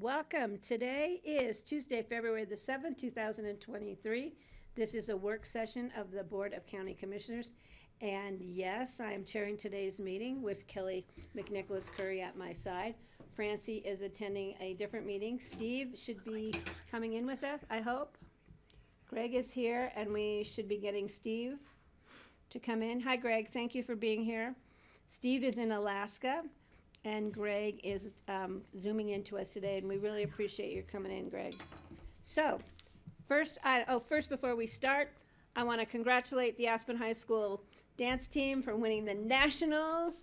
Welcome. Today is Tuesday, February the 7th, 2023. This is a work session of the Board of County Commissioners. And yes, I am chairing today's meeting with Kelly McNicholas Curry at my side. Francie is attending a different meeting. Steve should be coming in with us, I hope. Greg is here, and we should be getting Steve to come in. Hi, Greg. Thank you for being here. Steve is in Alaska. And Greg is zooming into us today, and we really appreciate your coming in, Greg. So, first before we start, I want to congratulate the Aspen High School dance team for winning the nationals.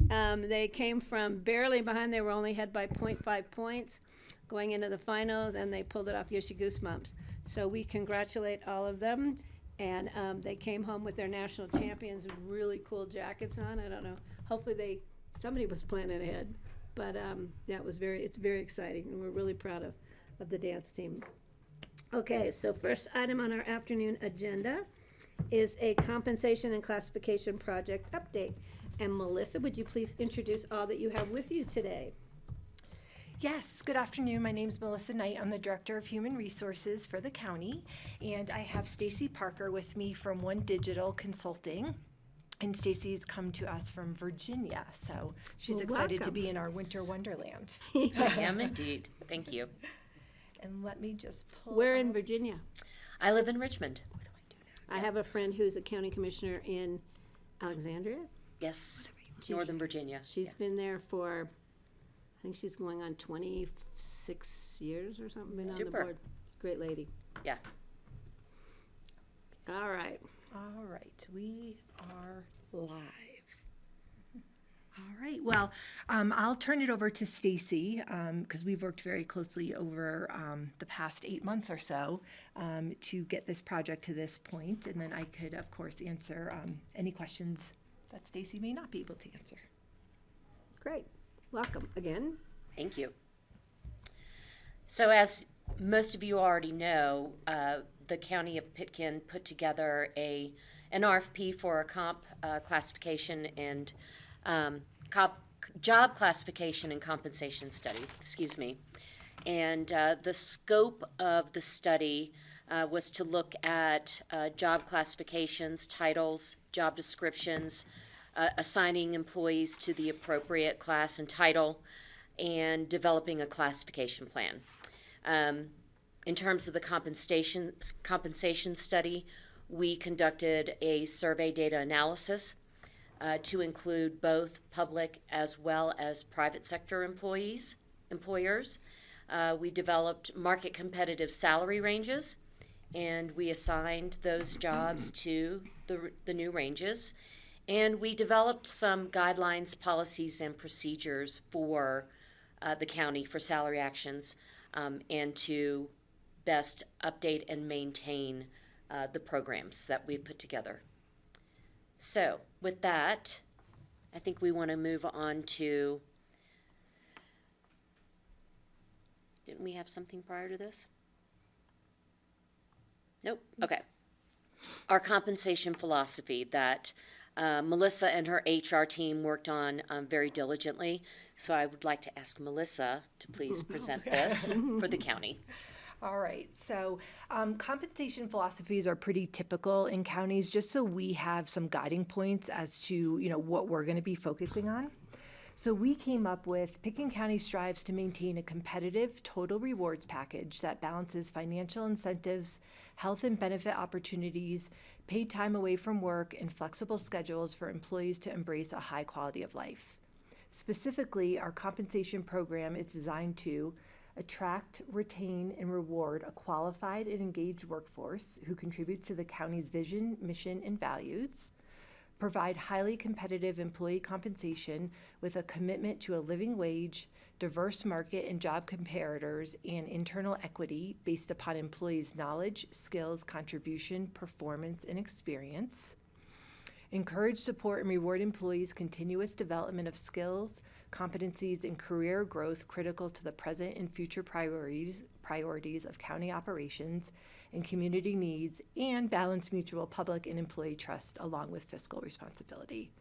They came from barely behind; they were only ahead by 0.5 points going into the finals, and they pulled it off. Yoshi Goosebumps. So we congratulate all of them, and they came home with their national champions with really cool jackets on. I don't know. Hopefully somebody was planning ahead, but yeah, it's very exciting, and we're really proud of the dance team. Okay, so first item on our afternoon agenda is a compensation and classification project update. And Melissa, would you please introduce all that you have with you today? Yes, good afternoon. My name is Melissa Knight. I'm the Director of Human Resources for the county, and I have Stacy Parker with me from One Digital Consulting. And Stacy's come to us from Virginia, so she's excited to be in our winter wonderland. I am indeed. Thank you. And let me just pull Where in up. Virginia? I live in Richmond. What do I do now? I have a friend who's a county commissioner in Alexandria. Yes, Northern Virginia. She's been there for, I think she's going on 26 years or something, been on the Super. board. She's a great lady. Yeah. All right. All right, we are live. All right, well, I'll turn it over to Stacy because we've worked very closely over the past 8 months or so to get this project to this point, and then I could, of course, answer any questions that Stacy may not be able to answer. Great. Welcome again. Thank you. So as most of you already know, the County of Pitkin put together an RFP for a comp classification and job classification and compensation study, And the scope of the study was to look at job classifications, titles, job descriptions, assigning employees to the appropriate class and title, and developing a classification plan. In terms of the compensation study, we conducted a survey data analysis to include both public as well as private sector employers. We developed market competitive salary ranges, and we assigned those jobs to the new ranges. And we developed some guidelines, policies, and procedures for the county for salary actions and to best update and maintain the programs that we put together. So with that, I think we want to move on to, didn't we have something prior to this? Nope. Okay. Our compensation philosophy that Melissa and her HR team worked on very diligently. So I would like to ask Melissa to please present this for the county. All right, so compensation philosophies are pretty typical in counties, just so we have some guiding points as to what we're going to be focusing on. So we came up with Pitkin County strives to maintain a competitive total rewards package that balances financial incentives, health and benefit opportunities, paid time away from work, and flexible schedules for employees to embrace a high quality of life. Specifically, our compensation program is designed to attract, retain, and reward a qualified and engaged workforce who contributes to the county's vision, mission, and values, provide highly competitive employee compensation with a commitment to a living wage, diverse market and job comparators, and internal equity based upon employees' knowledge, skills, contribution, performance, and experience, encourage, support, and reward employees' continuous development of skills, competencies, and career growth critical to the present and future priorities of county operations and community needs, and balance mutual public and employee trust along with fiscal responsibility.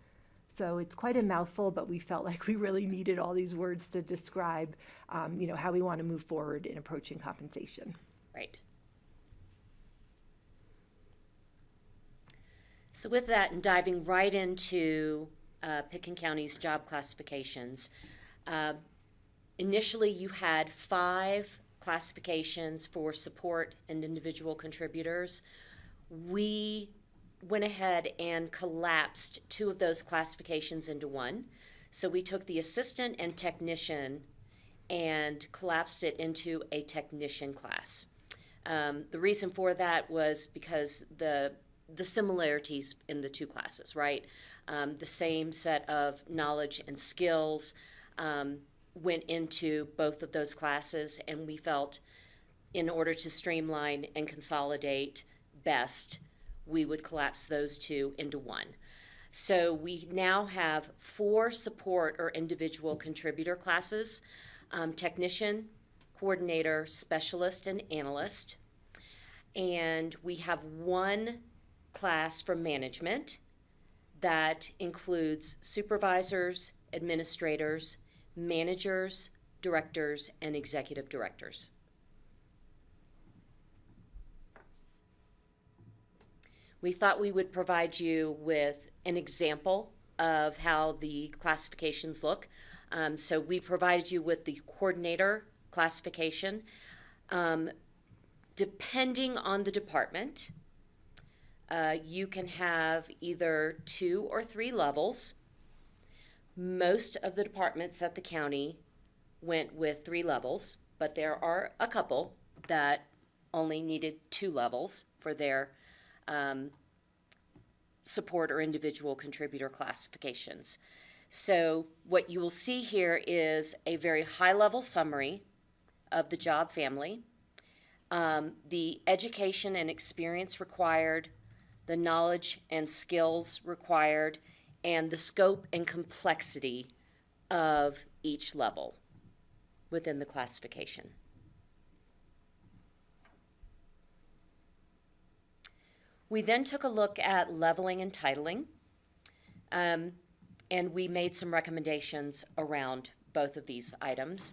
So it's quite a mouthful, but we felt like we really needed all these words to describe, how we want to move forward in approaching compensation. Right. So with that, and diving right into Pitkin County's job classifications, initially you had 5 classifications for support and individual contributors. We went ahead and collapsed 2 of those classifications into one. So we took the assistant and technician and collapsed it into a technician class. The reason for that was because the similarities in the 2 classes, right? The same set of knowledge and skills went into both of those classes, and we felt in order to streamline and consolidate best, we would collapse those 2 into one. So we now have 4 support or individual contributor classes, technician, coordinator, specialist, and analyst. And we have 1 class for management that includes supervisors, administrators, managers, directors, and executive directors. We thought we would provide you with an example of how the classifications look. So we provided you with the coordinator classification. Depending on the department, you can have either 2 or 3 levels. Most of the departments at the county went with 3 levels, but there are a couple that only needed 2 levels for their support or individual contributor classifications. So what you will see here is a very high-level summary of the job family, the education and experience required, the knowledge and skills required, and the scope and complexity of each level within the classification. We then took a look at leveling and titling, and we made some recommendations around both of these items.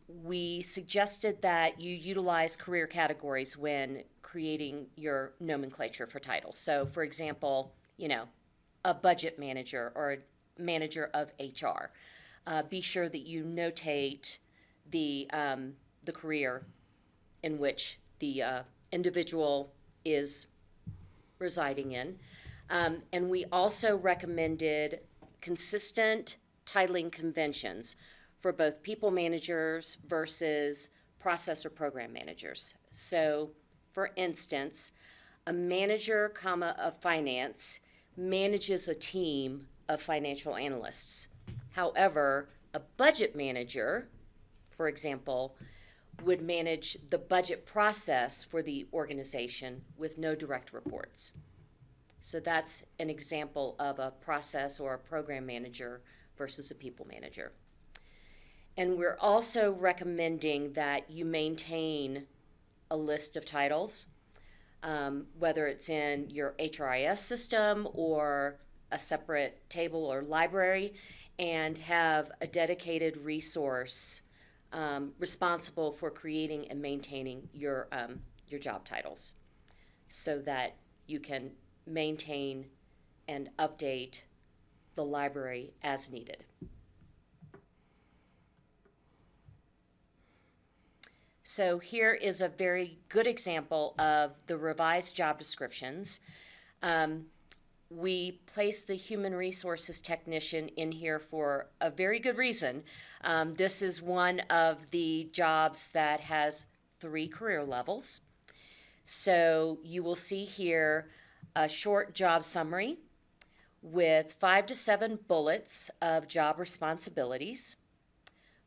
We suggested that you utilize career categories when creating your nomenclature for titles. So, for example, a budget manager or a manager of HR. Be sure that you notate the career in which the individual is residing in. And we also recommended consistent titling conventions for both people managers versus process or program managers. So, for instance, a manager, of finance manages a team of financial analysts. However, a budget manager, for example, would manage the budget process for the organization with no direct reports. So that's an example of a process or a program manager versus a people manager. And we're also recommending that you maintain a list of titles, whether it's in your HRIS system or a separate table or library, and have a dedicated resource responsible for creating and maintaining your job titles so that you can maintain and update the library as needed. So here is a very good example of the revised job descriptions. We placed the human resources technician in here for a very good reason. This is one of the jobs that has 3 career levels. So you will see here a short job summary with 5 to 7 bullets of job responsibilities,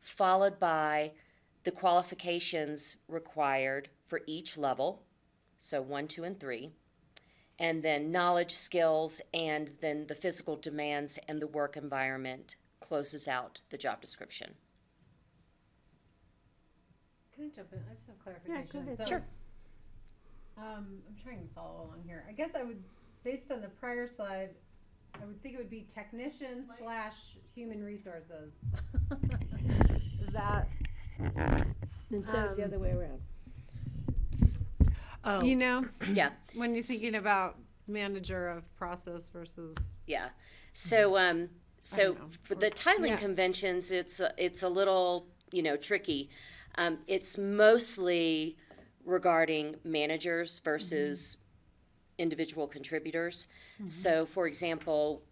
followed by the qualifications required for each level, so 1, 2, and 3, and then knowledge, skills, and then the physical demands and the work environment closes out the job description. Can I jump in? I just have clarification. go ahead. So, Sure. I'm trying to follow along here. I guess I would, based on the prior slide, I would think it would be technician slash human resources. Is that, Instead of the other way around. Oh, you know, Yeah, when you're thinking about manager of process versus, yeah. So, so know. for the titling Yeah. conventions, it's a little, tricky. It's mostly regarding managers versus individual contributors. So, for example,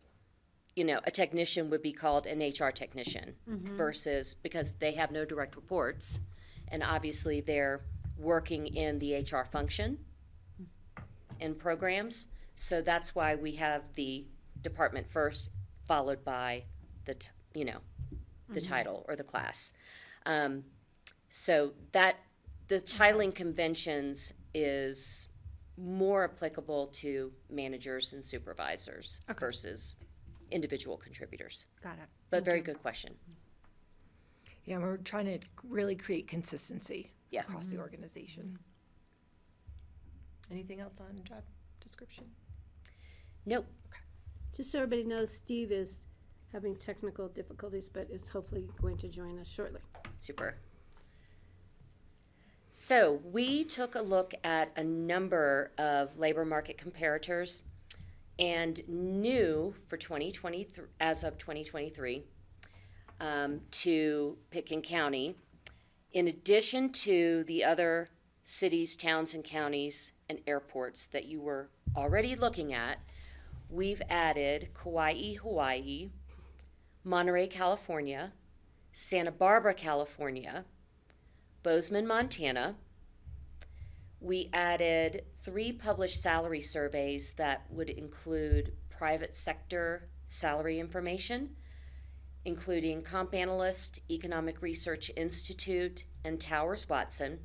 a technician would be called an HR technician versus, because they have no direct reports, and obviously they're working in the HR function in programs. So that's why we have the department first, followed by the title or the class. So that the titling conventions is more applicable to managers and supervisors versus individual contributors. got it. But very good question. yeah, we're trying to really create consistency Yeah. across the organization. Anything else on job description? Nope. Just so everybody knows, Steve is having technical difficulties, but is hopefully going to join us shortly. Super. So we took a look at a number of labor market comparators and knew for 2023, as of 2023, to Pitkin County, in addition to the other cities, towns, and counties and airports that you were already looking at, we've added Kauai, Hawaii, Monterey, California, Santa Barbara, California, Bozeman, Montana. We added 3 published salary surveys that would include private sector salary information, including Comp Analyst, Economic Research Institute, and Towers Watson.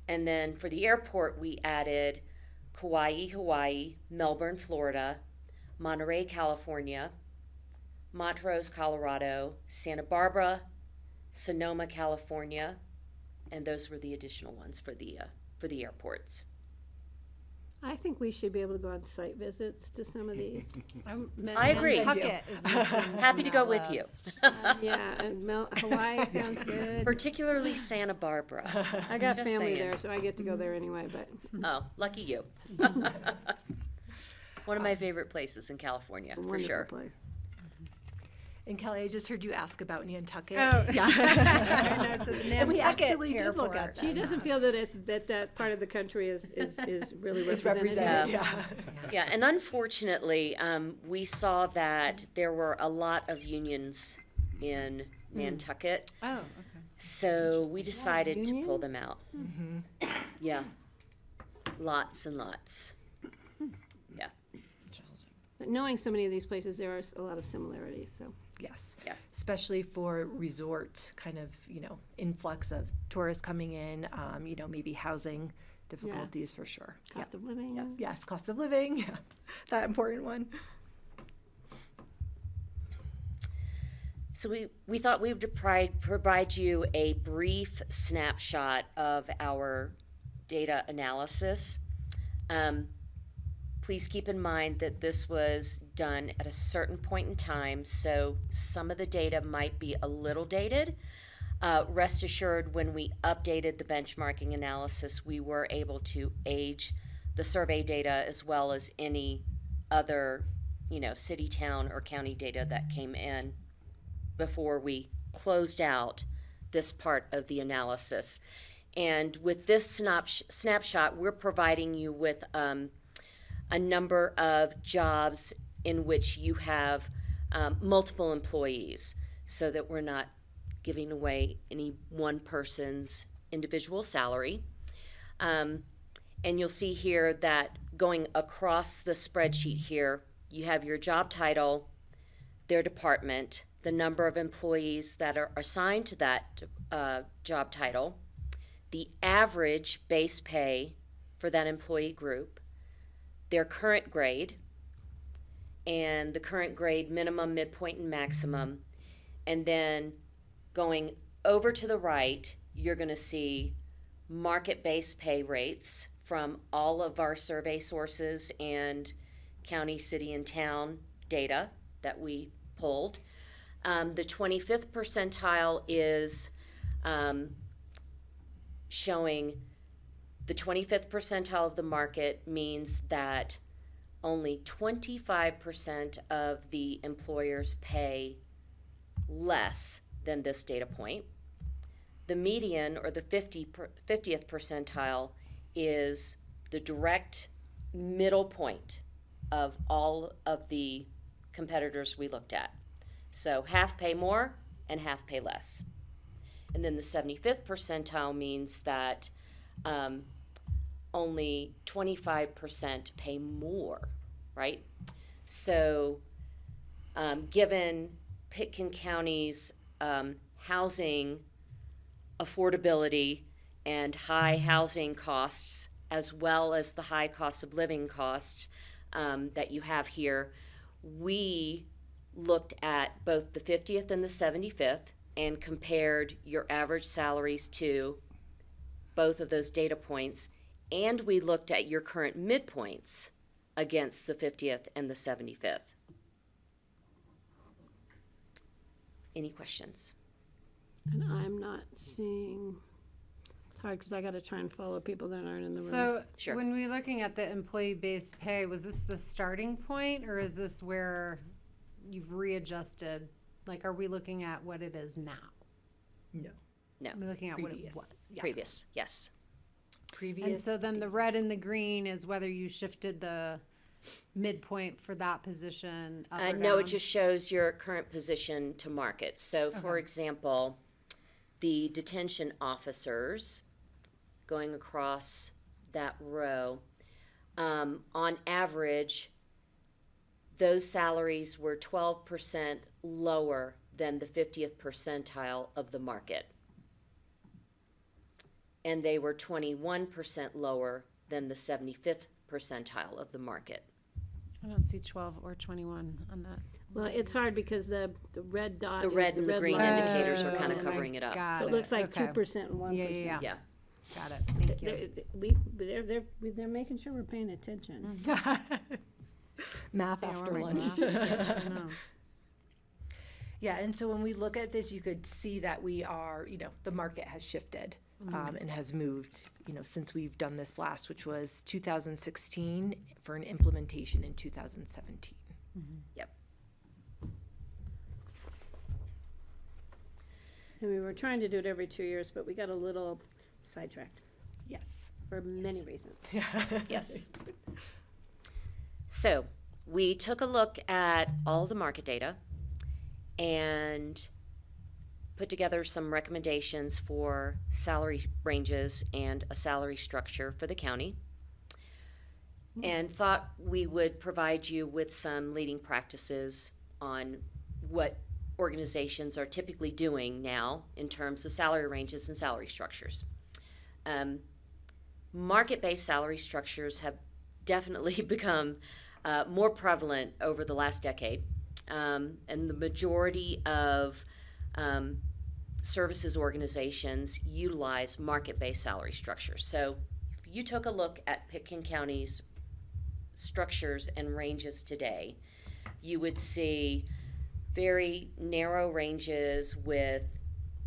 And then for the airport, we added Kauai, Hawaii, Melbourne, Florida, Monterey, California, Montrose, Colorado, Santa Barbara, Sonoma, California, and those were the additional ones for the airports. I think we should be able to go on site visits to some of these. I agree. Nantucket is missing Happy from to go that with list. Yeah, and Hawaii sounds good. Particularly Santa Barbara. I got Just family saying. there, so I get to go there anyway, but Oh, lucky you. One of my favorite places in California, a for wonderful sure. place. And Kelly, I just heard you ask about Nantucket. Oh. Yeah. And I said the And we Nantucket actually did look at Airport. She doesn't feel that it's, that part of the country is really It's represented. represented, Yeah. yeah. Yeah, and unfortunately, we saw that there were a lot of unions in Nantucket, Oh, okay. so we decided to pull unions? them out. Yeah, lots and lots. Yeah, But knowing so many of these places, there are a lot of similarities, so. Yes. Yeah. Especially for resort kind of, influx of tourists coming in, maybe housing difficulties for sure. Cost of living. Yeah. Yes, cost of living, yeah, that important one. so we thought we would provide you a brief snapshot of our data analysis. Please keep in mind that this was done at a certain point in time, so some of the data might be a little dated. Rest assured, when we updated the benchmarking analysis, we were able to age the survey data as well as any other, city, town, or county data that came in before we closed out this part of the analysis. And with this snapshot, we're providing you with a number of jobs in which you have multiple employees, so that we're not giving away any one person's individual salary. And you'll see here that going across the spreadsheet here, you have your job title, their department, the number of employees that are assigned to that job title, the average base pay for that employee group, their current grade, and the current grade minimum, midpoint, and maximum. And then going over to the right, you're going to see market-based pay rates from all of our survey sources and county, city, and town data that we pulled. The 25th percentile is showing the 25th percentile of the market means that only 25% of the employers pay less than this data point. The median, or the 50th percentile, is the direct middle point of all of the competitors we looked at. So half pay more and half pay less. And then the 75th percentile means that only 25% pay more, right? So given Pitkin County's housing affordability and high housing costs, as well as the high cost of living costs that you have here, we looked at both the 50th and the 75th and compared your average salaries to both of those data points, and we looked at your current midpoints against the 50th and the 75th. Any questions? And I'm not seeing, it's hard because I got to try and follow people that aren't in the room. So Sure. when we're looking at the employee-based pay, was this the starting point, or is this where you've readjusted? Like, are we looking at what it is now? No. No. Are we looking at Previous. what it was? Previous, yes. Previous. And so then the red and the green is whether you shifted the midpoint for that position up or No, it down? just shows your current position to market. So, for Okay. example, the detention officers, going across that row, on average, those salaries were 12% lower than the 50th percentile of the market. And they were 21% lower than the 75th percentile of the market. I don't see 12 or 21 on that. Well, it's hard because the red dot. The is red and the green line. indicators are Oh, kind of and I- covering it up. Got So it looks like okay. 2% and 1%. Yeah. Yeah. Got it. Thank you. They're making sure we're paying attention. Math Yeah, after we're lunch. making I know. Yeah, and so when we look at this, you could see that we are, the market has shifted and has moved, since we've done this last, which was 2016 for an implementation in 2017. Yep. And we were trying to do it every 2 years, but we got a little sidetracked Yes. for many reasons. Yes. So we took a look at all the market data and put together some recommendations for salary ranges and a salary structure for the county, and thought we would provide you with some leading practices on what organizations are typically doing now in terms of salary ranges and salary structures. Market-based salary structures have definitely become more prevalent over the last decade, and the majority of services organizations utilize market-based salary structures. So if you took a look at Pitkin County's structures and ranges today, you would see very narrow ranges with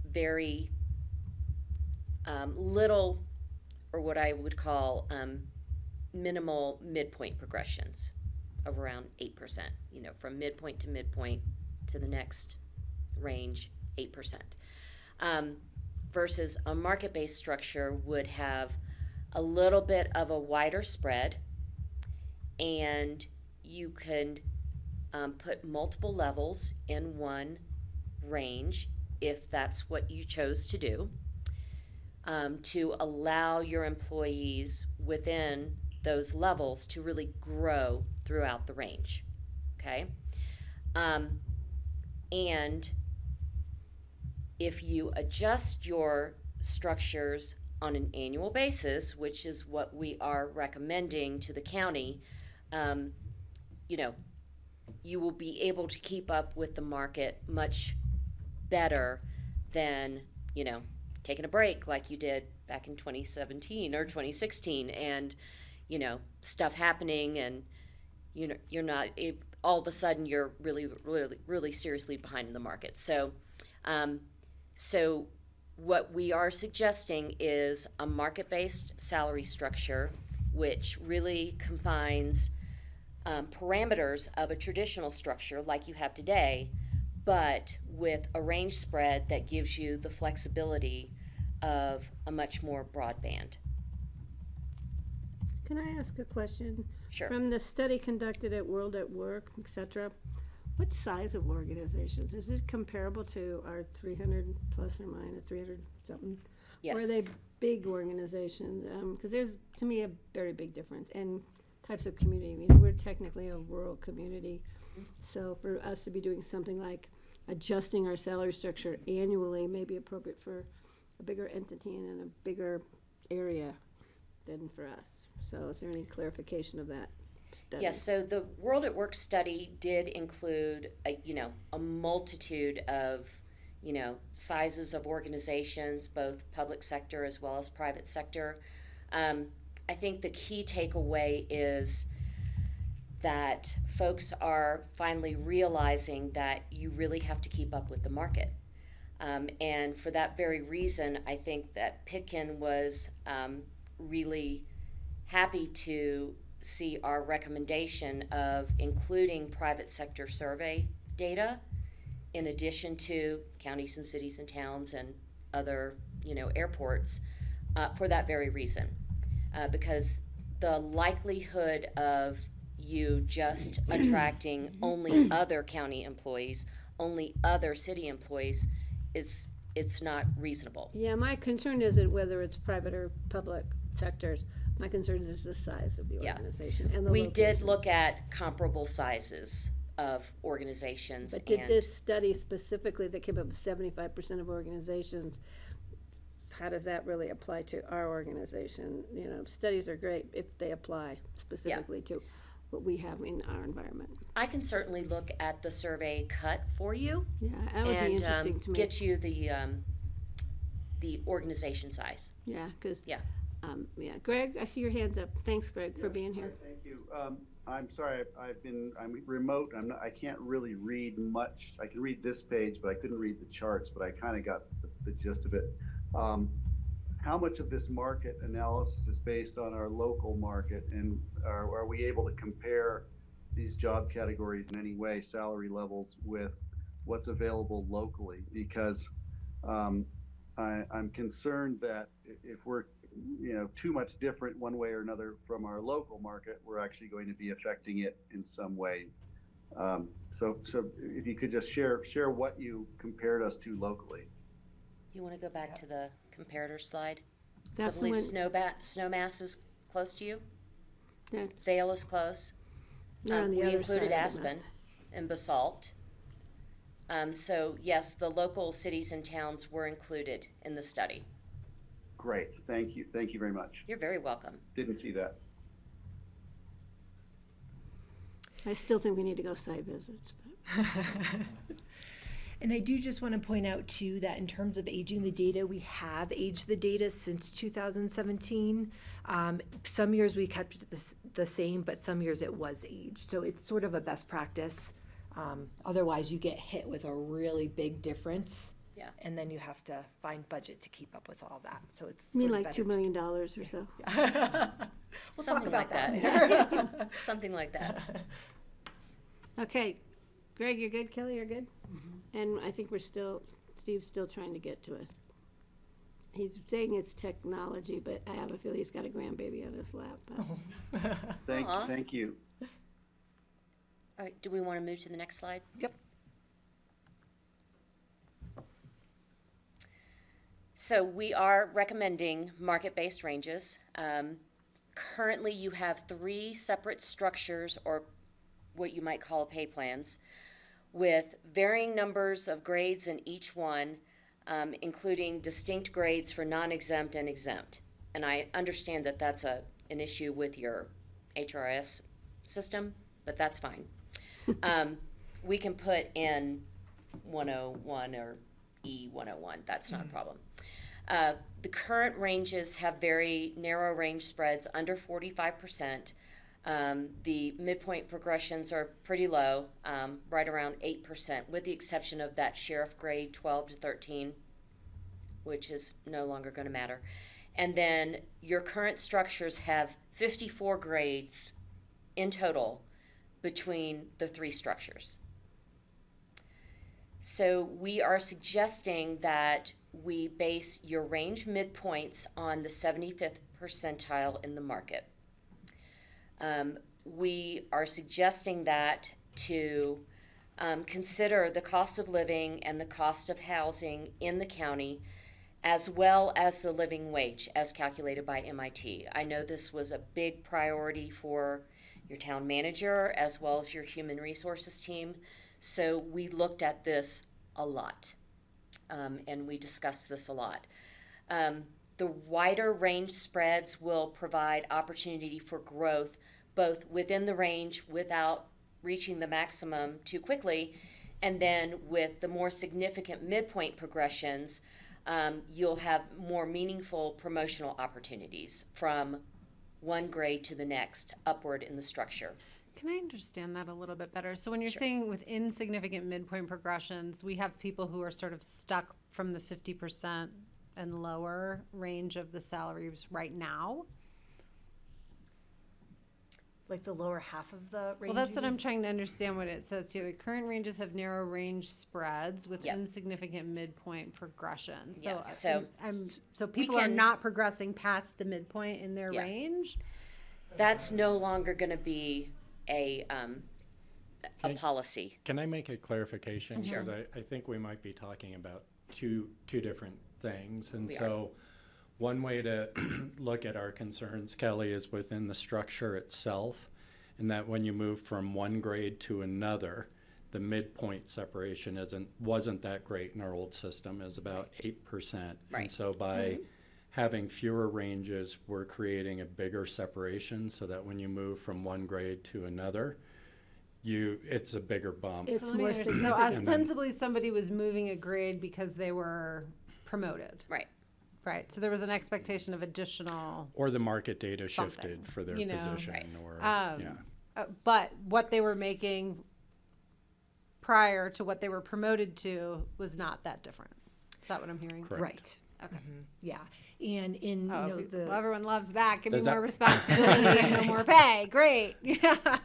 very little, or what I would call minimal midpoint progressions of around 8%, from midpoint to the next range, 8%. Versus a market-based structure would have a little bit of a wider spread, and you can put multiple levels in one range if that's what you chose to do, to allow your employees within those levels to really grow throughout the range, okay? And if you adjust your structures on an annual basis, which is what we are recommending to the county, you will be able to keep up with the market much better than, taking a break like you did back in 2017 or 2016 and, stuff happening and, you're not all of a sudden you're really seriously behind in the market. So, so what we are suggesting is a market-based salary structure, which really combines parameters of a traditional structure like you have today, but with a range spread that gives you the flexibility of a much more broad band. Can I ask a question? Sure. From the study conducted at World at Work, et cetera, what size of organizations? Is it comparable to our 300 plus or minus 300 something? Yes. Or are they big organizations? Because there's, to me, a very big difference. And types of community. We're technically a rural community. So for us to be doing something like adjusting our salary structure annually may be appropriate for a bigger entity and in a bigger area than for us. So is there any clarification of that study? Yes, so the World at Work study did include a multitude of sizes of organizations, both public sector as well as private sector. I think the key takeaway is that folks are finally realizing that you really have to keep up with the market. And for that very reason, I think that Pitkin was really happy to see our recommendation of including private sector survey data in addition to counties and cities and towns and other airports for that very reason. Because the likelihood of you just attracting only other county employees, only other city employees, it's not reasonable. Yeah, my concern isn't whether it's private or public sectors. My concern is the size of the organization and the We did locations. look at comparable sizes of organizations. But did this study specifically that came up with 75% of organizations, how does that really apply to our organization? Studies are great if they apply specifically to what we have in our environment. I can certainly look at the survey cut for you. Yeah, that would be interesting to me. Get you the organization size. Yeah, because Yeah. Greg, I see your hands up. Thanks, Greg, for being here. Thank you. I'm sorry, I'm remote. I can't really read much. I can read this page, but I couldn't read the charts, but I kind of got the gist of it. How much of this market analysis is based on our local market, and are we able to compare these job categories in any way, salary levels, with what's available locally? Because I'm concerned that if we're too much different one way or another from our local market, we're actually going to be affecting it in some way. So if you could just share what you compared us to locally. You want to go back to the comparator slide? That's I believe the Snowmass is close to you. That's Vale is close. They're on the We other included side of the map. Aspen and Basalt. So yes, the local cities and towns were included in the study. Great, thank you very much. You're very welcome. Didn't see that. I still think we need to go site visits. But. And I do just want to point out too that in terms of aging the data, we have aged the data since 2017. Some years we kept it the same, but some years it was aged. So it's sort of a best practice. Otherwise you get hit with a really big difference. Yeah. And then you have to find budget to keep up with all that. So it's I mean, sort of like better $2 million or so. We'll Something talk about like that. Something like that. Okay, Greg, you're good. Kelly, you're good. And I think Steve's still trying to get to us. He's saying it's technology, but I have a feeling he's got a grandbaby on his lap. Aw. Thank you. All right, do we want to move to the next slide? Yep. So we are recommending market-based ranges. Currently, you have 3 separate structures, or what you might call pay plans, with varying numbers of grades in each one, including distinct grades for non-exempt and exempt. And I understand that that's an issue with your HRS system, but that's fine. We can put in 101 or E101. That's not a problem. The current ranges have very narrow range spreads under 45%. The midpoint progressions are pretty low, right around 8%, with the exception of that sheriff grade 12 to 13, which is no longer going to matter. And then your current structures have 54 grades in total between the three structures. So we are suggesting that we base your range midpoints on the 75th percentile in the market. We are suggesting that to consider the cost of living and the cost of housing in the county, as well as the living wage as calculated by MIT. I know this was a big priority for your town manager as well as your human resources team. So we looked at this a lot, and we discussed this a lot. The wider range spreads will provide opportunity for growth both within the range without reaching the maximum too quickly, and then with the more significant midpoint progressions, you'll have more meaningful promotional opportunities from one grade to the next upward in the structure. Can I understand that a little bit better? So when you're Sure. saying with insignificant midpoint progressions, we have people who are sort of stuck from the 50% and lower range of the salaries right now? Like the lower half of the range? Well, that's you what I'm mean? trying to understand what it says here. The current ranges have narrow range spreads with Yep. insignificant midpoint progression. So, Yeah, so so people are can- not progressing past the midpoint in their Yeah. range? That's no longer going to be a policy. Can I make a clarification? Sure. Because I think we might be talking about two different things. And We are. so one way to look at our concerns, Kelly, is within the structure itself, and that when you move from one grade to another, the midpoint separation wasn't that great in our old system, is about 8%. Right. And so by having fewer ranges, we're creating a bigger separation so that when you move from one grade to another, it's a bigger bump. It's So let me more understand. So significant. ostensibly somebody was moving a grade because they were promoted, Right. right? So there was an expectation of additional, Or the market data Something, shifted for their you know. position, Right. or, Um, yeah. but what they were making prior to what they were promoted to was not that different. Is that what I'm hearing? Correct. Right. Okay. Yeah. And in, Oh, you know, well, everyone loves that. Give Does me that- more responsibility and no more pay. Great. Yeah.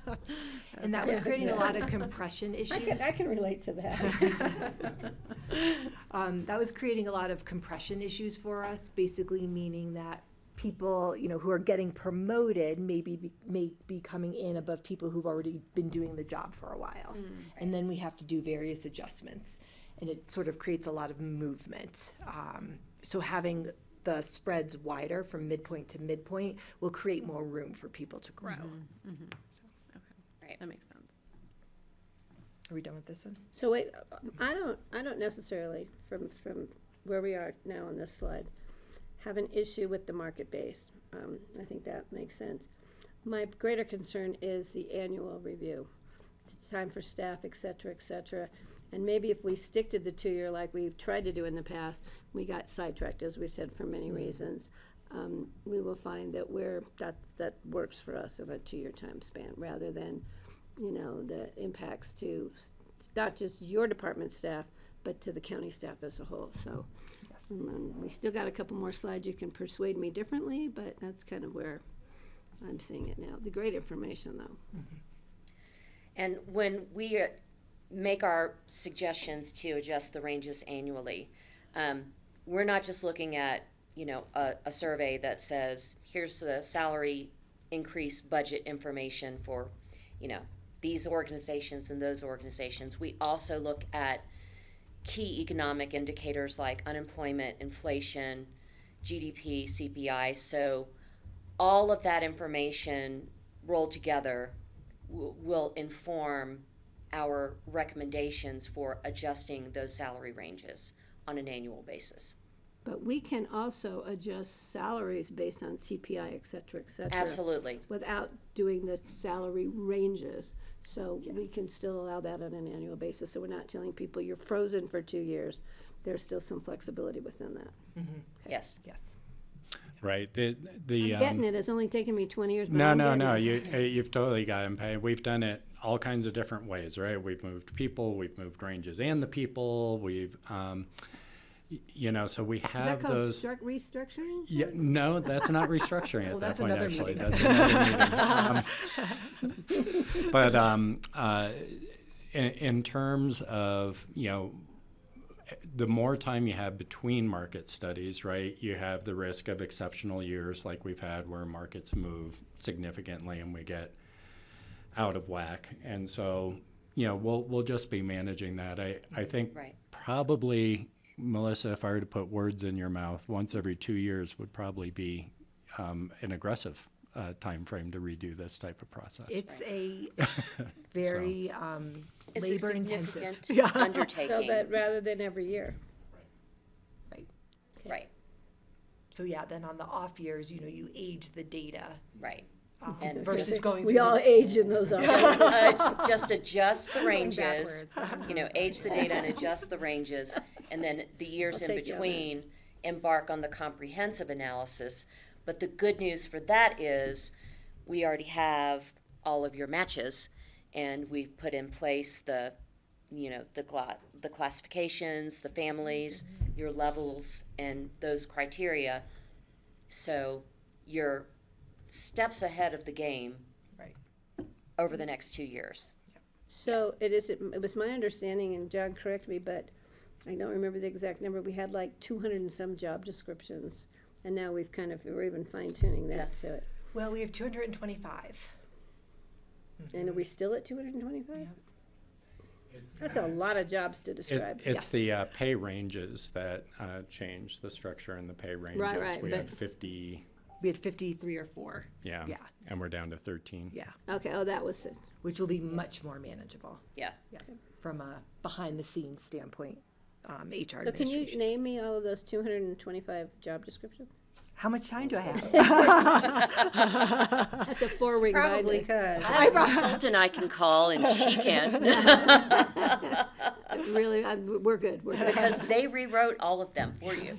and that was creating a lot of compression issues. I can relate to that. That was creating a lot of compression issues for us, basically meaning that people, you know, who are getting promoted may be coming in above people who've already been doing the job for a while. And then we have to do various adjustments, and it sort of creates a lot of movement. So having the spreads wider from midpoint to midpoint will create more room for people to grow. That makes sense. Are we done with this one? So wait, I don't necessarily, from where we are now on this slide, have an issue with the market-based. I think that makes sense. My greater concern is the annual review. It's time for staff, et cetera, and maybe if we stick to the 2-year like we've tried to do in the past, we got sidetracked, as we said, for many reasons. We will find that that works for us of a 2-year time span, rather than, you know, the impacts to not just your department staff, but to the county staff as a whole. So we still got a couple more slides. You can persuade me differently, but that's kind of where I'm seeing it now. The great information, though. And when we make our suggestions to adjust the ranges annually, we're not just looking at, you know, a survey that says, here's the salary increase budget information for, you know, these organizations and those organizations. We also look at key economic indicators like unemployment, inflation, GDP, CPI. So all of that information rolled together will inform our recommendations for adjusting those salary ranges on an annual basis. But we can also adjust salaries based on CPI, et cetera, Absolutely. without doing the salary ranges. So we can still allow that on an annual basis. So we're not telling people you're frozen for 2 years. There's still some flexibility within that. Yes. Yes. right? I'm getting it, it's only taken me 20 years, but No, I'm no, getting no. it. You've totally got them paid. We've done it all kinds of different ways, right? We've moved people, we've moved ranges and the people. We've, so we Is that have called those. restructuring? Yeah, no, that's not restructuring at Well, that that's point. another Actually, meeting. that's another meeting. But in terms of the more time you have between market studies, right, you have the risk of exceptional years like we've had where markets move significantly and we get out of whack. And so, we'll just be managing that. I think Right. probably, Melissa, if I were to put words in your mouth, once every 2 years would probably be an aggressive time frame to redo this type of process. It's a very It's a labor intensive. significant So, undertaking. but rather than every year. Right, So yeah, then on the off years, you age the data right. And versus just- going We through all this. age in those offices. Just adjust the ranges, backwards. age the data and adjust the ranges, and then the years I'll in take you on that. between, embark on the comprehensive analysis. But the good news for that is, we already have all of your matches, and we've put in place the classifications, the families, your levels, and those criteria. So you're steps ahead of the game Right. over the next 2 years. So it was my understanding, and John, correct me, but I don't remember the exact number, we had like 200 and some job descriptions, and now we're even fine tuning that to it. Well, we have 225. And are we still at 225? Yeah. That's a lot of jobs to describe. It's the pay ranges that change the structure and the pay ranges. right, We but- had 50, We had 53 or 4. yeah, Yeah. and we're down to 13. Yeah. Okay, that was it. Which will be much more manageable. Yeah. Yeah. From a behind the scenes standpoint, HR So can you administration. name me all of those 225 job descriptions? How much time do I have? That's a four-ring Probably binder. could. I have a consultant I can call, and she can. Really, we're good, we're good. Because they rewrote all of them for you.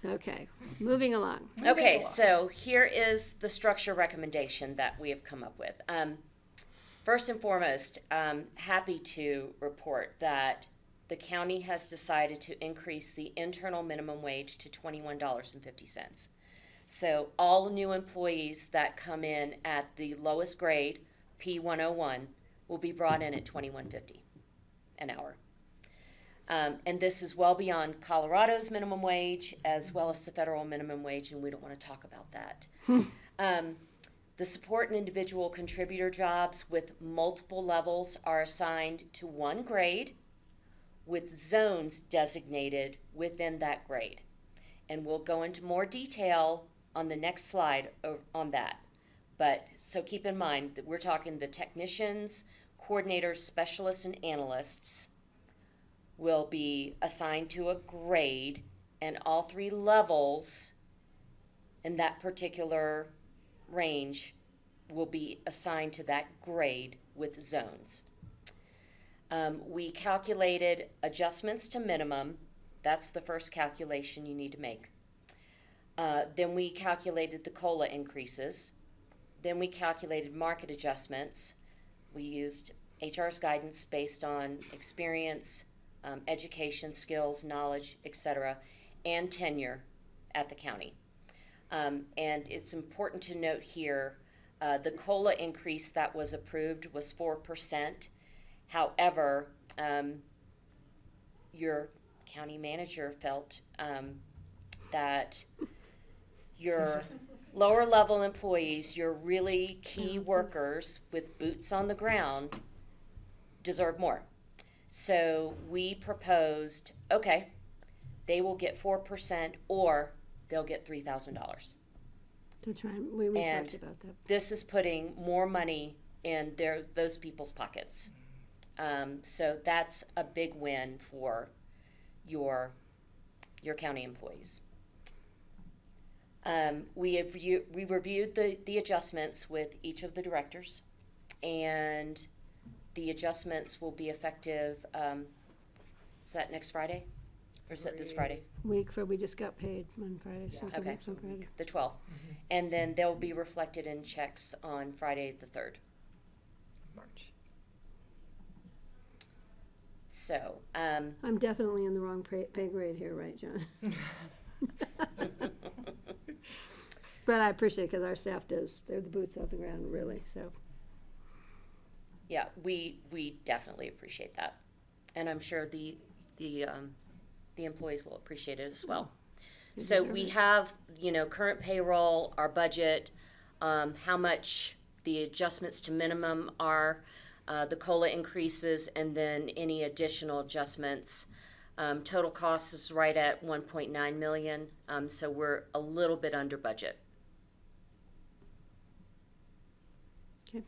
Okay, moving along. Okay, so here is the structure recommendation that we have come up with. First and foremost, happy to report that the county has decided to increase the internal minimum wage to $21.50. So all new employees that come in at the lowest grade, P101, will be brought in at $21.50 an hour. And this is well beyond Colorado's minimum wage as well as the federal minimum wage, and we don't want to talk about that. The support and individual contributor jobs with multiple levels are assigned to one grade with zones designated within that grade. And we'll go into more detail on the next slide on that. But so keep in mind that we're talking the technicians, coordinators, specialists, and analysts will be assigned to a grade, and all 3 levels in that particular range will be assigned to that grade with zones. We calculated adjustments to minimum. That's the first calculation you need to make. Then we calculated the COLA increases. Then we calculated market adjustments. We used HR's guidance based on experience, education, skills, knowledge, etc., and tenure at the county. And it's important to note here, the COLA increase that was approved was 4%. However, your county manager felt that your lower level employees, your really key workers with boots on the ground, deserve more. So we proposed, okay, they will get 4% or they'll get $3,000. That's right, we And talked about that. This is putting more money in those people's pockets. So that's a big win for your county employees. We reviewed the adjustments with each of the directors, and the adjustments will be effective, is that next Friday? Or is it this Friday? Week for, we just got paid on Friday, so Okay. it's on Friday. The 12th. And then they'll be reflected in checks on Friday the 3rd. March. So, I'm definitely in the wrong pay grade here, right, John? But I appreciate it, because our staff does, they're the boots on the ground, really, so. yeah, we definitely appreciate that. And I'm sure the employees will appreciate it as well. They So deserve we it. have, current payroll, our budget, how much the adjustments to minimum are, the COLA increases, and then any additional adjustments. Total cost is right at 1.9 million, so we're a little bit under budget. Okay.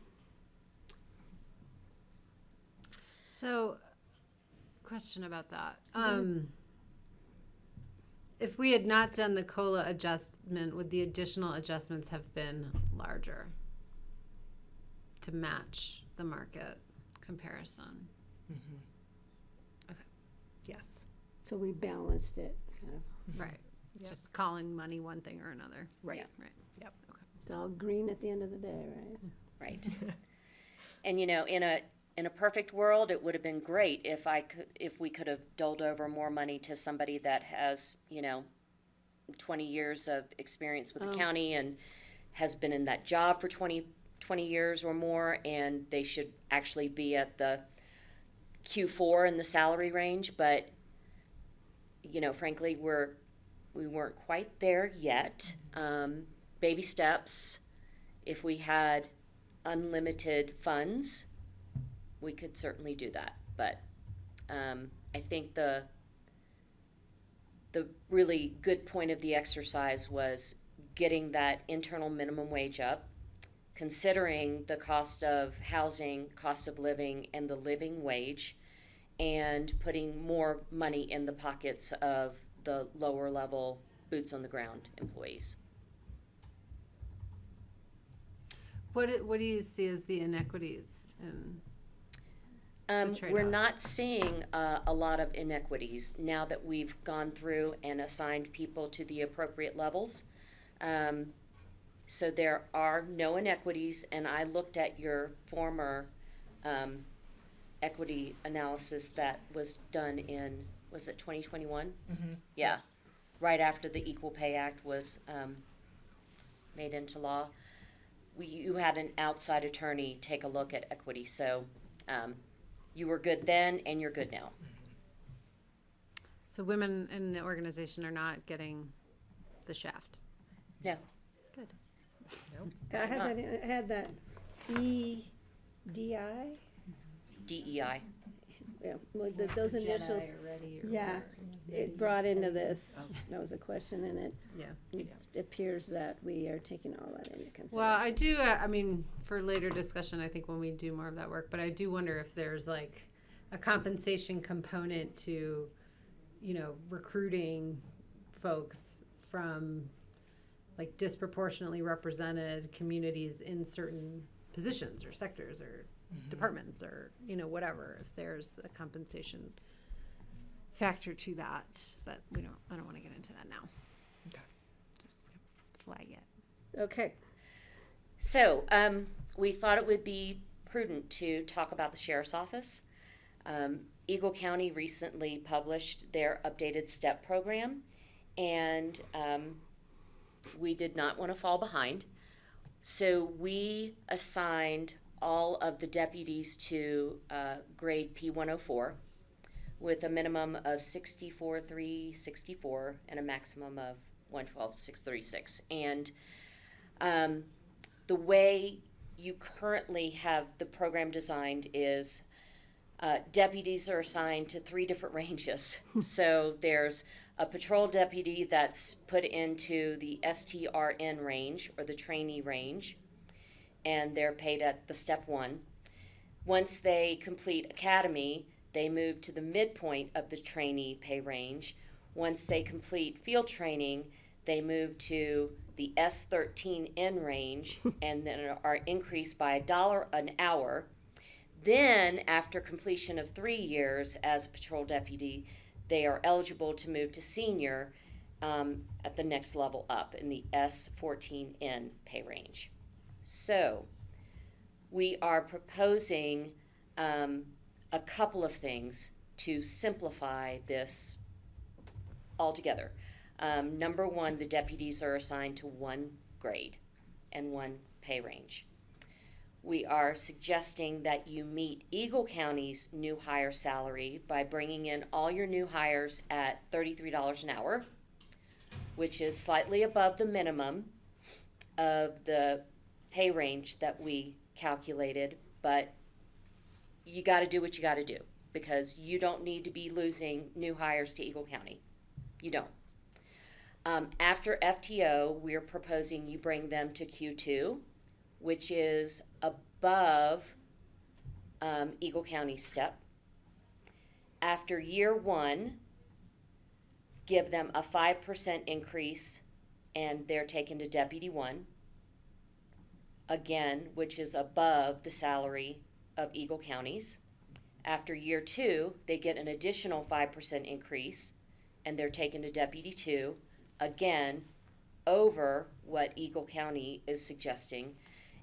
So, question about that. If we had not done the COLA adjustment, would the additional adjustments have been larger to match the market comparison? Yes. So we balanced it, kind of. Right. It's just calling money one thing or another. Right. Yeah. Right. Yep. Okay. It's all green at the end of the day, right? Right. And in a perfect world, it would have been great if we could have doled over more money to somebody that has 20 years of experience with the county and has been in that job for 20 years or more, and they should actually be at the Q4 in the salary range. But frankly, we weren't quite there yet. Baby steps. If we had unlimited funds, we could certainly do that. But I think the really good point of the exercise was getting that internal minimum wage up, considering the cost of housing, cost of living, and the living wage, and putting more money in the pockets of the lower level boots on the ground employees. What do you see as the inequities in We're not trade-offs? seeing a lot of inequities now that we've gone through and assigned people to the appropriate levels. So there are no inequities, and I looked at your former equity analysis that was done in, was it 2021? Yeah, right after the Equal Pay Act was made into law. You had an outside attorney take a look at equity, so you were good then and you're good now. So women in the organization are not getting the shaft. No. Good. I had that EDI, DEI. yeah, well, those initials, yeah, it brought into this, that was a question, and it Yeah. appears that we are taking all that into consideration. Well, I do, I mean, for later discussion, I think when we do more of that work, but I do wonder if there's like a compensation component to, recruiting folks from like disproportionately represented communities in certain positions or sectors or departments or, whatever, if there's a compensation factor to that, but I don't want to get into that now. Okay. Just flag it. Okay, So we thought it would be prudent to talk about the sheriff's office. Eagle County recently published their updated STEP program, and we did not want to fall behind. So we assigned all of the deputies to grade P104 with a minimum of 64,364 and a maximum of 112,636. And the way you currently have the program designed is deputies are assigned to 3 different ranges. So there's a patrol deputy that's put into the STRN range, or the trainee range, and they're paid at the step 1. Once they complete academy, they move to the midpoint of the trainee pay range. Once they complete field training, they move to the S13N range and then are increased by $1 an hour. Then, after completion of 3 years as a patrol deputy, they are eligible to move to senior at the next level up in the S14N pay range. So we are proposing a couple of things to simplify this altogether. Number one, the deputies are assigned to one grade and one pay range. We are suggesting that you meet Eagle County's new hire salary by bringing in all your new hires at $33 an hour, which is slightly above the minimum of the pay range that we calculated, but you got to do what you got to do because you don't need to be losing new hires to Eagle County. You don't. After FTO, we're proposing you bring them to Q2, which is above Eagle County's step. After year one, give them a 5% increase and they're taken to Deputy 1, again, which is above the salary of Eagle County's. After year two, they get an additional 5% increase and they're taken to Deputy 2, again, over what Eagle County is suggesting.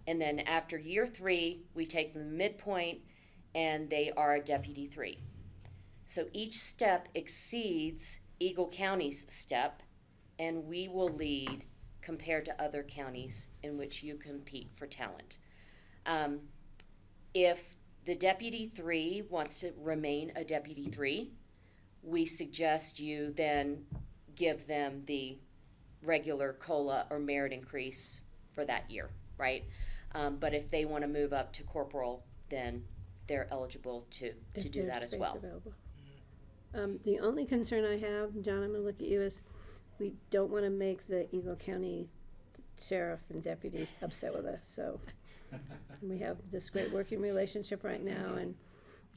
And then after year 3, we take the midpoint and they are a Deputy 3. So each step exceeds Eagle County's step, and we will lead compared to other counties in which you compete for talent. If the Deputy 3 wants to remain a Deputy 3, we suggest you then give them the regular COLA or merit increase for that year, right? But if they want to move up to corporal, then they're eligible to If do there's that as space well. available. The only concern I have, John, I'm gonna look at you, is we don't wanna make the Eagle County sheriff and deputies upset with us, so. We have this great working relationship right now, and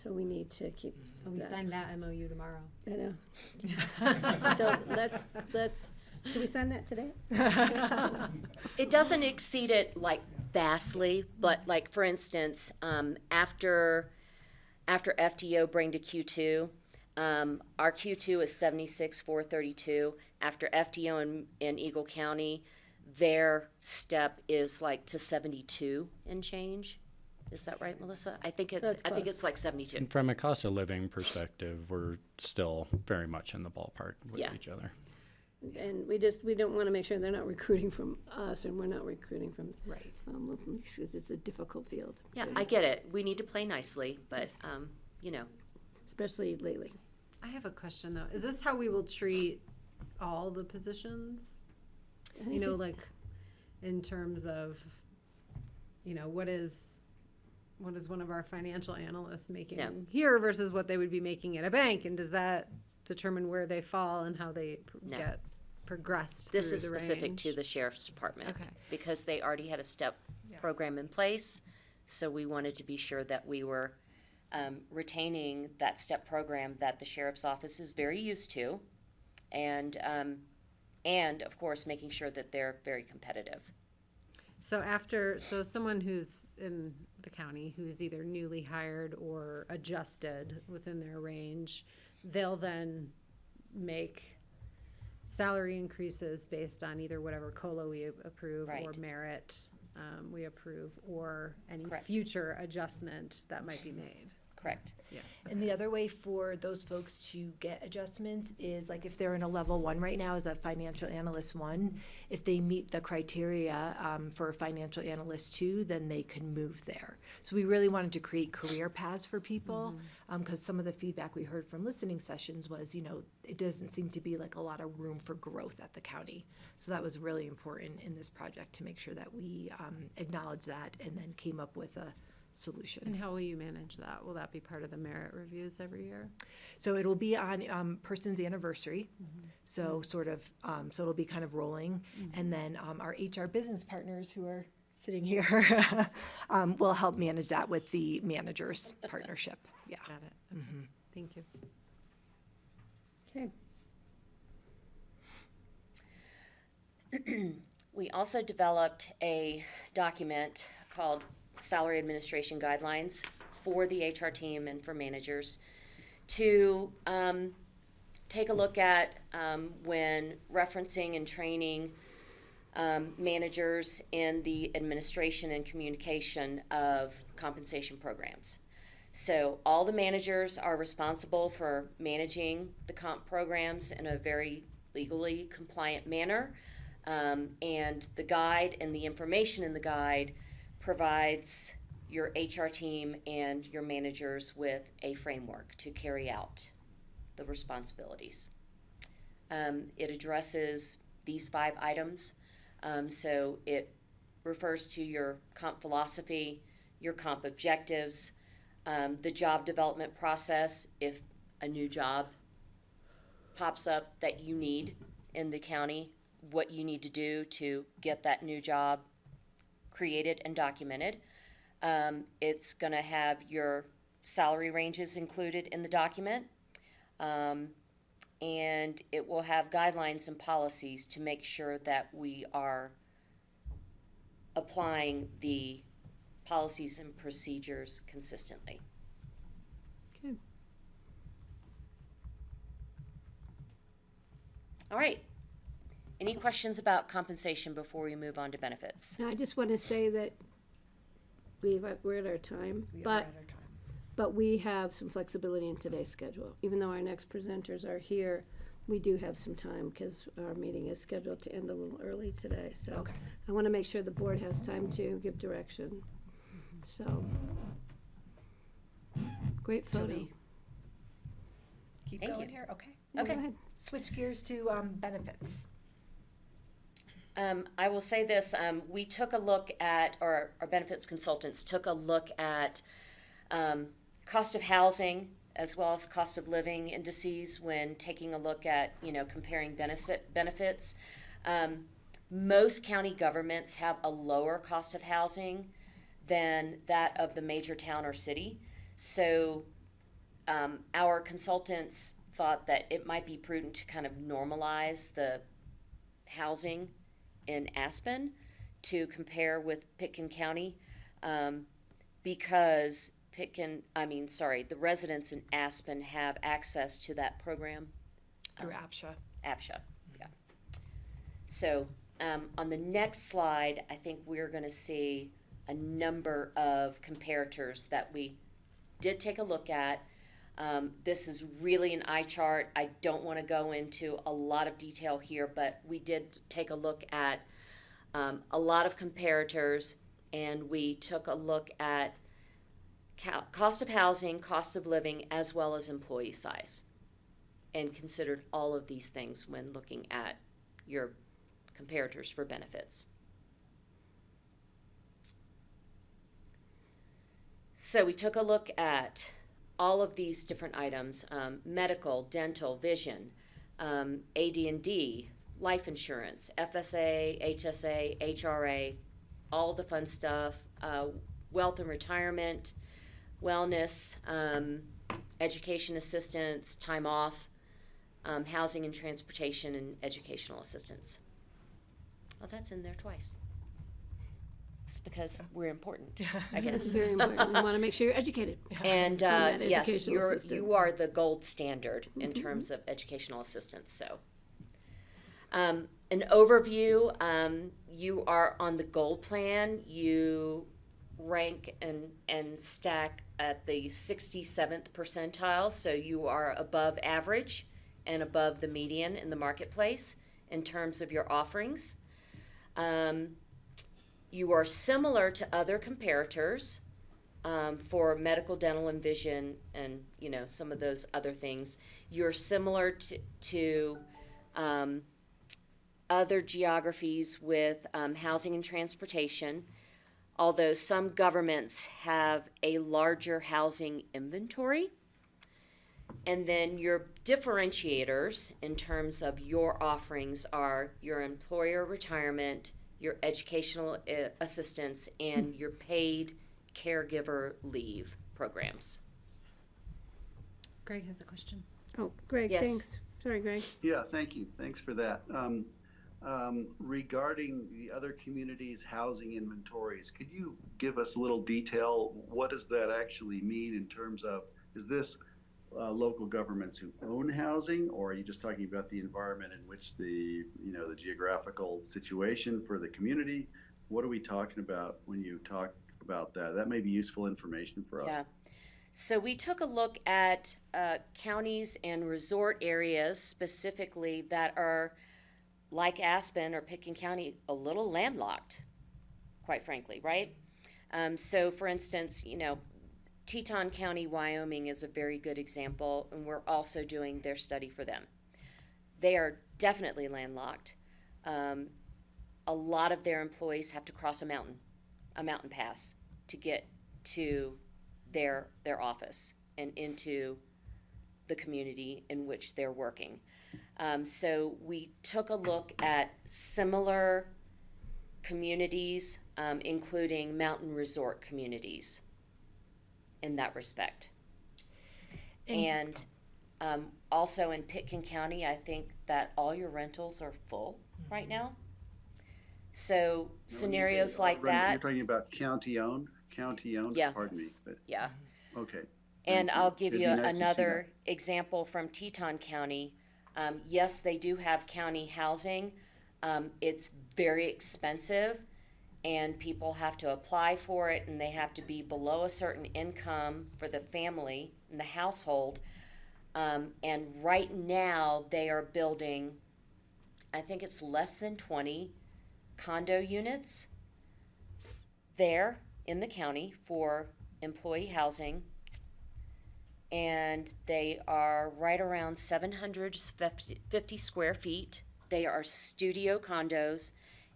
so we need to keep So we that. sign that MOU tomorrow. I know. So let's, can we sign that today? It doesn't exceed it like vastly, but like for instance, after FTO bring to Q2, our Q2 is 76,432. After FTO in Eagle County, their step is like to 72 and change. Is that right, Melissa? I think That's close. it's like 72. And from a cost of living perspective, we're still very much in the ballpark with Yeah. each other. And we don't wanna make sure they're not recruiting from us, and we're not recruiting from, Right. because it's a difficult field. Yeah, I get it. We need to play nicely, but you know, Especially lately. I have a question though. Is this how we will treat all the positions? You know, like in terms of, you know, what is one of our financial analysts making Yeah. here versus what they would be making at a bank, and does that determine where they fall and how they No. get progressed this through is the specific to range? the sheriff's department Okay. because they already had a step program in place. So we wanted to be sure that we were retaining that step program that the sheriff's office is very used to, and of course making sure that they're very competitive. So someone who's in the county who's either newly hired or adjusted within their range, they'll then make salary increases based on either whatever COLA we approve or Right. merit we approve, or any Correct. future adjustment that might be made. Correct. Yeah. And the other way for those folks to get adjustments is like if they're in a level 1 right now as a financial analyst 1, if they meet the criteria for a financial analyst 2, then they can move there. So we really wanted to create career paths for people because some of the feedback we heard from listening sessions was, you know, it doesn't seem to be like a lot of room for growth at the county. So that was really important in this project to make sure that we acknowledge that and then came up with a solution. And how will you manage that? Will that be part of the merit reviews every year? So it'll be on person's anniversary. So sort of, so it'll be kind of rolling. And then our HR business partners who are sitting here will help manage that with the managers partnership. Yeah. Got it. Okay. Thank you. Okay. We also developed a document called Salary Administration Guidelines for the HR team and for managers to take a look at when referencing and training managers in the administration and communication of compensation programs. So all the managers are responsible for managing the comp programs in a very legally compliant manner. And the guide and the information in the guide provides your HR team and your managers with a framework to carry out the responsibilities. It addresses these 5 items. So it refers to your comp philosophy, your comp objectives, the job development process, if a new job pops up that you need in the county, what you need to do to get that new job created and documented. It's going to have your salary ranges included in the document. And it will have guidelines and policies to make sure that we are applying the policies and procedures consistently. Okay. All right. Any questions about compensation before we move on to benefits? Now, I just want to say that we're at our time, but we have some flexibility in today's schedule. Even though our next presenters are here, we do have some time because our meeting is scheduled to end a little early today. So Okay. I want to make sure the board has time to give direction. So, great photo. we Keep Thank going you. here, okay. Yeah, go Okay. ahead. Switch gears to benefits. I will say this, we took a look at, or our benefits consultants took a look at cost of housing as well as cost of living indices when taking a look at, comparing benefits. Most county governments have a lower cost of housing than that of the major town or city. So our consultants thought that it might be prudent to kind of normalize the housing in Aspen to compare with Pitkin County, because the residents in Aspen have access to that program. Through APSHA. APSHA, yeah. So on the next slide, I think we're going to see a number of comparators that we did take a look at. This is really an eye chart. I don't want to go into a lot of detail here, but we did take a look at a lot of comparators, and we took a look at cost of housing, cost of living, as well as employee size, and considered all of these things when looking at your comparators for benefits. So we took a look at all of these different items, medical, dental, vision, AD&D, life insurance, FSA, HSA, HRA, all the fun stuff, wealth and retirement, wellness, education assistance, time off, housing and transportation, and educational assistance. Well, that's in there twice. It's because we're important, I guess. It's very important. We want to make sure you're educated. And On that yes, educational assistance. you are the gold standard in terms of educational assistance. So, an overview: you are on the gold plan. You rank and stack at the 67th percentile. So you are above average and above the median in the marketplace in terms of your offerings. You are similar to other comparators for medical, dental, and vision, and some of those other things. You're similar to other geographies with housing and transportation, although some governments have a larger housing inventory. And then your differentiators in terms of your offerings are your employer retirement, your educational assistance, and your paid caregiver leave programs. Greg has a question. Oh, Greg, Yes. thanks. Sorry, Greg. Yeah, thank you. Thanks for that. Regarding the other communities' housing inventories, could you give us a little detail? What does that actually mean in terms of, is this local governments who own housing, or are you just talking about the environment in which the geographical situation for the community? What are we talking about when you talk about that? That may be useful information for us. Yeah. So we took a look at counties and resort areas specifically that are, like Aspen or Pitkin County, a little landlocked, quite frankly, right? So for instance, Teton County, Wyoming is a very good example, and we're also doing their study for them. They are definitely landlocked. A lot of their employees have to cross a mountain pass to get to their office and into the community in which they're working. So we took a look at similar communities, including mountain resort communities in that respect. And also in Pitkin County, I think that all your rentals are full right now. So scenarios like that. You're talking about county-owned? Yeah. Pardon me. But, Yeah. okay. And I'll give It'd you be nice to see another example from Teton County. Yes, they do have county housing. It's very expensive, and people have to apply for it, and they have to be below a certain income for the family and the household. And right now, they are building, I think it's less than 20 condo units there in the county for employee housing. And they are right around 750 square feet. They are studio condos,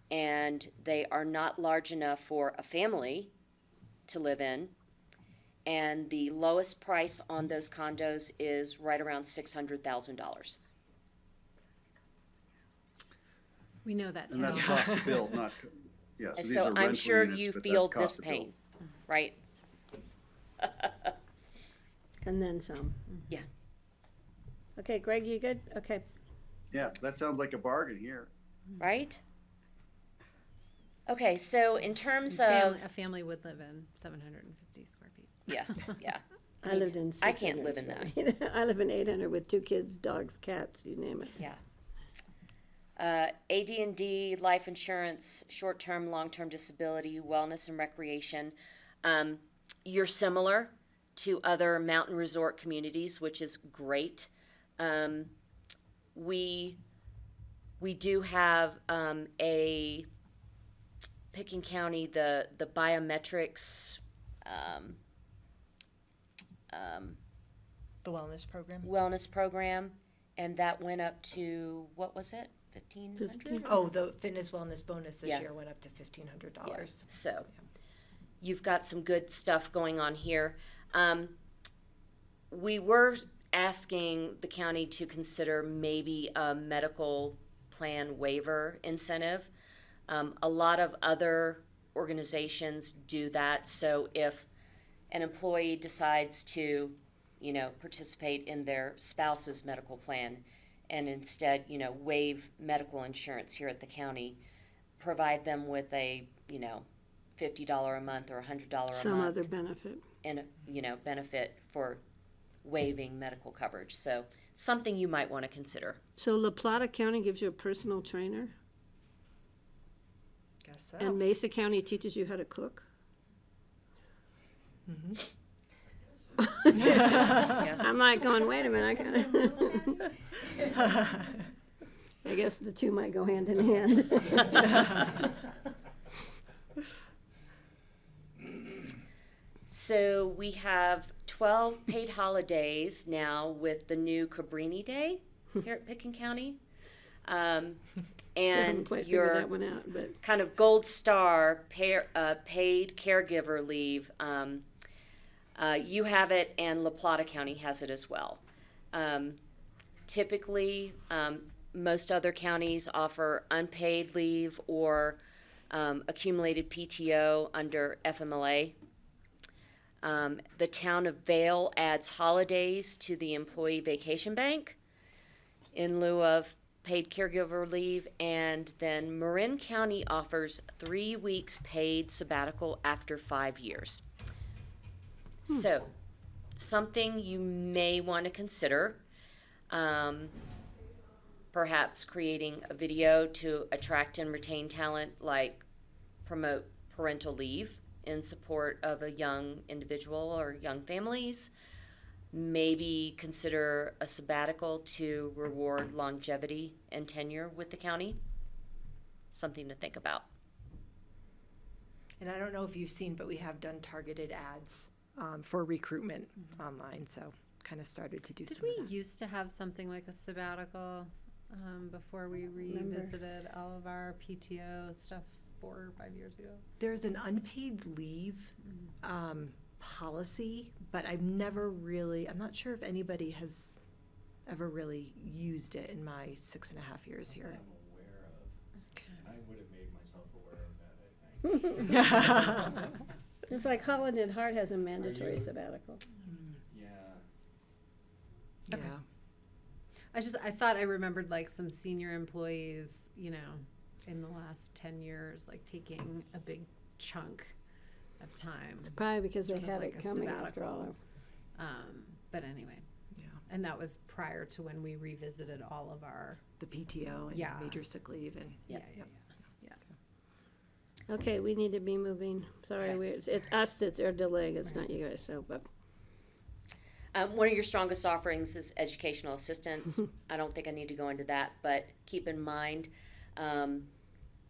and they are not large enough for a family to live in. And the lowest price on those condos is right around $600,000. We know that And too. that's cost to build, not, yeah. And these so are I'm rental sure units, you but feel that's cost this to build. pain, right? And then some. Yeah. Okay, Greg, you good? Okay. Yeah, that sounds like a bargain here. Right? Okay, so in terms of, A family would live in 750 square feet. yeah. I lived in 600. I can't live in that. I live in 800 with 2 kids, dogs, cats, you name it. Yeah. AD&D, life insurance, short-term, long-term disability, wellness and recreation. You're similar to other mountain resort communities, which is great. We do have a Pitkin County, the biometrics The wellness program. wellness program, and that went up to, what was it, 1,500? Oh, the fitness wellness bonus this Yeah. year went up to $1,500. So you've got some good stuff going on here. We were asking the county to consider maybe a medical plan waiver incentive. A lot of other organizations do that. So if an employee decides to, participate in their spouse's medical plan and instead, waive medical insurance here at the county, provide them with a, $50 a month or $100 a month. Some other benefit. And, benefit for waiving medical coverage. So something you might want to consider. So La Plata County gives you a personal trainer, Guess so. and Mesa County teaches you how to cook. Yeah. I'm like going, wait a minute, I guess the two might go hand in hand. So we have 12 paid holidays now with the new Cabrini Day here at Pitkin County. Haven't And quite figured your that one out, but kind of gold star paid caregiver leave, you have it, and La Plata County has it as well. Typically, most other counties offer unpaid leave or accumulated PTO under FMLA. The town of Vail adds holidays to the employee vacation bank in lieu of paid caregiver leave, and then Marin County offers 3 weeks paid sabbatical after 5 years. So, something you may want to consider. Perhaps creating a video to attract and retain talent, like promote parental leave in support of a young individual or young families. Maybe consider a sabbatical to reward longevity and tenure with the county. Something to think about. And I don't know if you've seen, but we have done targeted ads for recruitment online, so kind of started to do Did some of we that. used to have something like a sabbatical before we revisited all of our PTO stuff 4 or 5 years ago? There's an unpaid leave policy, but I'm not sure if anybody has ever really used it in my 6.5 years here. I'm aware of, and I would have made myself aware of that, I think. It's like Holland and Hart has a mandatory you- sabbatical. Yeah. Yeah. I thought I remembered like some senior employees, you know, in the last 10 years, like taking a big chunk of time. Probably because they Sort of had like it a coming after sabbatical. all. But anyway, Yeah. and that was prior to when we revisited all of our, The PTO and Yeah. major sick leave and Yep. yeah. Okay, we need to be moving. Sorry, Okay. it's us that are delaying, it's not you guys, so, but. One of your strongest offerings is educational assistance. I don't think I need to go into that, but keep in mind,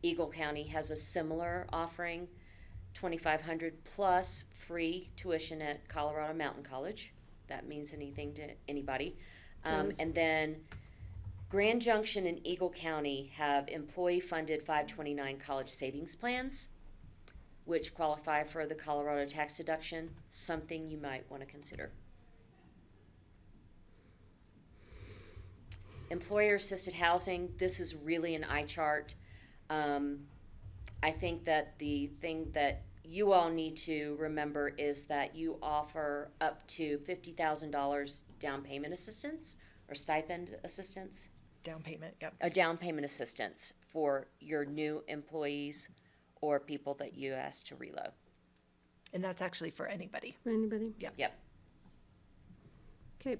Eagle County has a similar offering, 2,500 plus free tuition at Colorado Mountain College. That means anything to anybody. And then Grand Junction and Eagle County have employee-funded 529 college savings plans, which qualify for the Colorado tax deduction, something you might want to consider. Employer-assisted housing, this is really an eye chart. I think that the thing that you all need to remember is that you offer up to $50,000 down payment assistance or stipend assistance, down payment, yep. a down payment assistance for your new employees or people that you ask to reload. And that's actually for anybody. For anybody? Yep. Okay,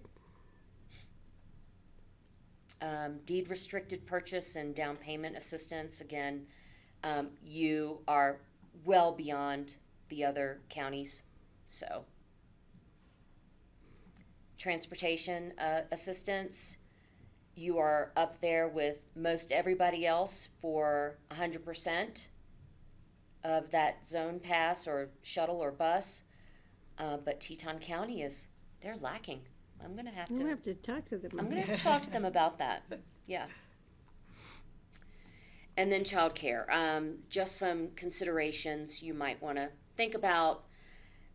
Deed restricted purchase and down payment assistance, again, you are well beyond the other counties, so. Transportation assistance, you are up there with most everybody else for 100% of that zone pass or shuttle or bus, but Teton County they're lacking. I'm gonna have we'll to. have to talk to them. I'm gonna have to talk to them about that, yeah. And then childcare, just some considerations you might wanna think about,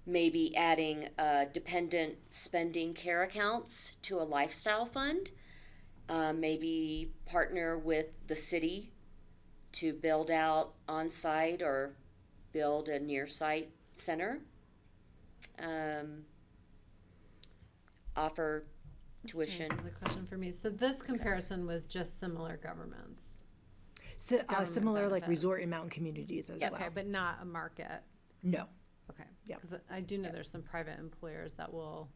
maybe adding dependent spending care accounts to a lifestyle fund. Maybe partner with the city to build out on-site or build a near-site center. Offer tuition. This raises a question for me. So this comparison was just similar governments. So, Government similar like resort and benefits. mountain communities as Yep. well. Okay, but not a market. No. Okay. Yep. 'Cause I do know there's some private employers that will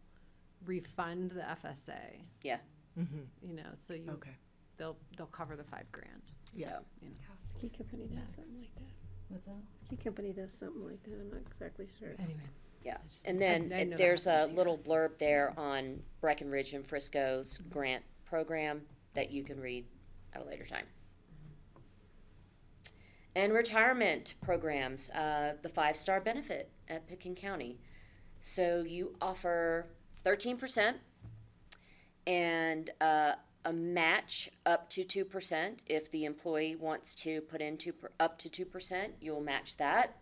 refund the FSA, Yeah, Mm-hmm. you know, so Okay. they'll cover the $5,000. so. You know. Ski company does something like that. What's that? Ski company does something like that, I'm not exactly sure. Anyway. Yeah, I just- and I then know that there's a happens here. little blurb there on Breckenridge and Frisco's grant program that you can read at a later time. And retirement programs, the 5-star benefit at Pickens County. So you offer 13% and a match up to 2%. If the employee wants to put in up to 2%, you'll match that.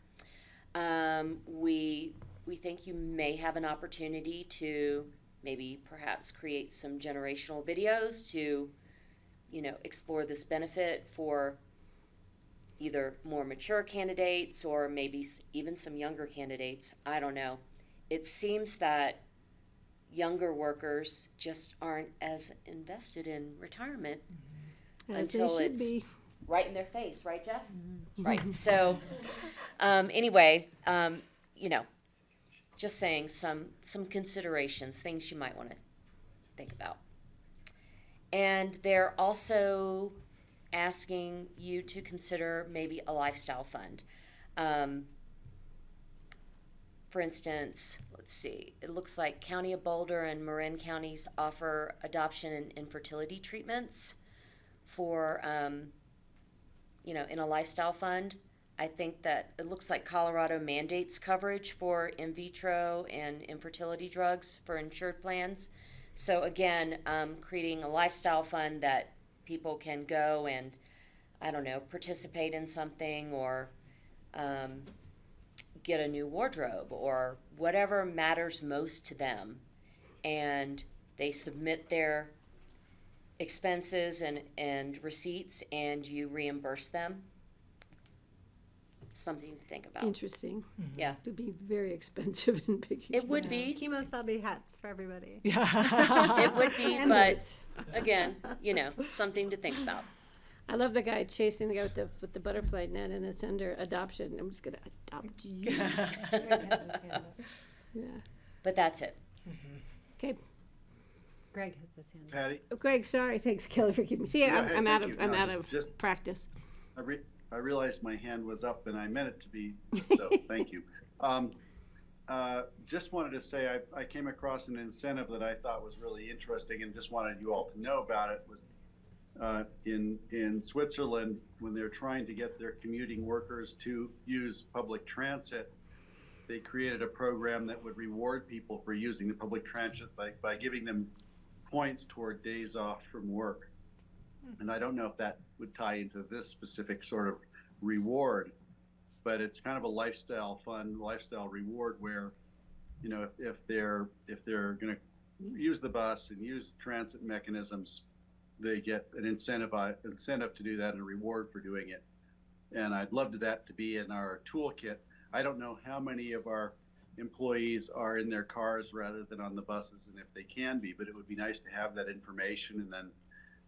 We think you may have an opportunity to maybe perhaps create some generational videos to, explore this benefit for either more mature candidates or maybe even some younger candidates. I don't know. It seems that younger workers just aren't as invested in retirement As they until should it's be. right in their face, right, Jeff? Right. So, anyway, just saying some considerations, things you might want to think about. And they're also asking you to consider maybe a lifestyle fund. For instance, let's see, it looks like County of Boulder and Marin counties offer adoption and infertility treatments for, in a lifestyle fund. I think that it looks like Colorado mandates coverage for in vitro and infertility drugs for insured plans. So again, creating a lifestyle fund that people can go and, participate in something or get a new wardrobe or whatever matters most to them. And they submit their expenses and receipts and you reimburse them. Something to think about. Interesting. Yeah. It would be very expensive in big. It would be. Kemosabe hats for everybody. It would be, And but boots. again, something to think about. I love the guy chasing the guy with the butterfly net, and it's under adoption. I'm just gonna adopt you. Yeah. But that's it. Okay. Greg has this hand. Patty, Oh, Greg, sorry. Thanks, Kelly, for keeping me. See, Yeah, hey, I'm out thank of you. I'm No, out it's of just- practice. I realized my hand was up and I meant it to be, so thank you. Just wanted to say I came across an incentive that I thought was really interesting and just wanted you all to know about it. Was in Switzerland, when they're trying to get their commuting workers to use public transit, they created a program that would reward people for using the public transit by giving them points toward days off from work. And I don't know if that would tie into this specific sort of reward, but it's kind of a lifestyle reward where, if they're going to use the bus and use transit mechanisms, they get an incentive to do that and a reward for doing it. And I'd love that to be in our toolkit. I don't know how many of our employees are in their cars rather than on the buses, and if they can be, but it would be nice to have that information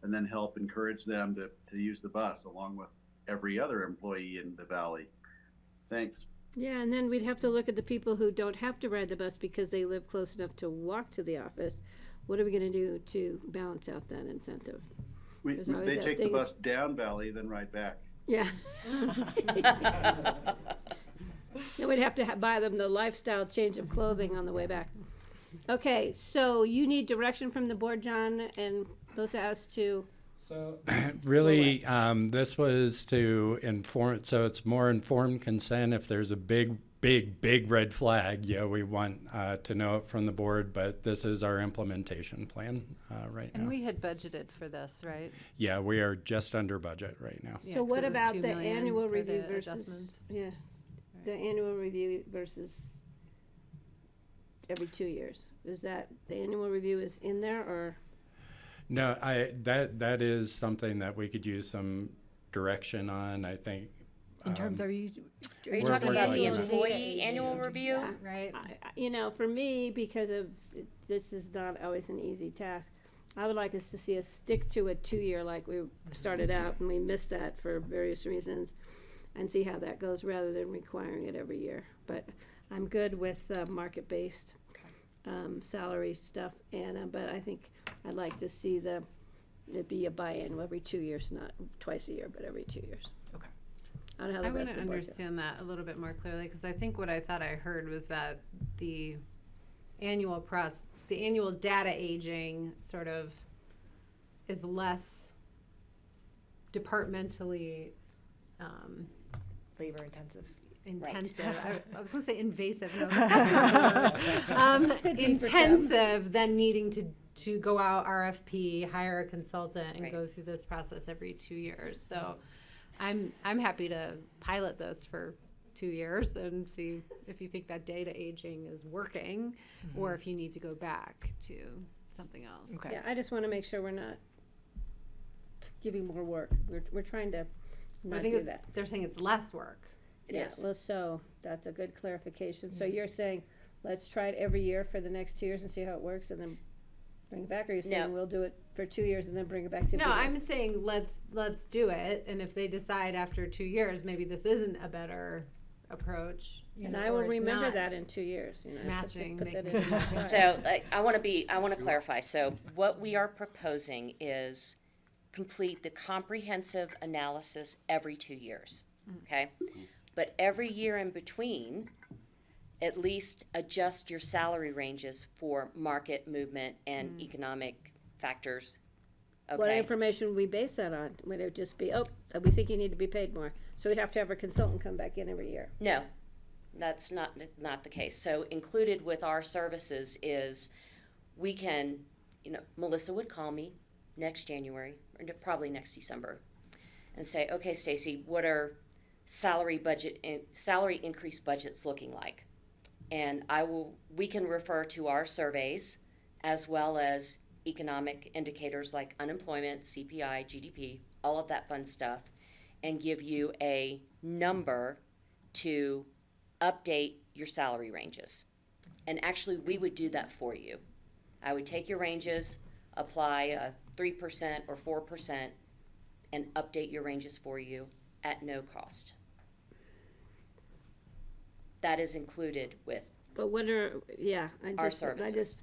and then help encourage them to use the bus along with every other employee in the valley. Thanks. Yeah, and then we'd have to look at the people who don't have to ride the bus because they live close enough to walk to the office. What are we going to do to balance out that incentive? There's always They that take the thing- bus down valley, then ride back. Yeah. Then we'd have to buy them the lifestyle change of clothing on the way back. Okay, so you need direction from the board, John, and those as to. So really, this was to inform, so it's more informed consent. If there's a big red flag, we want to know it from the board, but this is our implementation plan right now. And we had budgeted for this, right? Yeah, we are just under budget right now. Yeah, So 'cause what it was about 2 the million annual for review the versus? adjustments. Yeah, the annual review versus every 2 years. Is that, the annual review is in there, or? No, that is something that we could use some direction on, I think. In terms, are you Are you We're talking about the working on it. employee annual review? Yeah. Right. For me, because of, this is not always an easy task, I would like us to see us stick to a 2-year like we started out, and we missed that for various reasons, and see how that goes rather than requiring it every year. But I'm good with market-based salary stuff, and but I think I'd like to see it be a biannual every 2 years, not twice a year, but every 2 years. Okay. I don't know how I the want rest to of the board does. understand that a little bit more clearly, because I think what I thought I heard was that the annual data aging sort of is less departmentally labor intensive? intensive. I was going to say invasive. No, that's not the word. Could be for some. Intensive than needing to go out RFP, hire a consultant, and Right. go through this process every 2 years. So I'm happy to pilot this for 2 years and see if you think that data aging is working, or if you need to go back to something else. Okay. Yeah, I just want to make sure we're not giving more work. We're trying to I not think do that. they're saying it's less work. It Yeah, is. well, so that's a good clarification. So you're saying, let's try it every year for the next 2 years and see how it works, and then bring it back? Or are you saying No. we'll do it for 2 years and then bring it back to? No, I'm saying let's do it, and if they decide after 2 years maybe this isn't a better approach, you And know, I will or it's remember not that in 2 years, you know. matching, put that make- in my chart. So I want to clarify. So what we are proposing is complete the comprehensive analysis every 2 years, okay? But every year in between, at least adjust your salary ranges for market movement and economic factors, What okay? information would we base that on? Would it just be, oh, we think you need to be paid more? So we'd have to have a consultant come back in every year. No, that's not the case. So included with our services is we can, you know, Melissa would call me next January, or probably next December, and say, okay, Stacy, what are salary increase budgets looking like? And we can refer to our surveys as well as economic indicators like unemployment, CPI, GDP, all of that fun stuff, and give you a number to update your salary ranges. And actually, we would do that for you. I would take your ranges, apply a 3% or 4%, and update your ranges for you at no cost. That is included with But what are, yeah, our I services. just,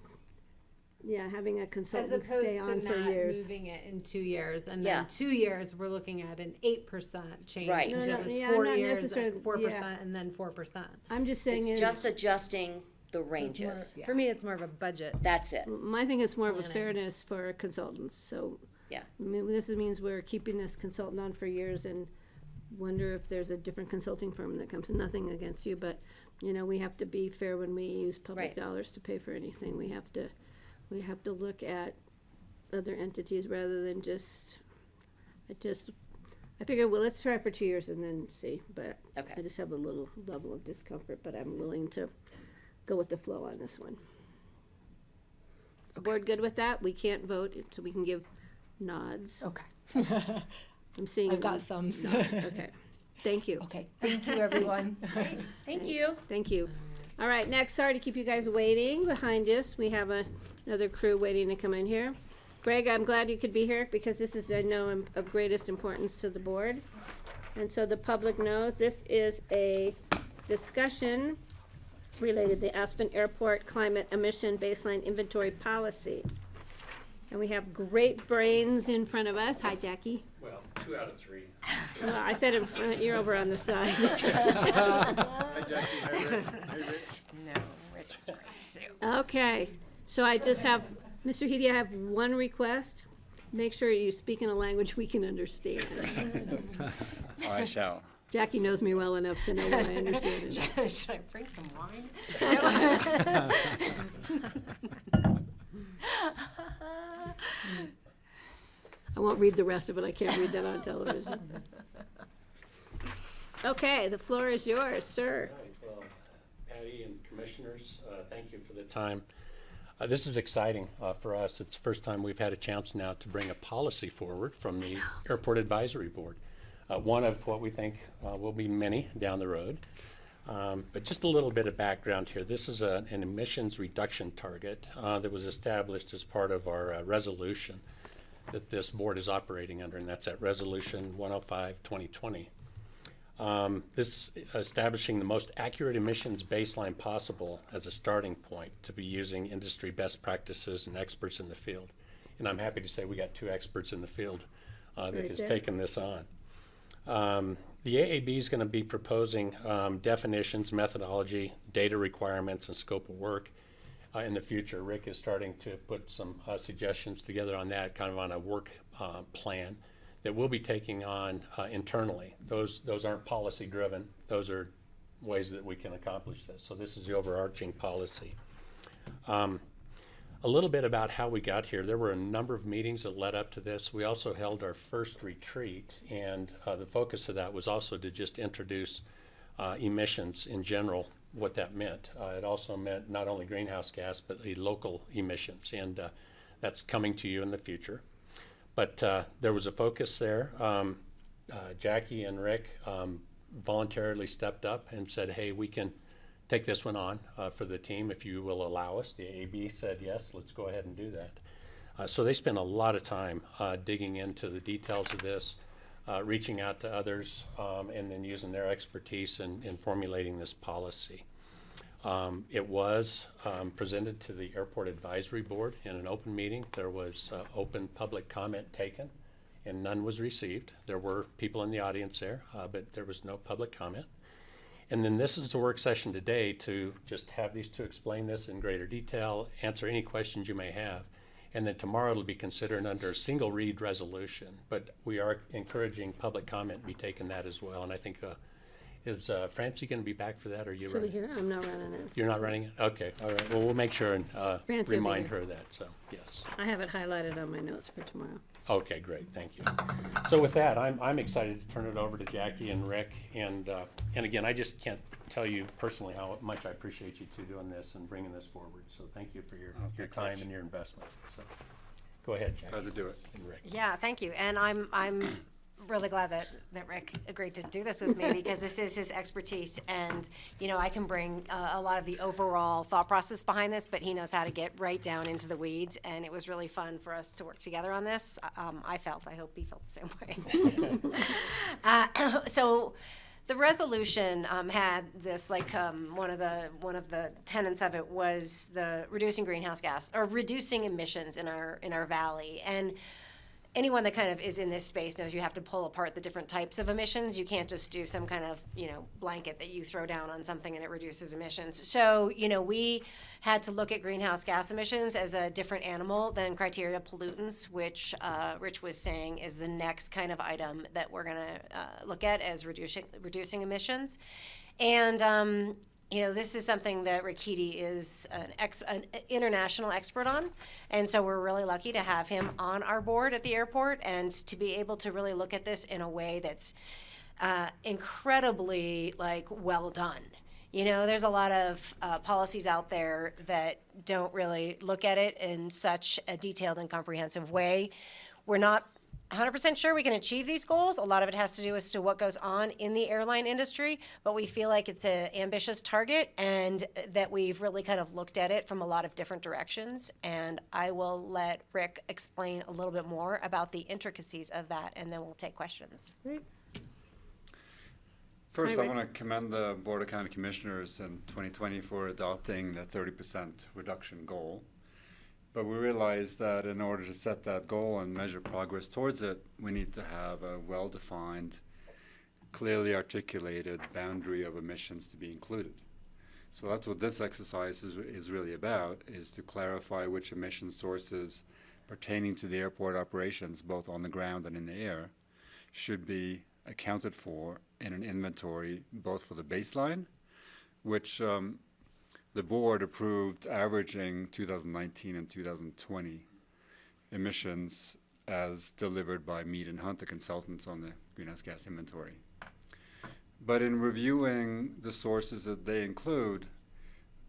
yeah, having a As consultant opposed stay to on for not years. moving it in 2 years, and Yeah. then 2 years, we're looking at an 8% change. Right. If No, it no, was yeah, 4 not years, necessarily- at 4%, yeah. and then 4%. I'm just saying It's is, just adjusting the So it's more- ranges. For me, it's more of a budget. That's it. my thing is more of a Planning. fairness for consultants, so. Yeah. I mean, this means we're keeping this consultant on for years and wonder if there's a different consulting firm that comes, nothing against you, but, you know, we have to be fair when we use public Right. dollars to pay for anything. We have to look at other entities rather than I figure, well, let's try for 2 years and then see, but Okay. I just have a little level of discomfort, but I'm willing to go with the flow on this one. Is the board good with that? We can't vote, so we can give nods. Okay. I'm seeing. I've got thumbs. Okay, thank you, Okay, thank you, everyone. Thank you. thank you. All right, next, sorry to keep you guys waiting. Behind us, we have another crew waiting to come in here. Greg, I'm glad you could be here because this is, I know, of greatest importance to the board. And so the public knows, this is a discussion related to Aspen Airport Climate Emission Baseline Inventory Policy. And we have great brains in front of us. Hi, Jackie. Well, 2 out of 3. Well, I said in front, you're over on the side. Hi, Jackie. Hi, Rick. Hi, Rich. No, Rich is great too. Okay, so I just have, Mr. Heady, I have one request. Make sure you speak in a language we can understand. I shall. Jackie knows me well enough to know what I understand. and don't. Should I bring some wine? I won't read the rest of it, I can't read that on television. Okay, the floor is yours, sir. All right, well, Patty and commissioners, thank you for the time. This is exciting for us. It's the first time we've had a chance now to bring a policy forward from the Airport Advisory Board. One of what we think will be many down the road. But just a little bit of background here. This is an emissions reduction target that was established as part of our resolution that this board is operating under, and that's at Resolution 105-2020. This establishing the most accurate emissions baseline possible as a starting point to be using industry best practices and experts in the field. And I'm happy to say we got 2 experts in the field that Right has there. taken this on. The AAB is going to be proposing definitions, methodology, data requirements, and scope of work in the future. Rick is starting to put some suggestions together on that, kind of on a work plan that we'll be taking on internally. Those aren't policy driven. Those are ways that we can accomplish this. So this is the overarching policy. A little bit about how we got here. There were a number of meetings that led up to this. We also held our first retreat, and the focus of that was also to just introduce emissions in general, what that meant. It also meant not only greenhouse gas, but the local emissions, and that's coming to you in the future. But there was a focus there. Jackie and Rick voluntarily stepped up and said, hey, we can take this one on for the team if you will allow us. The AB said, yes, let's go ahead and do that. So they spent a lot of time digging into the details of this. reaching out to others, and then using their expertise in formulating this policy. It was presented to the Airport Advisory Board in an open meeting. There was open public comment taken, and none was received. There were people in the audience there, but there was no public comment. And then this is a work session today to just have these two explain this in greater detail, answer any questions you may have. And then tomorrow it'll be considered under a single read resolution. But we are encouraging public comment be taken that as well. And I think, is Francie going to be back for that, or are you She'll be running? here, I'm not running it. You're not running it? Okay, all right. Well, we'll make sure and Francie will be remind here. her of that, so, yes. I have it highlighted on my notes for tomorrow. Okay, great, thank you. So with that, I'm excited to turn it over to Jackie and Rick, and again, I just can't tell you personally how much I appreciate you two doing this and bringing this forward. So thank you for your thanks, time Rich. and your investment. So, go ahead, Jackie. Glad to do it. And Rick. Yeah, thank you. And I'm really glad that Rick agreed to do this with me because this is his expertise. And, you know, I can bring a lot of the overall thought process behind this, but he knows how to get right down into the weeds. And it was really fun for us to work together on this. I hope he felt the same way. So the resolution had this, like, one of the tenets of it was the reducing greenhouse gas or reducing emissions in our valley. And anyone that kind of is in this space knows you have to pull apart the different types of emissions. You can't just do some kind of, you know, blanket that you throw down on something and it reduces emissions. So, you know, we had to look at greenhouse gas emissions as a different animal than criteria pollutants, which Rich was saying is the next kind of item that we're going to look at as reducing emissions. And you know, this is something that Rick Keaty is an international expert on, and so we're really lucky to have him on our board at the airport and to be able to really look at this in a way that's incredibly, like, well done. You know, there's a lot of policies out there that don't really look at it in such a detailed and comprehensive way. We're not 100% sure we can achieve these goals. A lot of it has to do as to what goes on in the airline industry, but we feel like it's an ambitious target and that we've really kind of looked at it from a lot of different directions. And I will let Rick explain a little bit more about the intricacies of that, and then we'll take questions. First, Hi, I Rick. want to commend the Board of County Commissioners in 2020 for adopting the 30% reduction goal. But we realized that in order to set that goal and measure progress towards it, we need to have a well-defined, clearly articulated boundary of emissions to be included. So that's what this exercise is really about, is to clarify which emission sources pertaining to the airport operations, both on the ground and in the air, should be accounted for in an inventory, both for the baseline, which the board approved averaging 2019 and 2020 emissions as delivered by Mead and Hunt, the consultants on the greenhouse gas inventory. But in reviewing the sources that they include,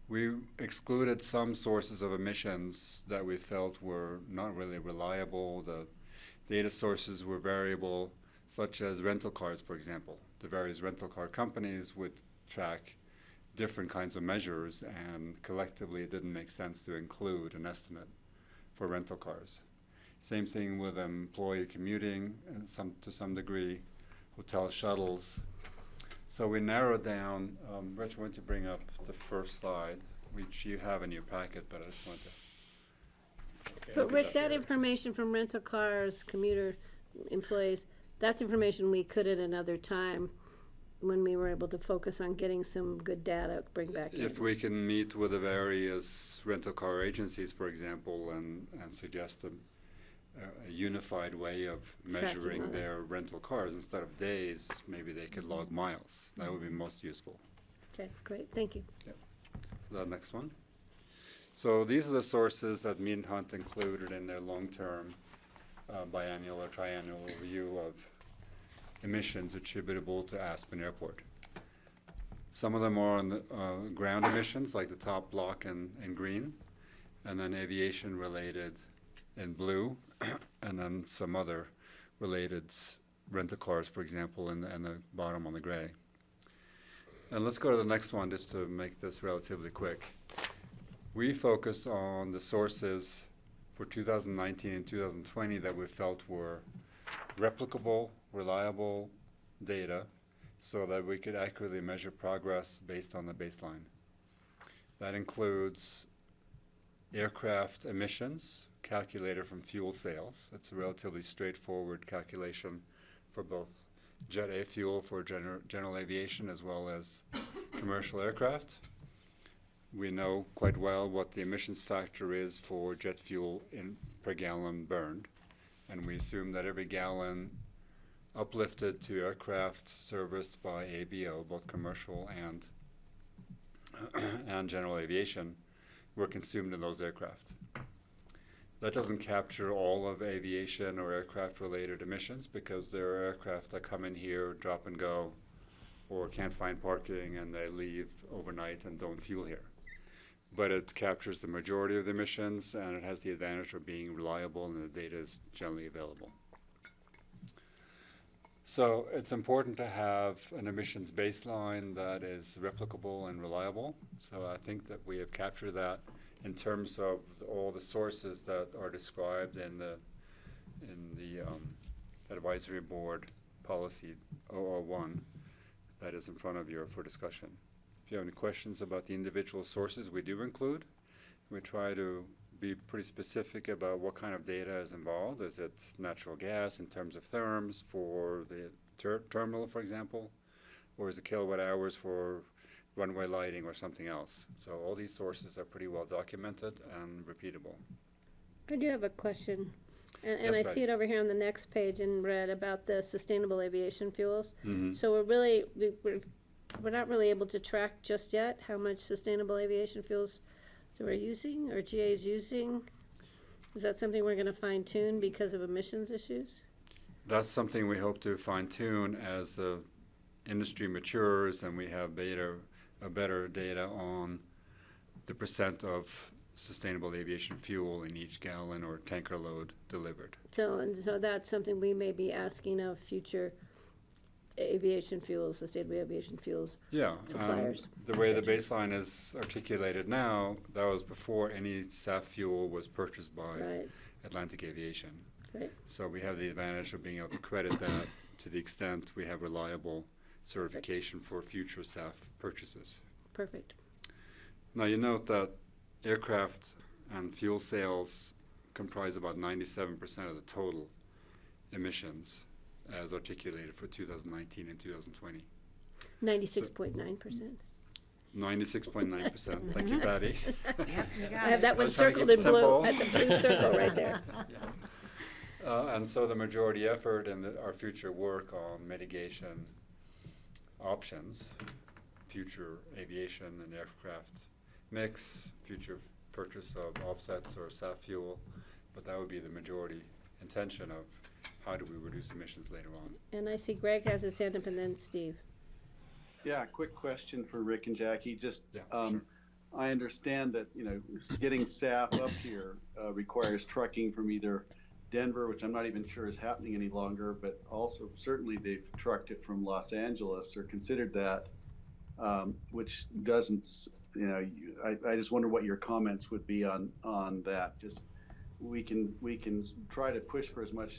we excluded some sources of emissions that we felt were not really reliable. The data sources were variable, such as rental cars, for example. The various rental car companies would track different kinds of measures, and collectively it didn't make sense to include an estimate for rental cars. Same thing with employee commuting, and to some degree, hotel shuttles. So we narrowed down. Rich, why don't you bring up the first slide, which you have in your packet, but I just wanted to. But Rick, that information from rental cars, commuter employees, that's information we could at another time when we were able to focus on getting some good data, bring back in. If we can meet with the various rental car agencies, for example, and suggest a unified way of measuring all that. their rental cars, instead of days, maybe they could log miles. That would be most useful. Okay, great, thank you. The next one. So these are the sources that Mead and Hunt included in their long-term biannual or triannual review of emissions attributable to Aspen Airport. Some of them are on the ground emissions, like the top block in green, and then aviation related in blue, and then some other related rental cars, for example, in the bottom on the gray. And let's go to the next one just to make this relatively quick. We focused on the sources for 2019 and 2020 that we felt were replicable reliable data so that we could accurately measure progress based on the baseline. That includes aircraft emissions calculated from fuel sales. It's a relatively straightforward calculation for both Jet A fuel for general aviation as well as commercial aircraft. We know quite well what the emissions factor is for jet fuel per gallon burned, and we assume that every gallon uplifted to aircraft serviced by ABO, both commercial and and general aviation, were consumed in those aircraft. That doesn't capture all of aviation or aircraft-related emissions because there are aircraft that come in here, drop and go, or can't find parking and they leave overnight and don't fuel here. But it captures the majority of the emissions, and it has the advantage of being reliable, and the data is generally available. So it's important to have an emissions baseline that is replicable and reliable. So I think that we have captured that in terms of all the sources that are described in the advisory board policy 001 that is in front of you for discussion. If you have any questions about the individual sources, we do include. We try to be pretty specific about what kind of data is involved. Is it natural gas in terms of therms for the terminal, for example? Or is it kilowatt hours for runway lighting or something else? So all these sources are pretty well documented and repeatable. I do have a question. And Yes, I Patty. see it over here on the next page in red about the sustainable aviation fuels. Mm-hmm. So we're not really able to track just yet how much sustainable aviation fuels that we're using or GA is using. Is that something we're going to fine tune because of emissions issues? That's something we hope to fine tune as the industry matures and we have better data on the percent of sustainable aviation fuel in each gallon or tanker load delivered. So that's something we may be asking of future aviation fuels, sustainable aviation fuels. Yeah, Suppliers. the way the baseline is articulated now, that was before any SAF fuel was purchased by Right, Atlantic Aviation. right. So we have the advantage of being able to credit that to the extent we have reliable certification for future SAF purchases. Perfect. Now you note that aircraft and fuel sales comprise about 97% of the total emissions as articulated for 2019 and 2020. 96.9%. 96.9%. Thank you, Patty. Yep, you I got have it. that one was trying to circled keep in it blue. simple. That's a blue circle right there. And so the majority effort in our future work on mitigation options, future aviation and aircraft mix, future purchase of offsets or SAF fuel, but that would be the majority intention of how do we reduce emissions later on. And I see Greg has his hand up and then Steve. Yeah, quick question for Rick and Jackie. Just, Yeah, sure. I understand that, getting SAF up here requires trucking from either Denver, which I'm not even sure is happening any longer, but also certainly they've trucked it from Los Angeles or considered that, which doesn't, I just wonder what your comments would be on that. Just we can try to push for as much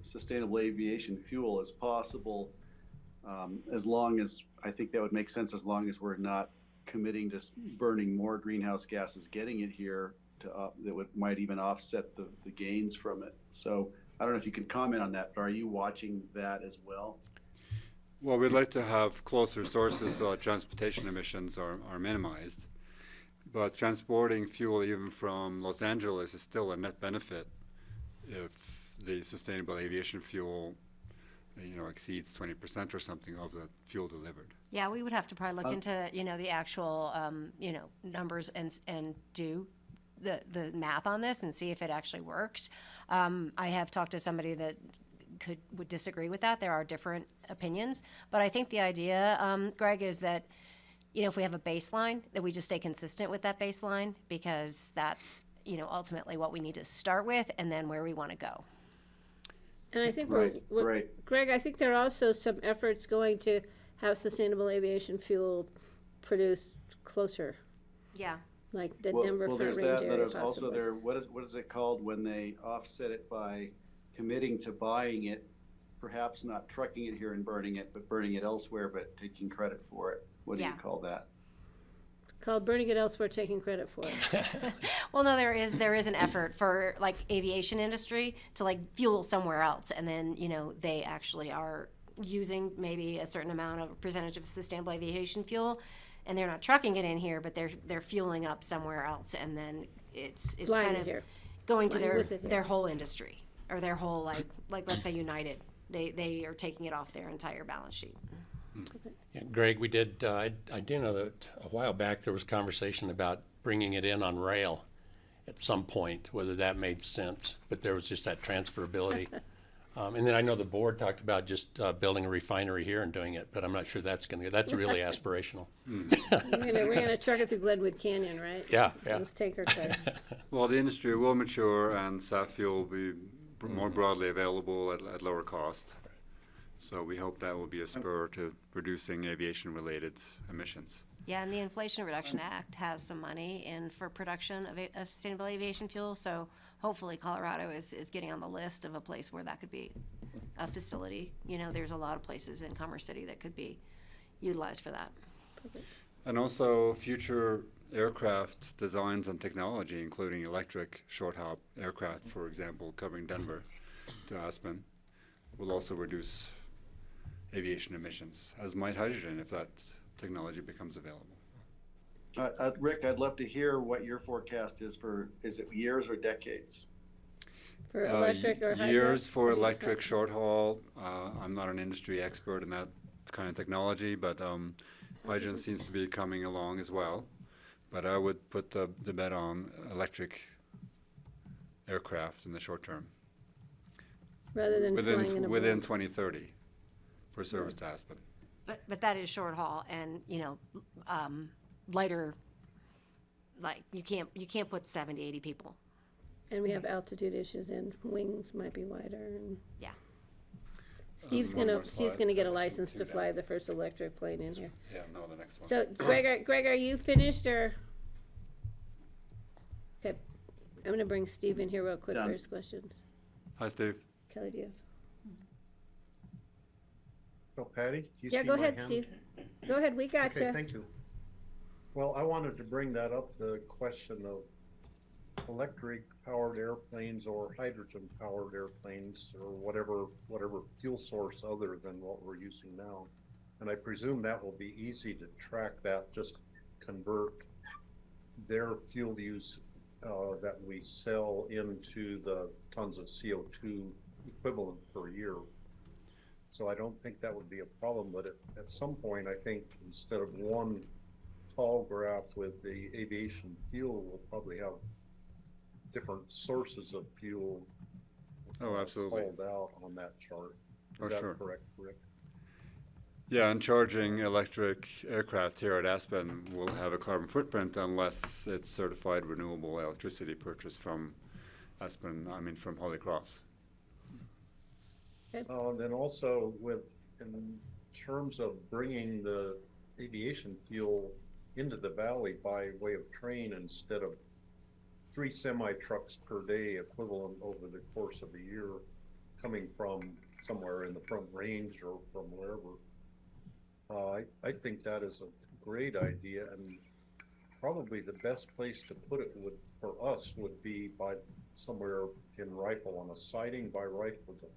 sustainable aviation fuel as possible, as long as, I think that would make sense, as long as we're not committing to burning more greenhouse gases getting it here that might even offset the gains from it. So I don't know if you can comment on that, but are you watching that as well? Well, we'd like to have closer sources so that transportation emissions are minimized. But transporting fuel even from Los Angeles is still a net benefit if the sustainable aviation fuel exceeds 20% or something of the fuel delivered. Yeah, we would have to probably look into, the actual, numbers and do the math on this and see if it actually works. I have talked to somebody that would disagree with that. There are different opinions, but I think the idea, Greg, is that, if we have a baseline, that we just stay consistent with that baseline, because that's, ultimately what we need to start with and then where we want to go. And I think Right, great. Greg, I think there are also some efforts going to have sustainable aviation fuel produced closer, Yeah. like the Well, Denver well, Front there's Range that. area There's also possibly. there. What is it called when they offset it by committing to buying it perhaps not trucking it here and burning it, but burning it elsewhere, but taking credit for it. What do you Yeah. call that? Called burning it elsewhere, taking credit for it. Well, no, there is an effort for like aviation industry to like fuel somewhere else, and then they actually are using maybe a certain amount of percentage of sustainable aviation fuel, and they're not trucking it in here, but they're fueling up somewhere else, and then it's Flying kind it of here. going to Flying with it here. their whole industry or their whole like let's say United, they are taking it off their entire balance sheet. Yeah, Greg, we did, I do know that a while back there was conversation about bringing it in on rail at some point, whether that made sense, but there was just that transferability. And then I know the board talked about just building a refinery here and doing it, but I'm not sure that's that's really aspirational. We're gonna truck it through Glenwood Canyon, right? Yeah. Let's take our credit. Well, the industry will mature and SAF fuel will be more broadly available at lower cost. So we hope that will be a spur to reducing aviation-related emissions. Yeah, and the Inflation Reduction Act has some money in for production of sustainable aviation fuel, so hopefully Colorado is getting on the list of a place where that could be a facility. There's a lot of places in Commerce City that could be utilized for that. And also future aircraft designs and technology, including electric short-hop aircraft, for example, covering Denver to Aspen, will also reduce aviation emissions, as might hydrogen if that technology becomes available. Rick, I'd love to hear what your forecast is is it years or decades? For electric or hydro? Years for electric short haul. I'm not an industry expert in that kind of technology, but hydrogen seems to be coming along as well. But I would put the bet on electric aircraft in the short term. Rather than flying in a Within balloon. 2030 for service to Aspen. But that is short haul, and lighter. Like you can't put 70, 80 people. And we have altitude issues and wings might be wider and. Yeah. Steve's one more gonna get a slide. license to Two fly down. the first electric plane in here. Yeah, no, the next one. So Greg, are you finished or? Okay, I'm gonna bring Steve in here real quick for Done. his questions. Hi, Steve. Kelly, do you have? Oh, Patty, do you Yeah, see go my ahead, hand? Steve. Go ahead, we got Okay, you. thank you. Well, I wanted to bring that up, the question of electric powered airplanes or hydrogen powered airplanes or whatever fuel source other than what we're using now. And I presume that will be easy to track that, just convert their fuel use that we sell into the tons of CO2 equivalent per year. So I don't think that would be a problem, but at some point, I think instead of one tall graph with the aviation fuel, we'll probably have different sources of fuel. Oh, absolutely. Called out on that chart. Oh, Is that sure. correct, Rick? Yeah, and charging electric aircraft here at Aspen will have a carbon footprint unless it's certified renewable electricity purchased from from Holy Cross. And then also in terms of bringing the aviation fuel into the valley by way of train instead of 3 semi-trucks per day equivalent over the course of a year coming from somewhere in the Front Range or from wherever. I think that is a great idea, and probably the best place to put it for us would be by somewhere in Rifle on a siding by Rifle to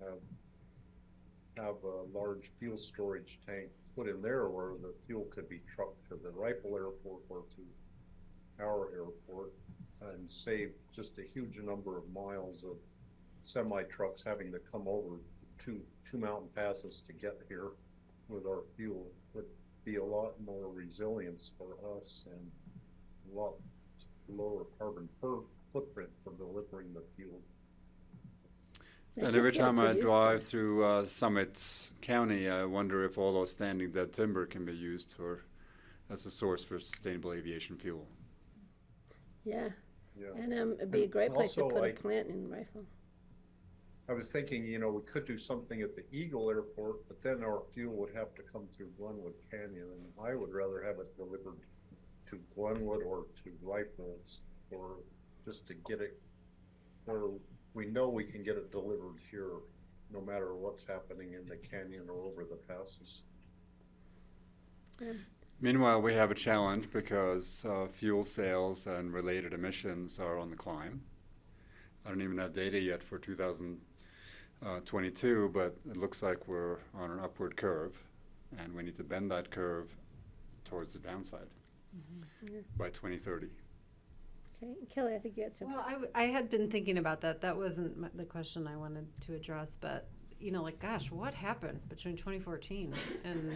have a large fuel storage tank put in there where the fuel could be trucked to the Rifle Airport or to our airport and save just a huge number of miles of semi-trucks having to come over two mountain passes to get here with our fuel. Would be a lot more resilience for us and a lot lower carbon footprint for delivering the fuel. Let's And every just get it time I produced drive first. through Summit County, I wonder if all those standing dead timber can be used as a source for sustainable aviation fuel. Yeah, Yeah. and it'd be a And great place to also put a I- plant in Rifle. I was thinking, we could do something at the Eagle Airport, but then our fuel would have to come through Glenwood Canyon, and I would rather have it delivered to Glenwood or to Rifles, or just to get it where we know we can get it delivered here no matter what's happening in the canyon or over the passes. Meanwhile, we have a challenge because fuel sales and related emissions are on the climb. I don't even have data yet for 2022, but it looks like we're on an upward curve, and we need to bend that curve towards the downside by 2030. Okay, Kelly, I think you had some. Well, I had been thinking about that. That wasn't the question I wanted to address, but, you know, like, gosh, what happened between 2014 and,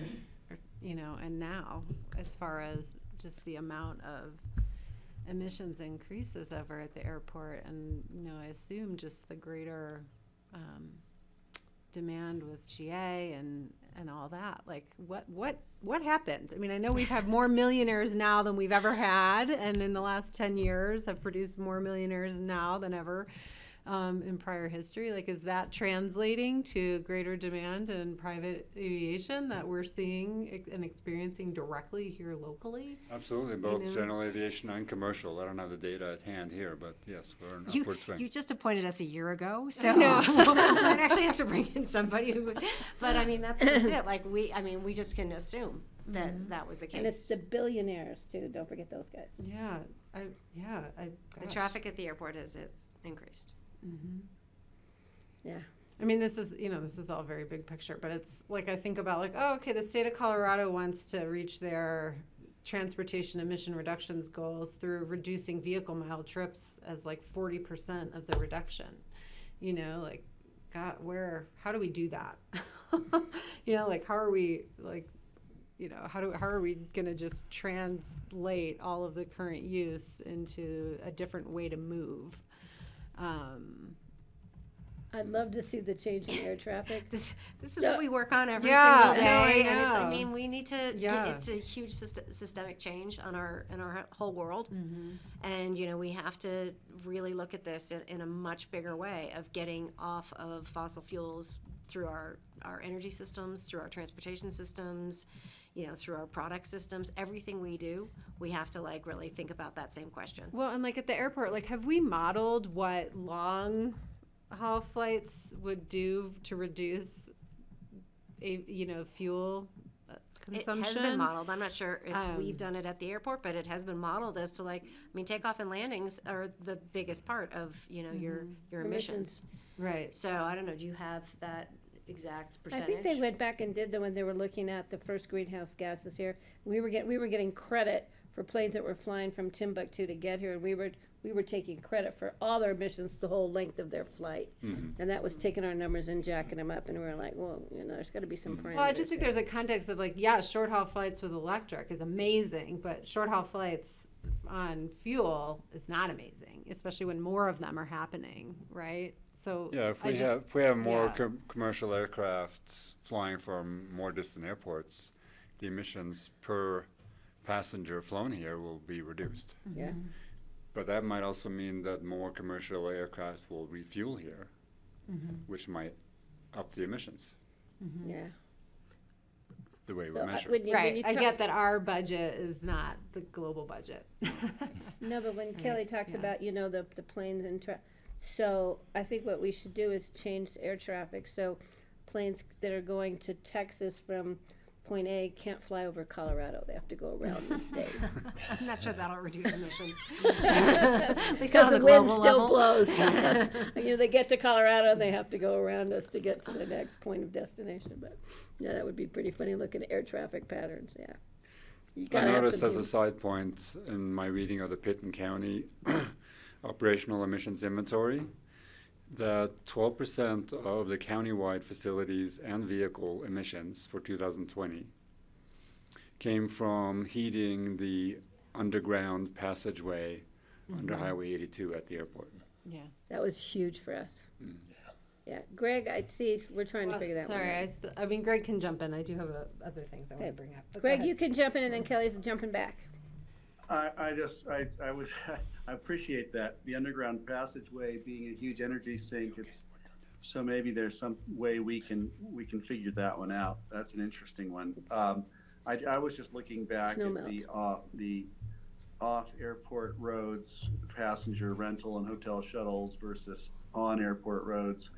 you know, and now, as far as just the amount of emissions increases over at the airport? And, you know, I assume just the greater demand with GA and all that. Like, what happened? I mean, I know we've had more millionaires now than we've ever had, and in the last 10 years have produced more millionaires now than ever in prior history. Like, is that translating to greater demand in private aviation that we're seeing and experiencing directly here locally? Absolutely, both general aviation and commercial. I don't have the data at hand here, but yes, we're in upward swing. You just appointed us a year ago, so I'd actually have to bring in somebody who would, but I mean, that's just it. Like, we just can assume that that was the case. And it's the billionaires too, don't forget those guys. The traffic at the airport has increased. Yeah. I mean, this is all very big picture, but it's like, I think about like, oh, okay, the state of Colorado wants to reach their transportation emission reductions goals through reducing vehicle mile trips as like 40% of the reduction. You know, like, God, how do we do that? You know, like, how are we, like, you know, how are we going to just translate all of the current use into a different way to move? I'd love to see the change in air traffic. This is what we work on every Yeah, single no, I day, and know. I mean, we need to. Yeah. It's a huge systemic change in our whole world, and you know, we have to really look at this in a much bigger way of getting off of fossil fuels through our energy systems, through our transportation systems, you know, through our product systems. Everything we do, we have to like really think about that same question. Well, and like at the airport, like, have we modeled what long haul flights would do to reduce fuel consumption? It has been modeled. I'm not sure if we've done it at the airport, but it has been modeled as to, like, I mean, takeoff and landings are the biggest part of, you know, your emissions. Right. So I don't know, do you have that exact percentage? I think they went back and did them when they were looking at the first greenhouse gases here. We were getting credit for planes that were flying from Timbuktu to get here, and we were taking credit for all their emissions the whole length of their flight. And that was taking our numbers and jacking them up, and we were like, well, you know, there's got to be some parameters. Well, I just think there's a context of like, yeah, short haul flights with electric is amazing, but short haul flights on fuel is not amazing, especially when more of them are happening, right? So Yeah, if we have more commercial aircraft flying from more distant airports, the emissions per passenger flown here will be reduced. Yeah. But that might also mean that more commercial aircraft will refuel here, which might up the emissions, Yeah. the way we So measure. when you I talk- get that our budget is not the global budget. No, but when Kelly talks about, you know, the planes and so I think what we should do is change air traffic. So planes that are going to Texas from point A can't fly over Colorado. They have to go around the state. I'm not sure that'll reduce emissions. Because the wind still blows. You know, they get to Colorado and they have to go around us to get to the next point of destination. But yeah, that would be pretty funny looking at air traffic patterns. Yeah. You I gotta have noticed some as a side point in my reading of the Pitt County operational emissions inventory that 12% of the countywide facilities and vehicle emissions for 2020 came from heating the underground passageway under Highway 82 at the airport. Yeah. That was huge for us. Yeah, Greg, I see we're trying to figure that one out. Sorry, I mean, Greg can jump in. I do have other things I want to bring up. But go Greg, ahead. you can jump in and then Kelly's jumping back. I appreciate that, the underground passageway being a huge energy sink. So maybe there's some way we can figure that one out. That's an interesting one. I was just looking back Snowmelt. at the off airport roads, passenger rental and hotel shuttles versus on airport roads.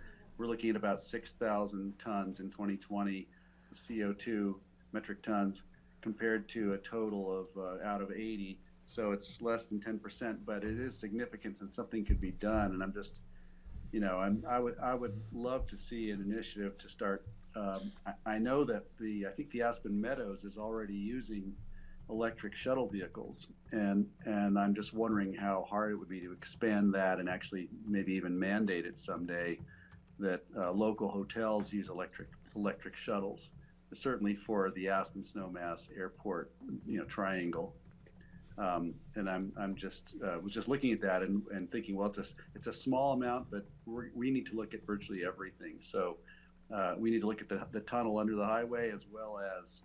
we're looking at about 6,000 tons in 2020 of CO2 metric tons compared to a total of out of 80. So it's less than 10%, but it is significant and something could be done. And I'm just, I would love to see an initiative to start. I know that I think the Aspen Meadows is already using electric shuttle vehicles, and I'm just wondering how hard it would be to expand that and actually maybe even mandate it someday that local hotels use electric shuttles, certainly for the Aspen Snowmass Airport triangle. And I'm just was just looking at that and thinking, well, it's a small amount, but we need to look at virtually everything. So we need to look at the tunnel under the highway, as well as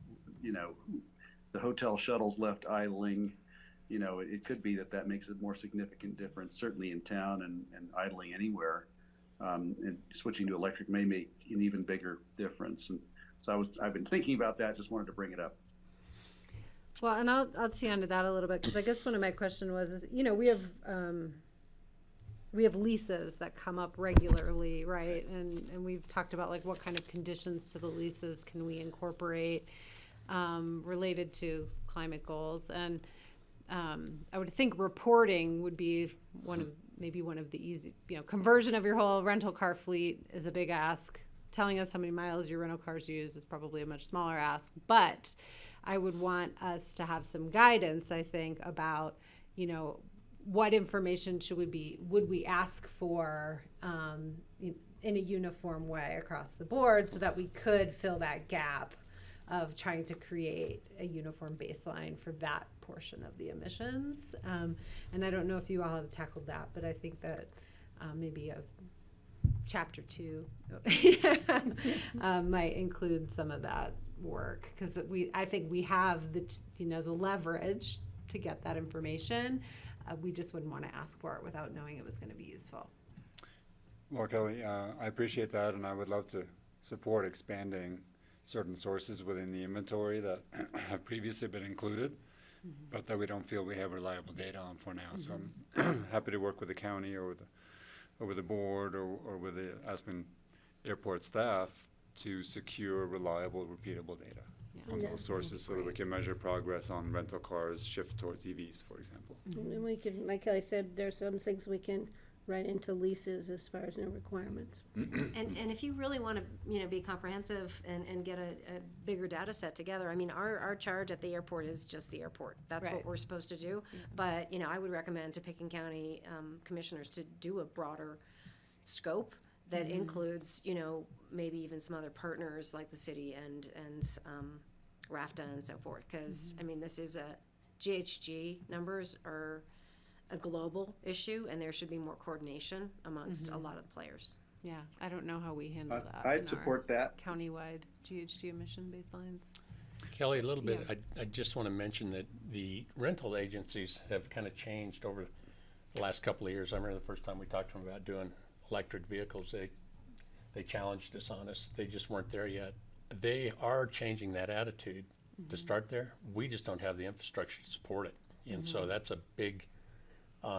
the hotel shuttles left idling. It could be that makes a more significant difference, certainly in town and idling anywhere. And switching to electric may make an even bigger difference. And so I've been thinking about that. Just wanted to bring it up. Well, and I'll tee onto that a little bit, because I guess one of my question was, we have leases that come up regularly, right? And we've talked about like what kind of conditions to the leases can we incorporate related to climate goals. And I would think reporting would be one of the easy, conversion of your whole rental car fleet is a big ask. Telling us how many miles your rental cars use is probably a much smaller ask, but I would want us to have some guidance, I think, about, what information would we ask for in a uniform way across the board, so that we could fill that gap of trying to create a uniform baseline for that portion of the emissions. And I don't know if you all have tackled that, but I think that maybe a chapter 2 might include some of that work, because I think we have the leverage to get that information. We just wouldn't want to ask for it without knowing it was going to be useful. Well, Kelly, I appreciate that, and I would love to support expanding certain sources within the inventory that have previously been included, but that we don't feel we have reliable data on for now. So I'm happy to work with the county or with the board or with the Aspen Airport staff to secure reliable, repeatable data on those sources, so that we can measure progress on rental cars shift towards EVs, for example. And we can, like Kelly said, there's some things we can write into leases as far as no requirements. And if you really want to, be comprehensive and get a bigger data set together, I mean, our charge at the airport is just the airport. That's Right. what we're supposed to do. Yeah. But, I would recommend to Pickens County commissioners to do a broader scope that includes, maybe even some other partners like the city and RAFTA and so forth. Because, I mean, this is GHG numbers are a global issue, and there should be more coordination amongst a lot of the players. Yeah, I don't know how we handle that. I'd in support our that. Countywide GHG emission baselines. Kelly, a little bit, I just want to mention that the rental agencies have kind of changed over the last couple of years. I remember the first time we talked to them about doing electric vehicles, they challenged us on us. They just weren't there yet. They are changing that attitude to start there. We just don't have the infrastructure to support it. And so that's a big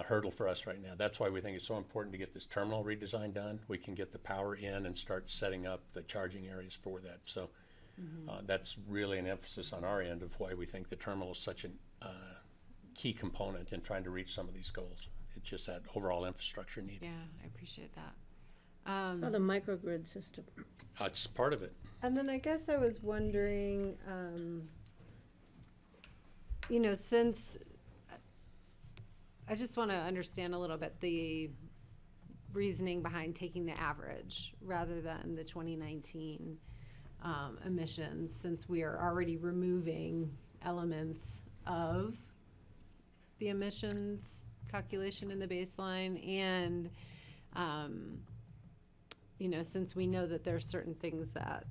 hurdle for us right now. That's why we think it's so important to get this terminal redesign done. We can get the power in and start setting up the charging areas for that. So that's really an emphasis on our end of why we think the terminal is such a key component in trying to reach some of these goals. It's just that overall infrastructure need. Yeah, I appreciate that. Oh, the microgrid system. It's part of it. And then I guess I was wondering, since I just want to understand a little bit the reasoning behind taking the average rather than the 2019 emissions, since we are already removing elements of the emissions calculation in the baseline, and since we know that there are certain things that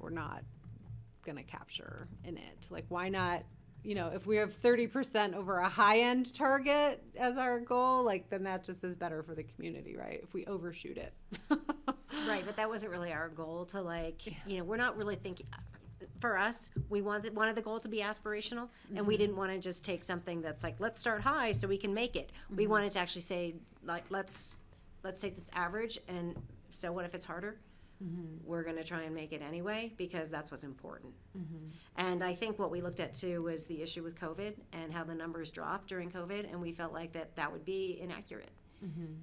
we're not going to capture in it, like why not? If we have 30% over a high-end target as our goal, then that just is better for the community, right? If we overshoot it. Right, but that wasn't really our goal to we're not really thinking, for us, we wanted the goal to be aspirational, and we didn't want to just take something that's let's start high so we can make it. We wanted to actually say, let's take this average, and so what if it's harder? we're gonna try and make it anyway, because that's what's important. And I think what we looked at too was the issue with COVID and how the numbers dropped during COVID, and we felt like that would be inaccurate.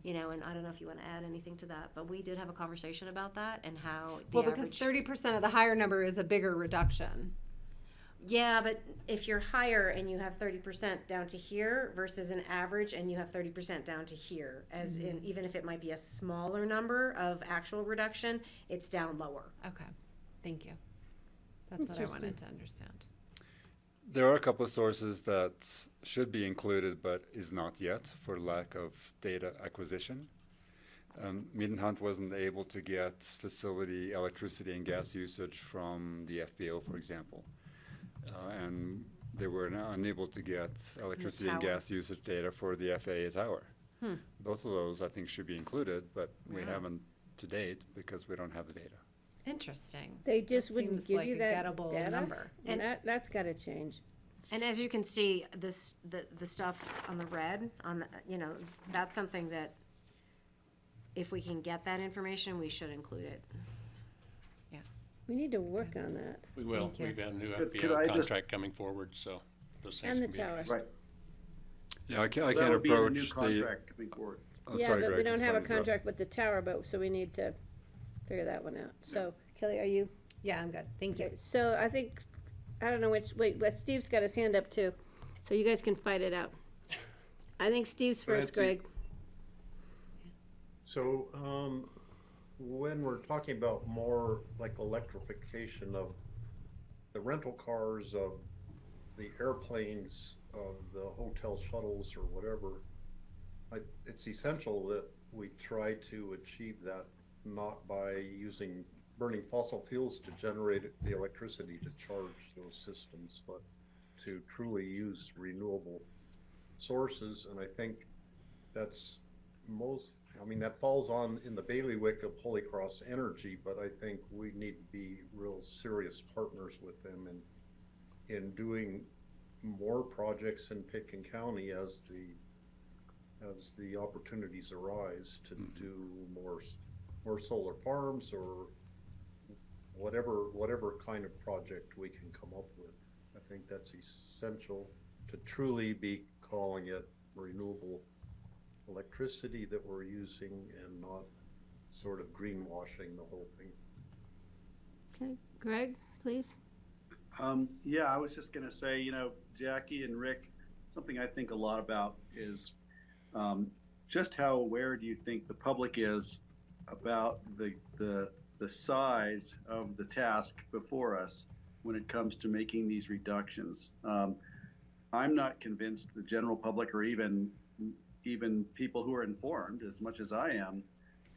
You know, and I don't know if you want to add anything to that, but we did have a conversation about that and how the Well, because average. 30% of the higher number is a bigger reduction. Yeah, but if you're higher and you have 30% down to here versus an average and you have 30% down to here, as in, even if it might be a smaller number of actual reduction, it's down lower. Okay, thank you. That's what I wanted to understand. There are a couple of sources that should be included but is not yet for lack of data acquisition. Middenhunt wasn't able to get facility electricity and gas usage from the FBO, for example. And they were unable to get electricity and tower. gas usage data for the FAA tower. Both of those, I think, should be included, but we haven't to date because we don't have the data. Interesting. They just That wouldn't seems give like you a that gettable data? number. And that's gotta change. And as you can see, the stuff on the red, on the, you know, that's something that if we can get that information, we should include it. We need to work on that. We will. Thank you. We've got a new Could I FBO just- contract coming forward, so those things And the can be tower. addressed. Right. Yeah, I That can't would be in the approach new the. contract coming forward. Oh, Yeah, sorry, but we Greg, don't have a sorry to interrupt. contract with the tower, but, so we need to figure that one out. So, Kelly, are you? Yeah, I'm good. Thank you. Okay, so I think, I don't know but Steve's got his hand up too, so you guys can fight it out. I think Steve's first, Francie. Greg. So, when we're talking about more like electrification of the rental cars, of the airplanes, of the hotel shuttles or whatever, it's essential that we try to achieve that not by burning fossil fuels to generate the electricity to charge those systems, but to truly use renewable sources. And I think that's that falls in the bailiwick of Holy Cross Energy, but I think we need to be real serious partners with them in doing more projects in Pitkin County as the opportunities arise to do more solar farms or whatever kind of project we can come up with. I think that's essential to truly be calling it renewable electricity that we're using and not sort of greenwashing the whole thing. Okay, Greg, please. Yeah, I was just gonna say, Jackie and Rick, something I think a lot about is just how aware do you think the public is about the size of the task before us when it comes to making these reductions? I'm not convinced the general public or even people who are informed as much as I am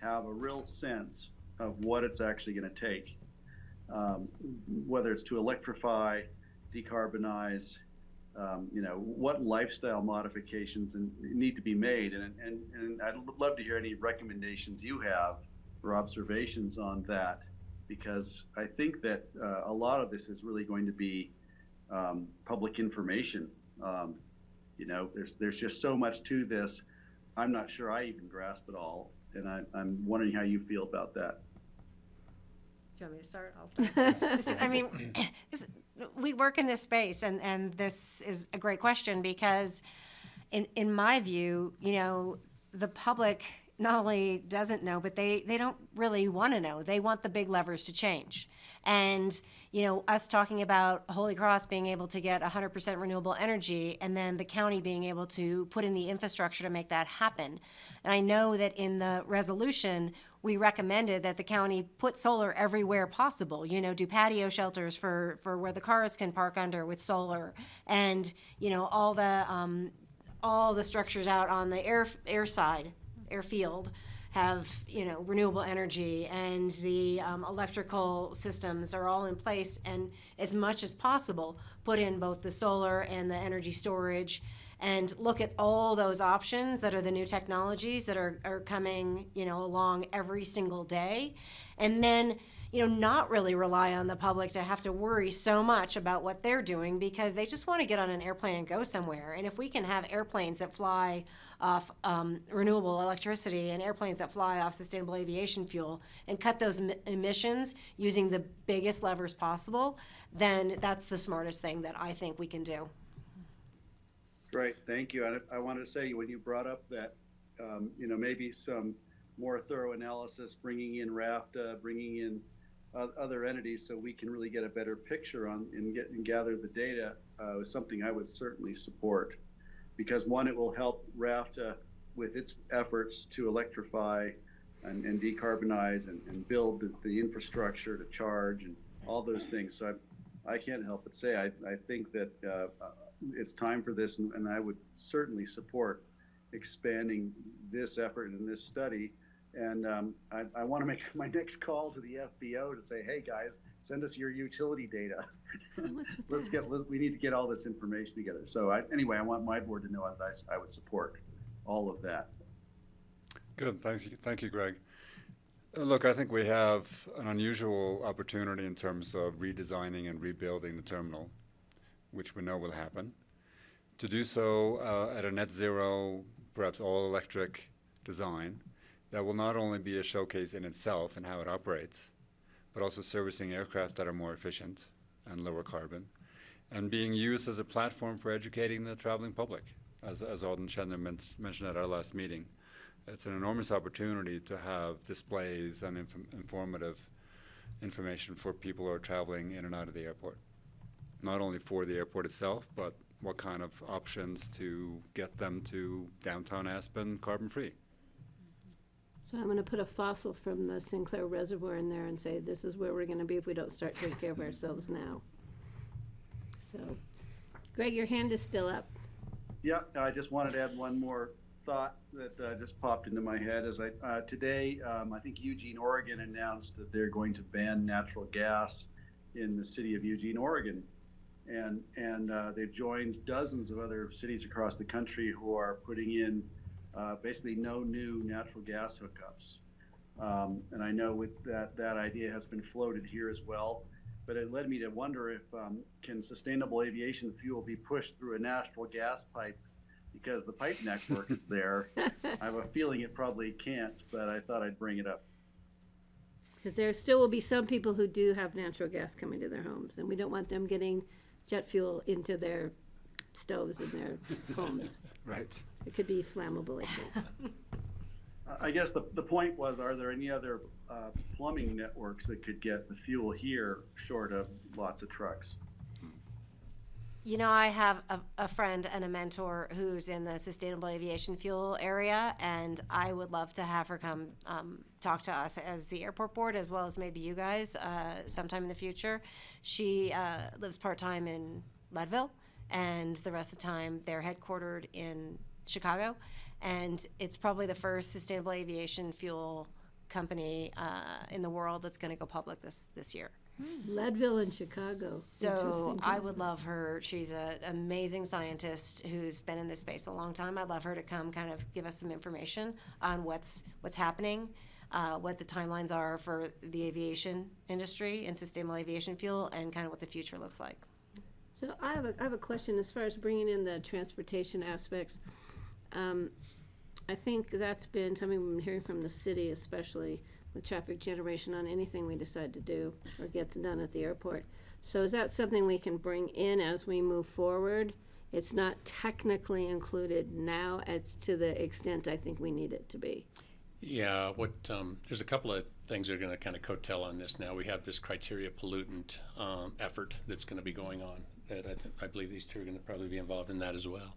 have a real sense of what it's actually going to take, whether it's to electrify, decarbonize, what lifestyle modifications need to be made. And I'd love to hear any recommendations you have or observations on that, because I think that a lot of this is really going to be public information. There's just so much to this. I'm not sure I even grasp it all, and I'm wondering how you feel about that. Do you want me to start? I'll start. We work in this space, and this is a great question because, in my view, the public not only doesn't know, but they don't really want to know. They want the big levers to change. And, us talking about Holy Cross being able to get 100% renewable energy and then the county being able to put in the infrastructure to make that happen. And I know that in the resolution, we recommended that the county put solar everywhere possible, do patio shelters for where the cars can park under with solar and, all the structures out on the airfield have renewable energy, and the electrical systems are all in place, and as much as possible put in both the solar and the energy storage and look at all those options that are the new technologies that are coming, along every single day. And then, not really rely on the public to have to worry so much about what they're doing, because they just want to get on an airplane and go somewhere. And if we can have airplanes that fly off renewable electricity and airplanes that fly off sustainable aviation fuel and cut those emissions using the biggest levers possible, then that's the smartest thing that I think we can do. Great, thank you. And I wanted to say, when you brought up that, maybe some more thorough analysis, bringing in RAFTA, bringing in other entities so we can really get a better picture on and gather the data, is something I would certainly support. Because one, it will help RAFTA with its efforts to electrify and decarbonize and build the infrastructure to charge and all those things. So I can't help but say I think that it's time for this, and I would certainly support expanding this effort and this study. And I want to make my next call to the FBO to say, hey guys, send us your utility data. We need to get all this information together. So anyway, I want my board to know that I would support all of that. Good, thank you, Greg. Look, I think we have an unusual opportunity in terms of redesigning and rebuilding the terminal, which we know will happen. To do so at a net zero, perhaps all electric design, that will not only be a showcase in itself and how it operates, but also servicing aircraft that are more efficient and lower carbon, and being used as a platform for educating the traveling public, as Alden Chandler mentioned at our last meeting. It's an enormous opportunity to have displays and informative information for people who are traveling in and out of the airport. Not only for the airport itself, but what kind of options to get them to downtown Aspen carbon-free. So I'm going to put a fossil from the Sinclair Reservoir in there and say this is where we're going to be if we don't start taking care of ourselves now. So, Greg, your hand is still up. Yeah, I just wanted to add one more thought that just popped into my head. Today, I think Eugene, Oregon announced that they're going to ban natural gas in the city of Eugene, Oregon. And they've joined dozens of other cities across the country who are putting in basically no new natural gas hookups. And I know with that idea has been floated here as well, but it led me to wonder if can sustainable aviation fuel be pushed through a natural gas pipe, because the pipe network is there. I have a feeling it probably can't, but I thought I'd bring it up. Because there still will be some people who do have natural gas coming to their homes, and we don't want them getting jet fuel into their stoves in their homes. Right. It could be flammable, I think. I guess the point was, are there any other plumbing networks that could get the fuel here short of lots of trucks? I have a friend and a mentor who's in the sustainable aviation fuel area, and I would love to have her come talk to us as the airport board, as well as maybe you guys sometime in the future. She lives part-time in Leadville, and the rest of the time they're headquartered in Chicago, and it's probably the first sustainable aviation fuel company in the world that's going to go public this year. Leadville in Chicago. So I would love her. She's an amazing scientist who's been in this space a long time. I'd love her to come kind of give us some information on what's happening, what the timelines are for the aviation industry and sustainable aviation fuel, and kind of what the future looks like. So I have a question as far as bringing in the transportation aspects. I think that's been something we've been hearing from the city, especially with traffic generation on anything we decide to do or get done at the airport. So is that something we can bring in as we move forward? It's not technically included now as to the extent I think we need it to be. Yeah, there's a couple of things that are going to kind of coattail on this now. We have this criteria pollutant effort that's going to be going on. That I believe these two are going to probably be involved in that as well.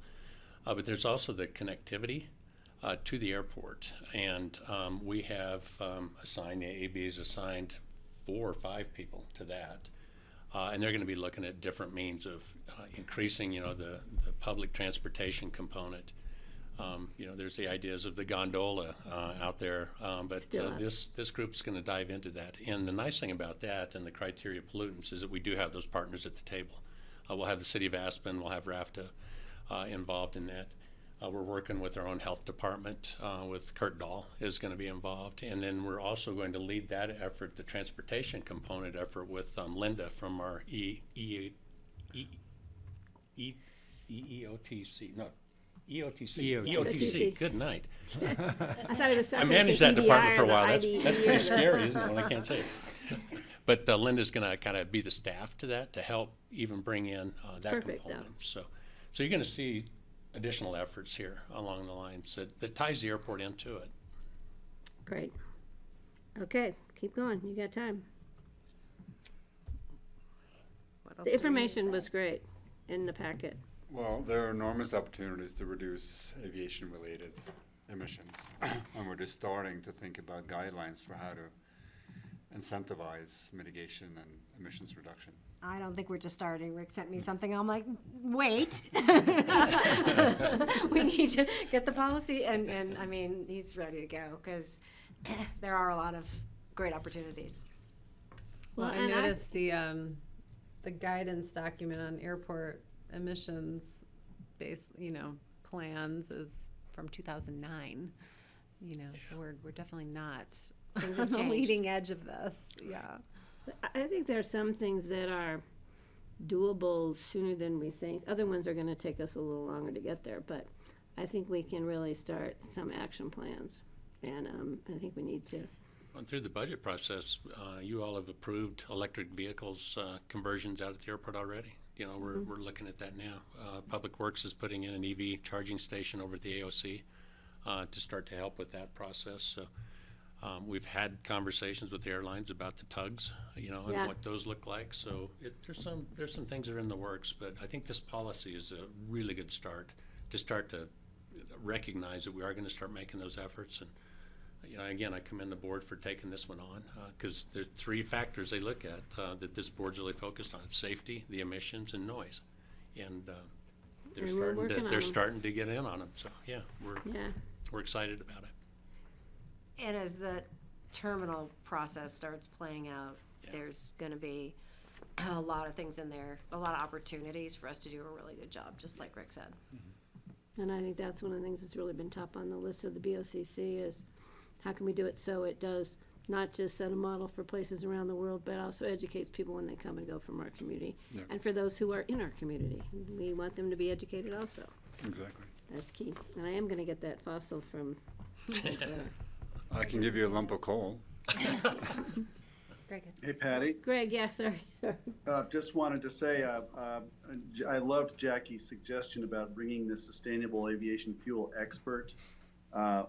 But there's also the connectivity to the airport, and we have assigned, the AAB has assigned 4 or 5 people to that, and they're going to be looking at different means of increasing, the public transportation component. There's the ideas of the gondola out there, but this group's going to dive into that. And the nice thing about that and the criteria pollutants is that we do have those partners at the table. We'll have the city of Aspen, we'll have RAFTA, involved in that. We're working with our own health department, with Kurt Dahl is going to be involved. And then we're also going to lead that effort, the transportation component effort, with Linda from our EOTC. EOTC. Good night. I thought it was I something. managed that department for a while. That's pretty scary, isn't it, when I can't say it? But Linda's going to kind of be the staff to that to help even bring in that Perfect, component. So you're going to see additional efforts here along the lines that ties the airport into it. Great. Okay, keep going. You got time. What else The do we need to information was say? great in the packet. Well, there are enormous opportunities to reduce aviation-related emissions, and we're just starting to think about guidelines for how to incentivize mitigation and emissions reduction. I don't think we're just starting. Rick sent me something. I'm like, wait. We need to get the policy. And I mean, he's ready to go because there are a lot of great opportunities. Well, I and noticed the guidance document on airport emissions plans is from 2009. So we're definitely not Things on have the changed. leading edge of this. Yeah. I think there are some things that are doable sooner than we think. Other ones are going to take us a little longer to get there, but I think we can really start some action plans, and I think we need to. Well, through the budget process, you all have approved electric vehicles conversions out at the airport already. We're looking at that now. Public Works is putting in an EV charging station over at the AOC to start to help with that process. So we've had conversations with the airlines about the tugs, and what those look like. So there's some things that are in the works, but I think this policy is a really good start to recognize that we are going to start making those efforts. And again, I commend the board for taking this one on because there's 3 factors they look at that this board's really focused on: safety, the emissions, and noise. And they're starting to get in on them. So we're excited about it. And as the terminal process starts playing out, there's going to be a lot of things in there, a lot of opportunities for us to do a really good job, just like Rick said. And I think that's one of the things that's really been top on the list of the BOCC is how can we do it so it does not just set a model for places around the world, but also educates people when they come and go from our community. Yeah. And for those who are in our community, we want them to be educated also. Exactly. That's key. And I am going to get that fossil from I can give you a lump of coal. Greg has Hey, Patty. Greg, yeah, sorry. Just wanted to say, I loved Jackie's suggestion about bringing the sustainable aviation fuel expert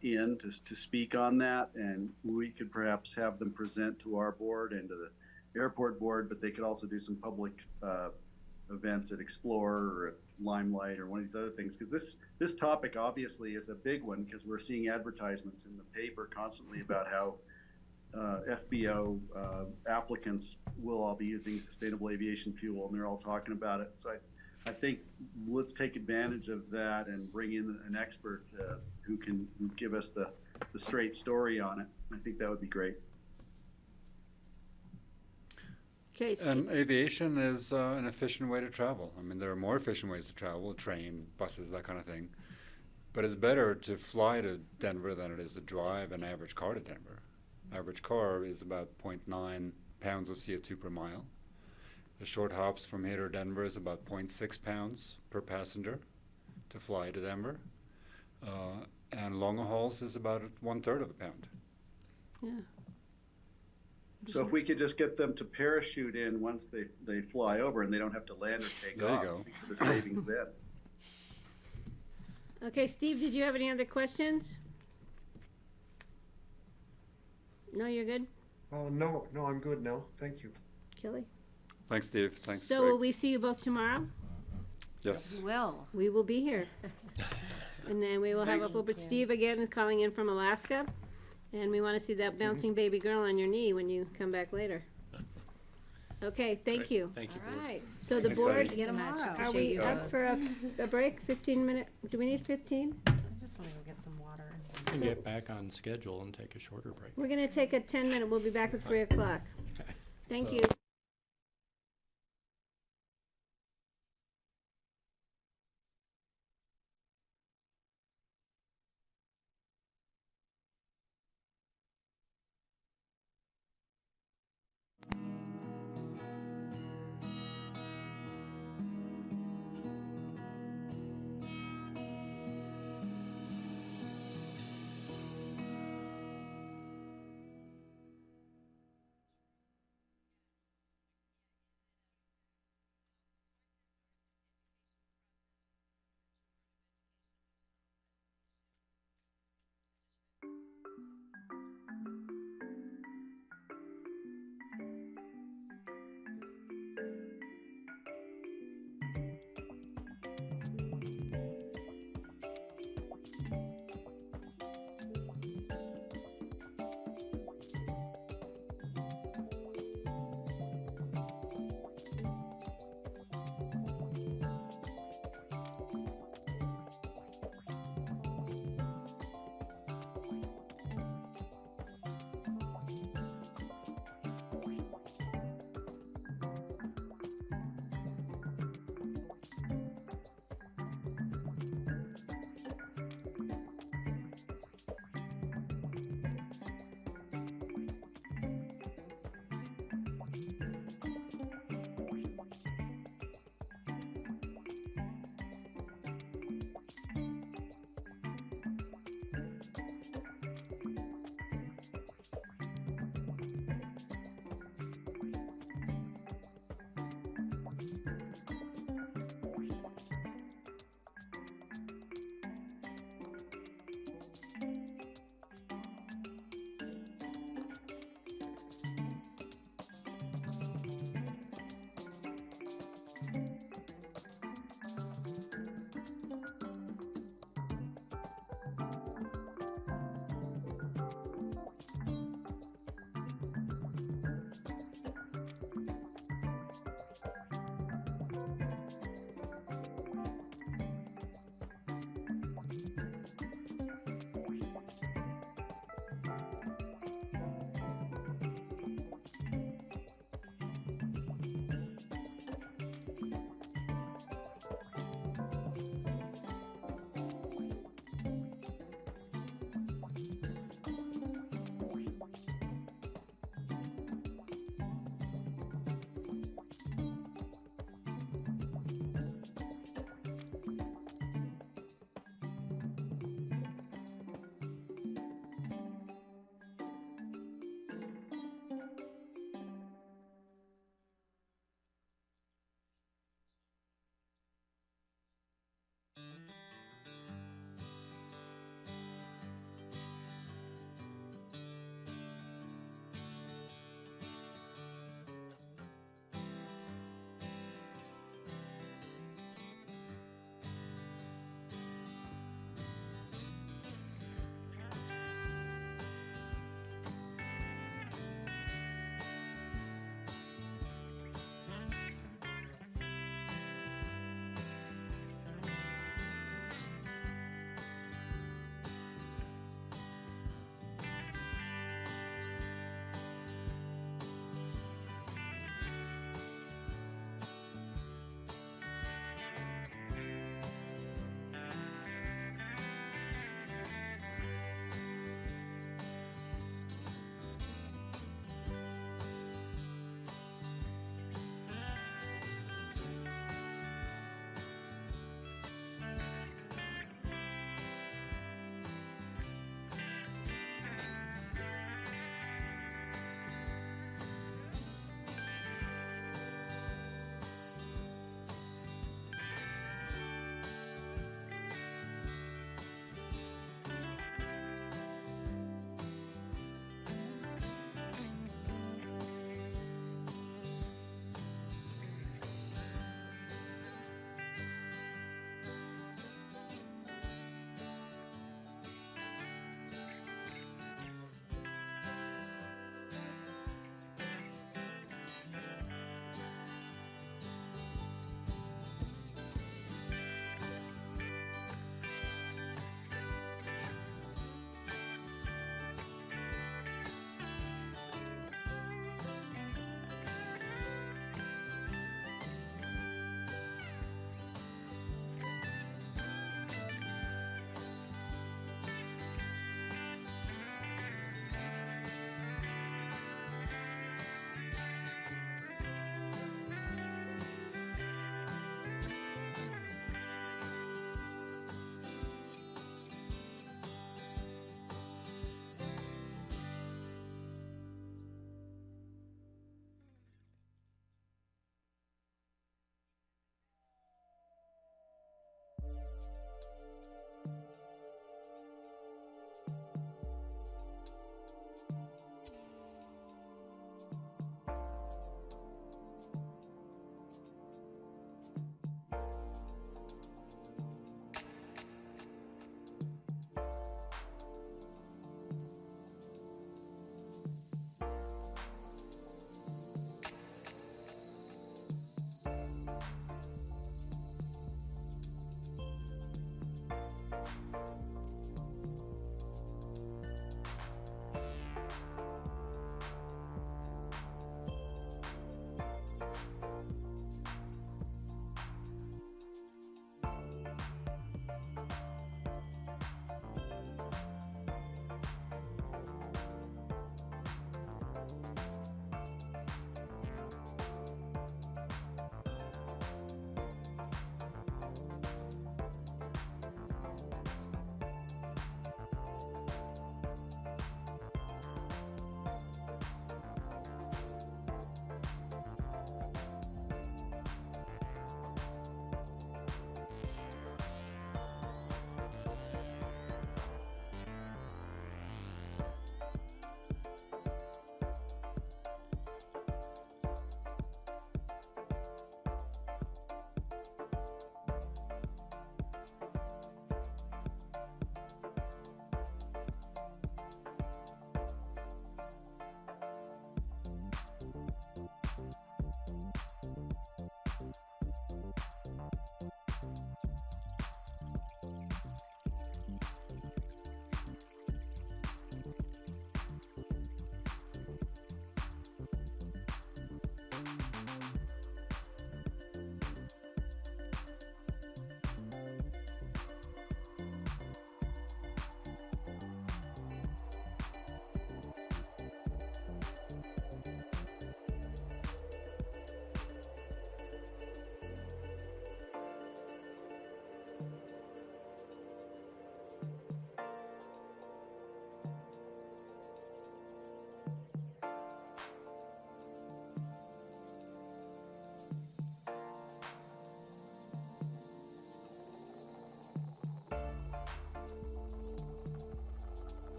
in to speak on that, and we could perhaps have them present to our board and to the airport board, but they could also do some public events at Explorer or at Limelight or one of these other things, because this topic obviously is a big one, because we're seeing advertisements in the paper constantly about how FBO applicants will all be using sustainable aviation fuel, and they're all talking about it. So I think let's take advantage of that and bring in an expert who can give us the straight story on it. I think that would be great. Okay, And aviation is an efficient way to travel. I mean, there are more efficient ways to travel: train, buses, that kind of thing. But it's better to fly to Denver than it is to drive an average car to Denver. Average car is about 0.9 pounds of CO2 per mile. The short hops from here to Denver is about 0.6 pounds per passenger to fly to Denver. And longer hauls is about 1/3 of a pound. yeah. So if we could just get them to parachute in once they fly over and they don't have to land or take There you off. go. Think of the savings then. Okay, Steve, did you have any other questions? No, you're good? Oh, no, I'm good now. Thank you. Kelly? Thanks, Steve. Thanks, So Greg. will we see you both tomorrow? Yes. Will. We will be here. And then we will have a full, but Steve again is calling in from Alaska. And we want to see that bouncing baby girl on your knee when you come back later. Okay, thank Great. you. Thank you, All board. right. So the Thanks, board, Patty. See you tomorrow. are we up for a break, 15-minute, do we need 15? I just want to go get some water. We can get back on schedule and take a shorter break. We're going to take a 10-minute, we'll be back at 3 o'clock. Thank So- you.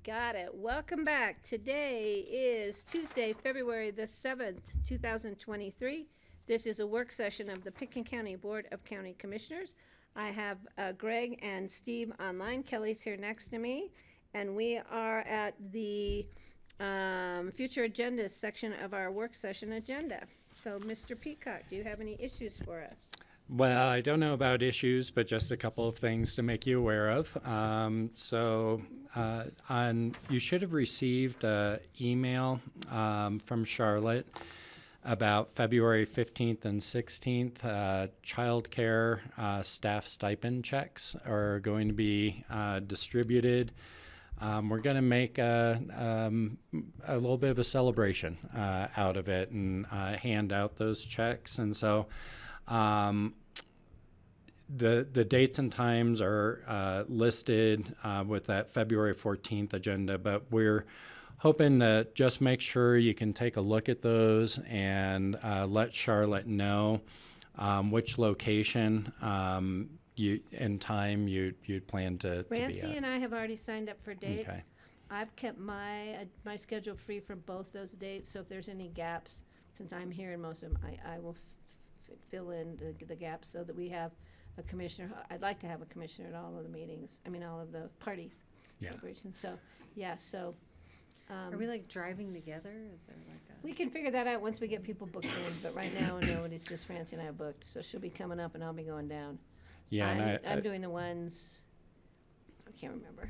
Got it. Welcome back. Today is Tuesday, February the 7th, 2023. This is a work session of the Pitkin County Board of County Commissioners. I have Greg and Steve online. Kelly's here next to me. And we are at the future agendas section of our work session agenda. So, Mr. Peacock, do you have any issues for us? Well, I don't know about issues, but just a couple of things to make you aware of. You should have received an email from Charlotte about February 15th and 16th. Childcare staff stipend checks are going to be distributed. We're going to make a little bit of a celebration out of it and hand out those checks. And so the dates and times are listed with that February 14th agenda, but we're hoping to just make sure you can take a look at those and let Charlotte know which location and time you'd plan to be Francie at. and I have already signed up for dates. Okay. I've kept my schedule free for both those dates, so if there's any gaps, since I'm here in most of them, I will fill in the gaps so that we have a commissioner. I'd like to have a commissioner at all of the meetings, all of the parties. Yeah. Celebrations. So, yeah, so. Are we like driving together? Is there like a? We can figure that out once we get people booked in, but right now, no, it's just Francie and I booked, so she'll be coming up and I'll be going down. Yeah, and I'm doing the ones, I can't remember.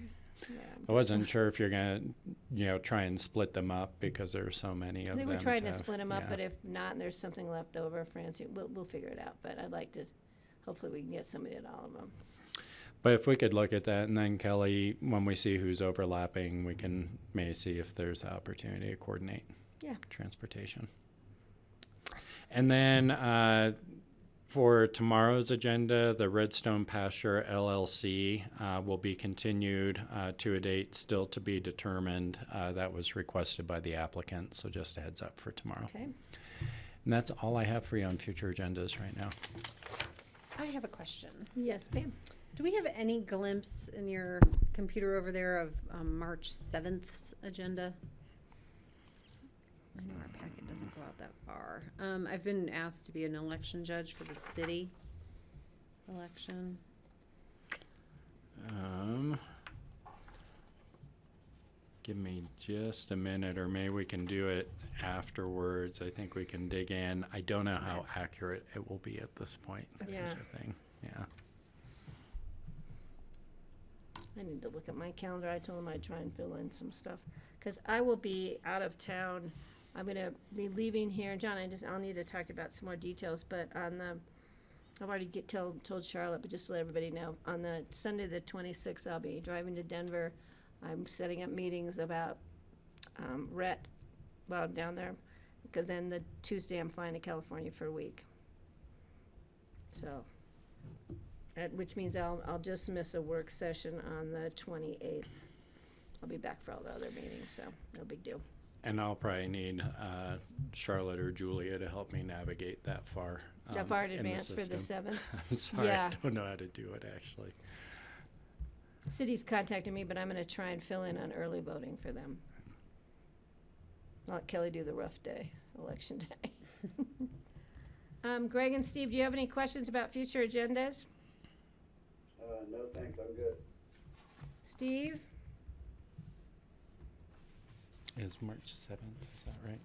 Yeah. I wasn't sure if you're going to, try and split them up because there are so many of I think them. we're trying to split them up, yeah. but if not, and there's something left over, Francie, we'll figure it out. But I'd like to, hopefully we can get somebody at all of them. But if we could look at that, and then Kelly, when we see who's overlapping, we can maybe see if there's the opportunity to coordinate transportation. And then for tomorrow's agenda, the Redstone Pasture LLC will be continued to a date still to be determined. That was requested by the applicant, so just a heads up for tomorrow. Okay. And that's all I have for you on future agendas right now. I have a question. Yes, ma'am. Do we have any glimpse in your computer over there of March 7th's agenda? I know our packet doesn't go out that far. I've been asked to be an election judge for the city election. Give me just a minute, or maybe we can do it afterwards. I think we can dig in. I don't know how accurate it will be at this point. Is the thing. Yeah. I need to look at my calendar. I told him I'd try and fill in some stuff, because I will be out of town. I'm going to be leaving here. John, I'll need to talk about some more details, but I've already told Charlotte, but just to let everybody know, on the Sunday the 26th, I'll be driving to Denver. I'm setting up meetings about RET while down there, because then the Tuesday I'm flying to California for a week. So, which means I'll just miss a work session on the 28th. I'll be back for all the other meetings, so no big deal. And I'll probably need Charlotte or Julia to help me navigate that far. That far in the advance for the system. 7th? I'm sorry, Yeah. I don't know how to do it, actually. City's contacted me, but I'm gonna try and fill in on early voting for them. I'll let Kelly do the rough day, election day. Greg and Steve, do you have any questions about future agendas? No, thanks, I'm good. Steve? Is March 7th, is that right?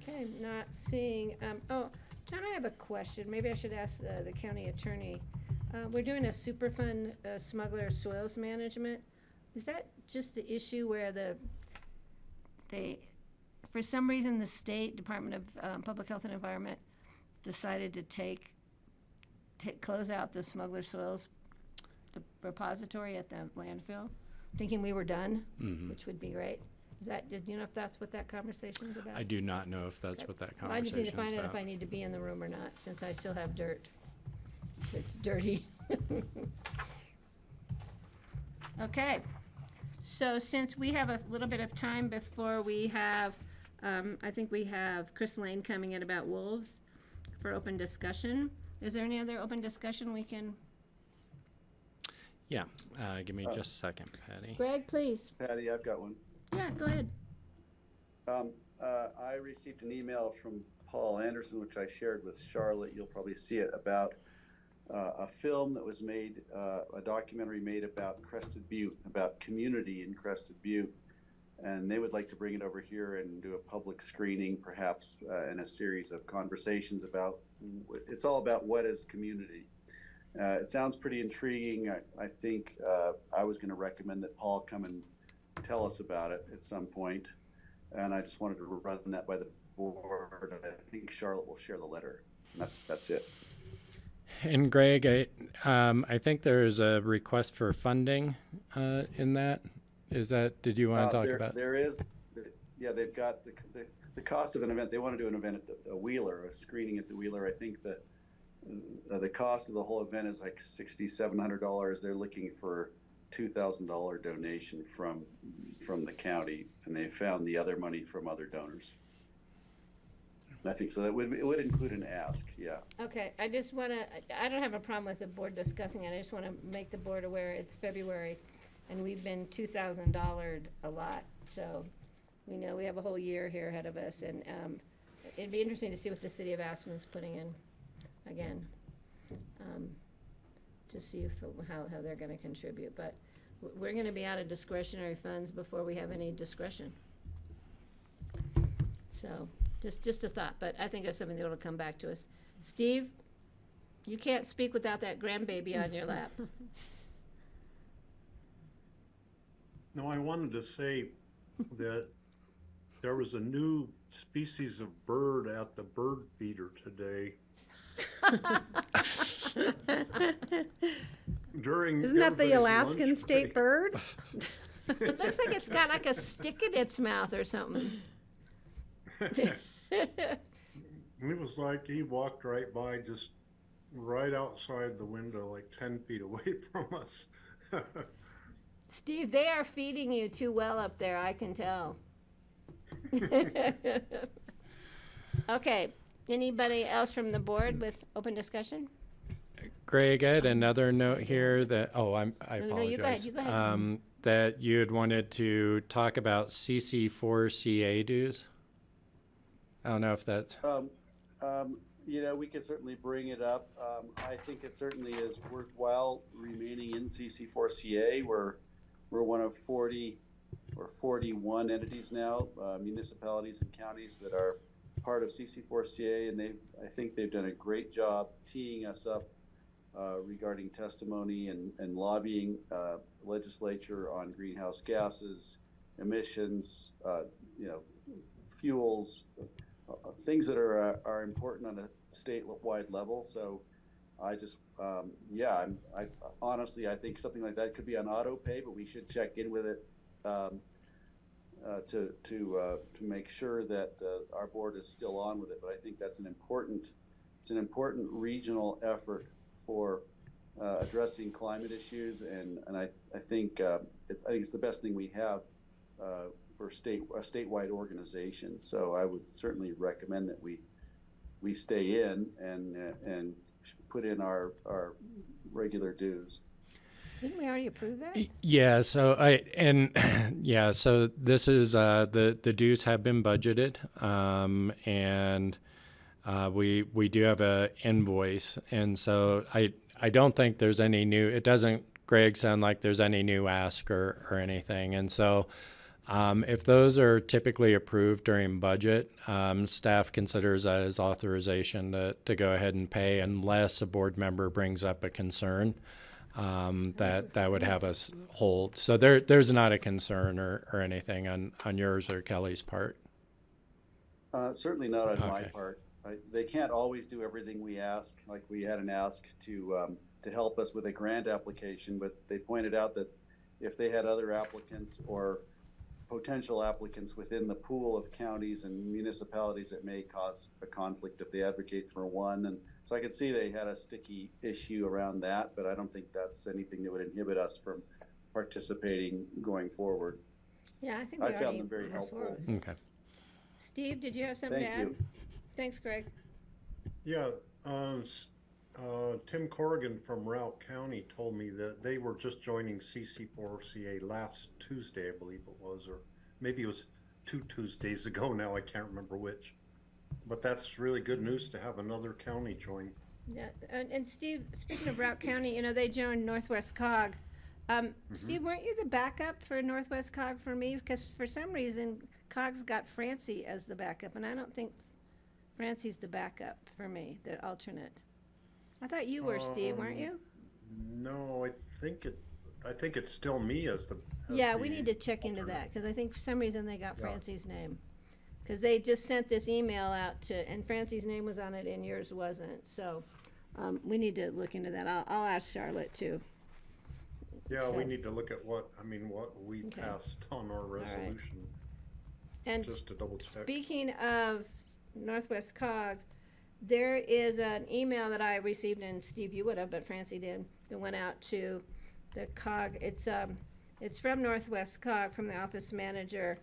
Okay, not seeing, John, I have a question. Maybe I should ask the county attorney. We're doing a Superfund smuggler soils management. Is that just the issue where for some reason, the State Department of Public Health and Environment decided to close out the smuggler soils, the repository at the landfill, thinking we were done, which would be great. Do you know if that's what that conversation's about? I do not know if that's what that Well, I just conversation need to find is out if about. I need to be in the room or not, since I still have dirt. It's dirty. Okay, so since we have a little bit of time before we have, I think we have Chris Lane coming in about wolves for open discussion. Is there any other open discussion we can? Yeah, give me just a second, Patty. Greg, please. Patty, I've got one. Yeah, go ahead. I received an email from Paul Anderson, which I shared with Charlotte. You'll probably see it, about a film that was made, a documentary made about Crested Butte, about community in Crested Butte. And they would like to bring it over here and do a public screening, perhaps, and a series of conversations about, it's all about what is community. It sounds pretty intriguing. I think I was going to recommend that Paul come and tell us about it at some point. And I just wanted to run that by the board. I think Charlotte will share the letter. And that's it. And Greg, I think there's a request for funding in that. Is that, did you want to talk about? There is, yeah, they've got the cost of an event. They want to do an event at the Wheeler, a screening at the Wheeler. I think the cost of the whole event is like $6,700. They're looking for $2,000 donation from the county, and they found the other money from other donors. I think so. It would include an ask, yeah. Okay, I just want to, I don't have a problem with the board discussing it. I just want to make the board aware it's February, and we've been $2,000 a lot. So we know we have a whole year here ahead of us, and it'd be interesting to see what the city of Aspen's putting in again, to see how they're going to contribute. But we're going to be out of discretionary funds before we have any discretion. So just a thought, but I think that's something that will come back to us. Steve, you can't speak without that grandbaby on your lap. No, I wanted to say that there was a new species of bird at the bird feeder today. Isn't that the Alaskan state bird? It looks like it's got like a stick in its mouth or something. It was like he walked right by, just right outside the window, like 10 feet away from us. Steve, they are feeding you too well up there, I can tell. Okay, anybody else from the board with open discussion? Greg, I had another note here that, I apologize. No, you go ahead, you go ahead. That you had wanted to talk about CC4CA dues. I don't know if that's. We could certainly bring it up. I think it certainly is worthwhile remaining in CC4CA. We're one of 40 or 41 entities now, municipalities and counties that are part of CC4CA, and I think they've done a great job teeing us up regarding testimony and lobbying legislature on greenhouse gases, emissions, fuels, things that are important on a statewide level. So I just, I honestly, I think something like that could be on auto pay, but we should check in with it to make sure that our board is still on with it. But I think that's an important regional effort for addressing climate issues, and I think it's the best thing we have for a statewide organization. So I would certainly recommend that we stay in and put in our regular dues. Didn't we already approve that? Yeah, so so this is the dues have been budgeted, and we do have a invoice, and so I don't think there's any new. It doesn't, Greg, sound like there's any new ask or anything, and so if those are typically approved during budget, staff considers that as authorization to go ahead and pay unless a board member brings up a concern. That would have us hold. So there's not a concern or anything on yours or Kelly's part. Certainly not on my part. They can't always do everything we ask. Like we had an ask to help us with a grant application, but they pointed out that if they had other applicants or potential applicants within the pool of counties and municipalities, it may cause a conflict if they advocate for one. And so I could see they had a sticky issue around that, but I don't think that's anything that would inhibit us from participating going forward. Yeah, I think we I already found them very helpful. Okay. Steve, did you have something to add? Thank you. Thanks, Greg. Yeah, Tim Corrigan from Routt County told me that they were just joining CC4CA last Tuesday, I believe it was, or maybe it was 2 Tuesdays ago now, I can't remember which. But that's really good news to have another county join. Yeah, and Steve, speaking of Routt County, you know, they joined Northwest Cog. Steve, weren't you the backup for Northwest Cog for me? Because for some reason, Cog's got Francie as the backup, and I don't think Francie's the backup for me, the alternate. I thought you were, Steve, weren't you? No, I think it's still me as the. Yeah, we need to check into that, because I think for some reason they got Yeah. Francie's name. Because they just sent this email out to, and Francie's name was on it and yours wasn't, so, we need to look into that. I'll ask Charlotte too. Yeah, we So- need to look at what we Okay. passed on our right. resolution, And just to double check. speaking of Northwest Cog, there is an email that I received, and Steve, you would have, but Francie did, that went out to the Cog. It's from Northwest Cog, from the office manager.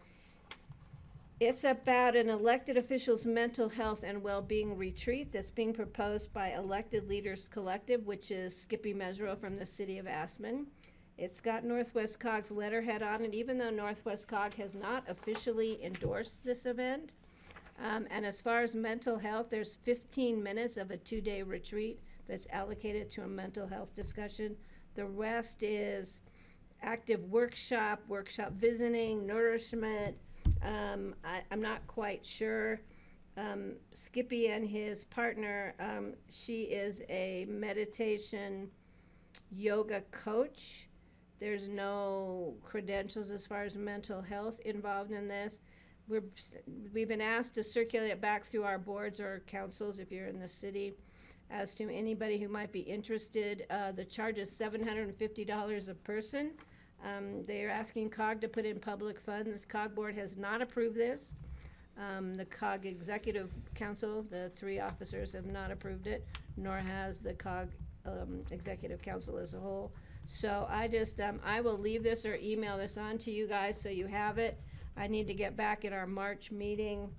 It's about an elected official's mental health and well-being retreat that's being proposed by Elected Leaders Collective, which is Skippy Mesro from the city of Aspen. It's got Northwest Cog's letterhead on it, even though Northwest Cog has not officially endorsed this event. And as far as mental health, there's 15 minutes of a 2-day retreat that's allocated to a mental health discussion. The rest is active workshop visiting, nourishment. I'm not quite sure. Skippy and his partner, she is a meditation yoga coach. There's no credentials as far as mental health involved in this. We've been asked to circulate it back through our boards or councils if you're in the city as to anybody who might be interested. The charge is $750 a person. They are asking COG to put in public funds. COG board has not approved this. The COG Executive Council, the 3 officers, have not approved it, nor has the COG Executive Council as a whole. So I will leave this or email this on to you guys so you have it. I need to get back at our March meeting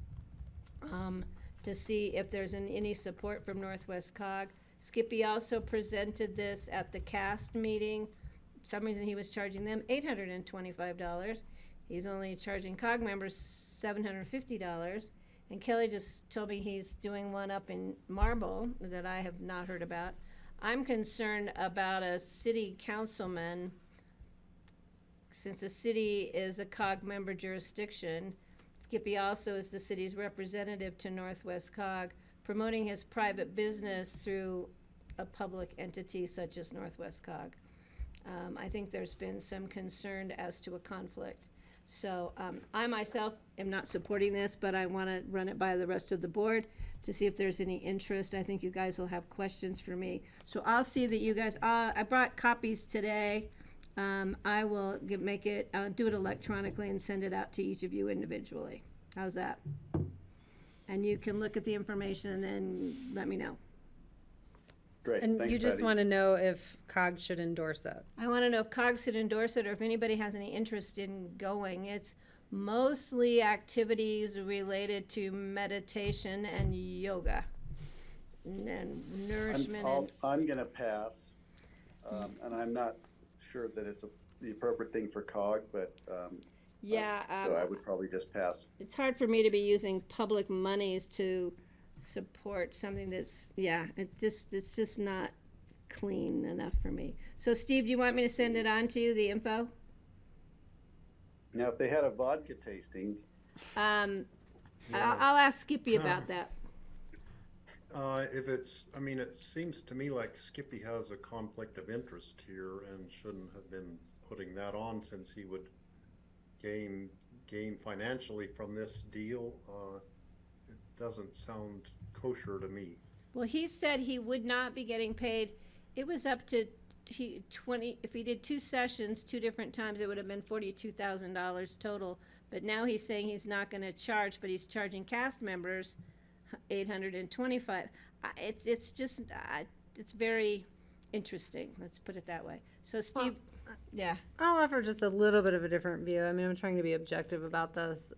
to see if there's any support from Northwest COG. Skippy also presented this at the CAST meeting. For some reason he was charging them $825. He's only charging COG members $750. And Kelly just told me he's doing one up in Marble that I have not heard about. I'm concerned about a city councilman, since the city is a COG member jurisdiction. Skippy also is the city's representative to Northwest COG, promoting his private business through a public entity such as Northwest COG. I think there's been some concern as to a conflict. So I myself am not supporting this, but I want to run it by the rest of the board to see if there's any interest. I think you guys will have questions for me. So I'll see that you guys, I brought copies today. I will I'll do it electronically and send it out to each of you individually. How's that? And you can look at the information and then let me know. Great, And thanks, you just Patty. want to know if COG should endorse it. I want to know if COG should endorse it or if anybody has any interest in going. It's mostly activities related to meditation and yoga and nourishment. I'm gonna pass, and I'm not sure that it's the appropriate thing for COG, but, Yeah, so I would probably just pass. it's hard for me to be using public monies to support something that's, it's just not clean enough for me. So Steve, do you want me to send it on to you, the info? Now, if they had a vodka tasting, I'll ask Skippy about that. It seems to me like Skippy has a conflict of interest here and shouldn't have been putting that on since he would gain financially from this deal. It doesn't sound kosher to me. Well, he said he would not be getting paid. It was up to if he did 2 sessions, 2 different times, it would have been $42,000 total. But now he's saying he's not going to charge, but he's charging cast members $825. It's just it's very interesting. Let's put it that way. So Steve, yeah. I'll offer just a little bit of a different view. I mean, I'm trying to be objective about this.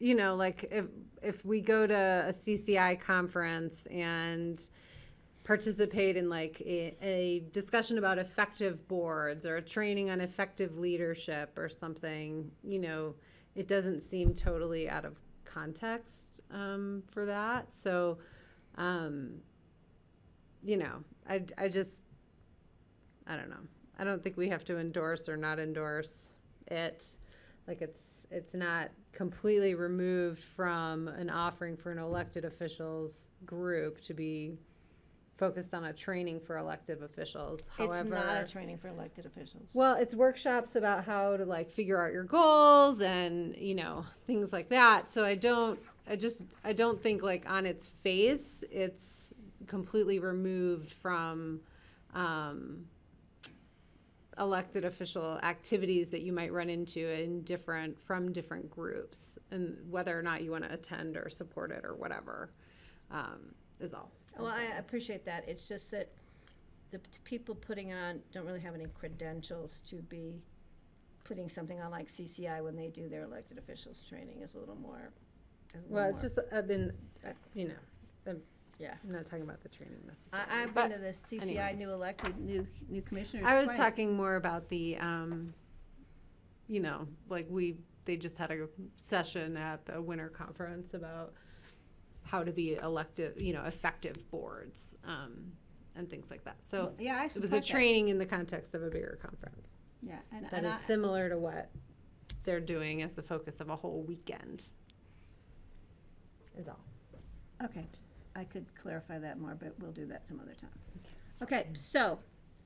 Like if we go to a CCI conference and participate in like a discussion about effective boards or a training on effective leadership or something, you know, it doesn't seem totally out of context for that. So, you know, I don't know. I don't think we have to endorse or not endorse it. Like it's not completely removed from an offering for an elected officials group to be focused on a training for elected officials. It's not a training for elected officials. Well, it's workshops about how to like figure out your goals and, you know, things like that. So I don't think like on its face, it's completely removed from, elected official activities that you might run into from different groups, and whether or not you want to attend or support it or whatever, is all. Well, I appreciate that. It's just that the people putting it on don't really have any credentials to be putting something on like CCI when they do their elected officials training is a little more. Well, it's just, I've been, you know, yeah. I'm not talking about the training necessarily. I've but been to the CCI anyway. new commissioners I was twice. talking more about the, you know, like they just had a session at the winter conference about how to be elective, you know, effective boards, and things like that. So Well, yeah, I it was a support that. training in the context of a bigger conference. Yeah, That is similar to what they're doing as the focus of a whole weekend. Is all. Okay, I could clarify that more, but we'll do that some other time. Okay, so,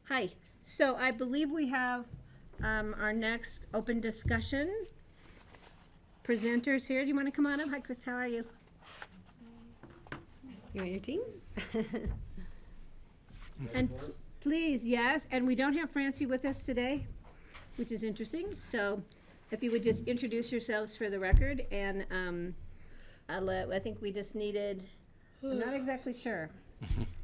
hi. So I believe we have our next open discussion presenters here. Do you want to come on up? Hi, Chris, how are you? You want your team? And please, yes, and we don't have Francie with us today, which is interesting. So if you would just introduce yourselves for the record, and I think we just needed, I'm not exactly sure,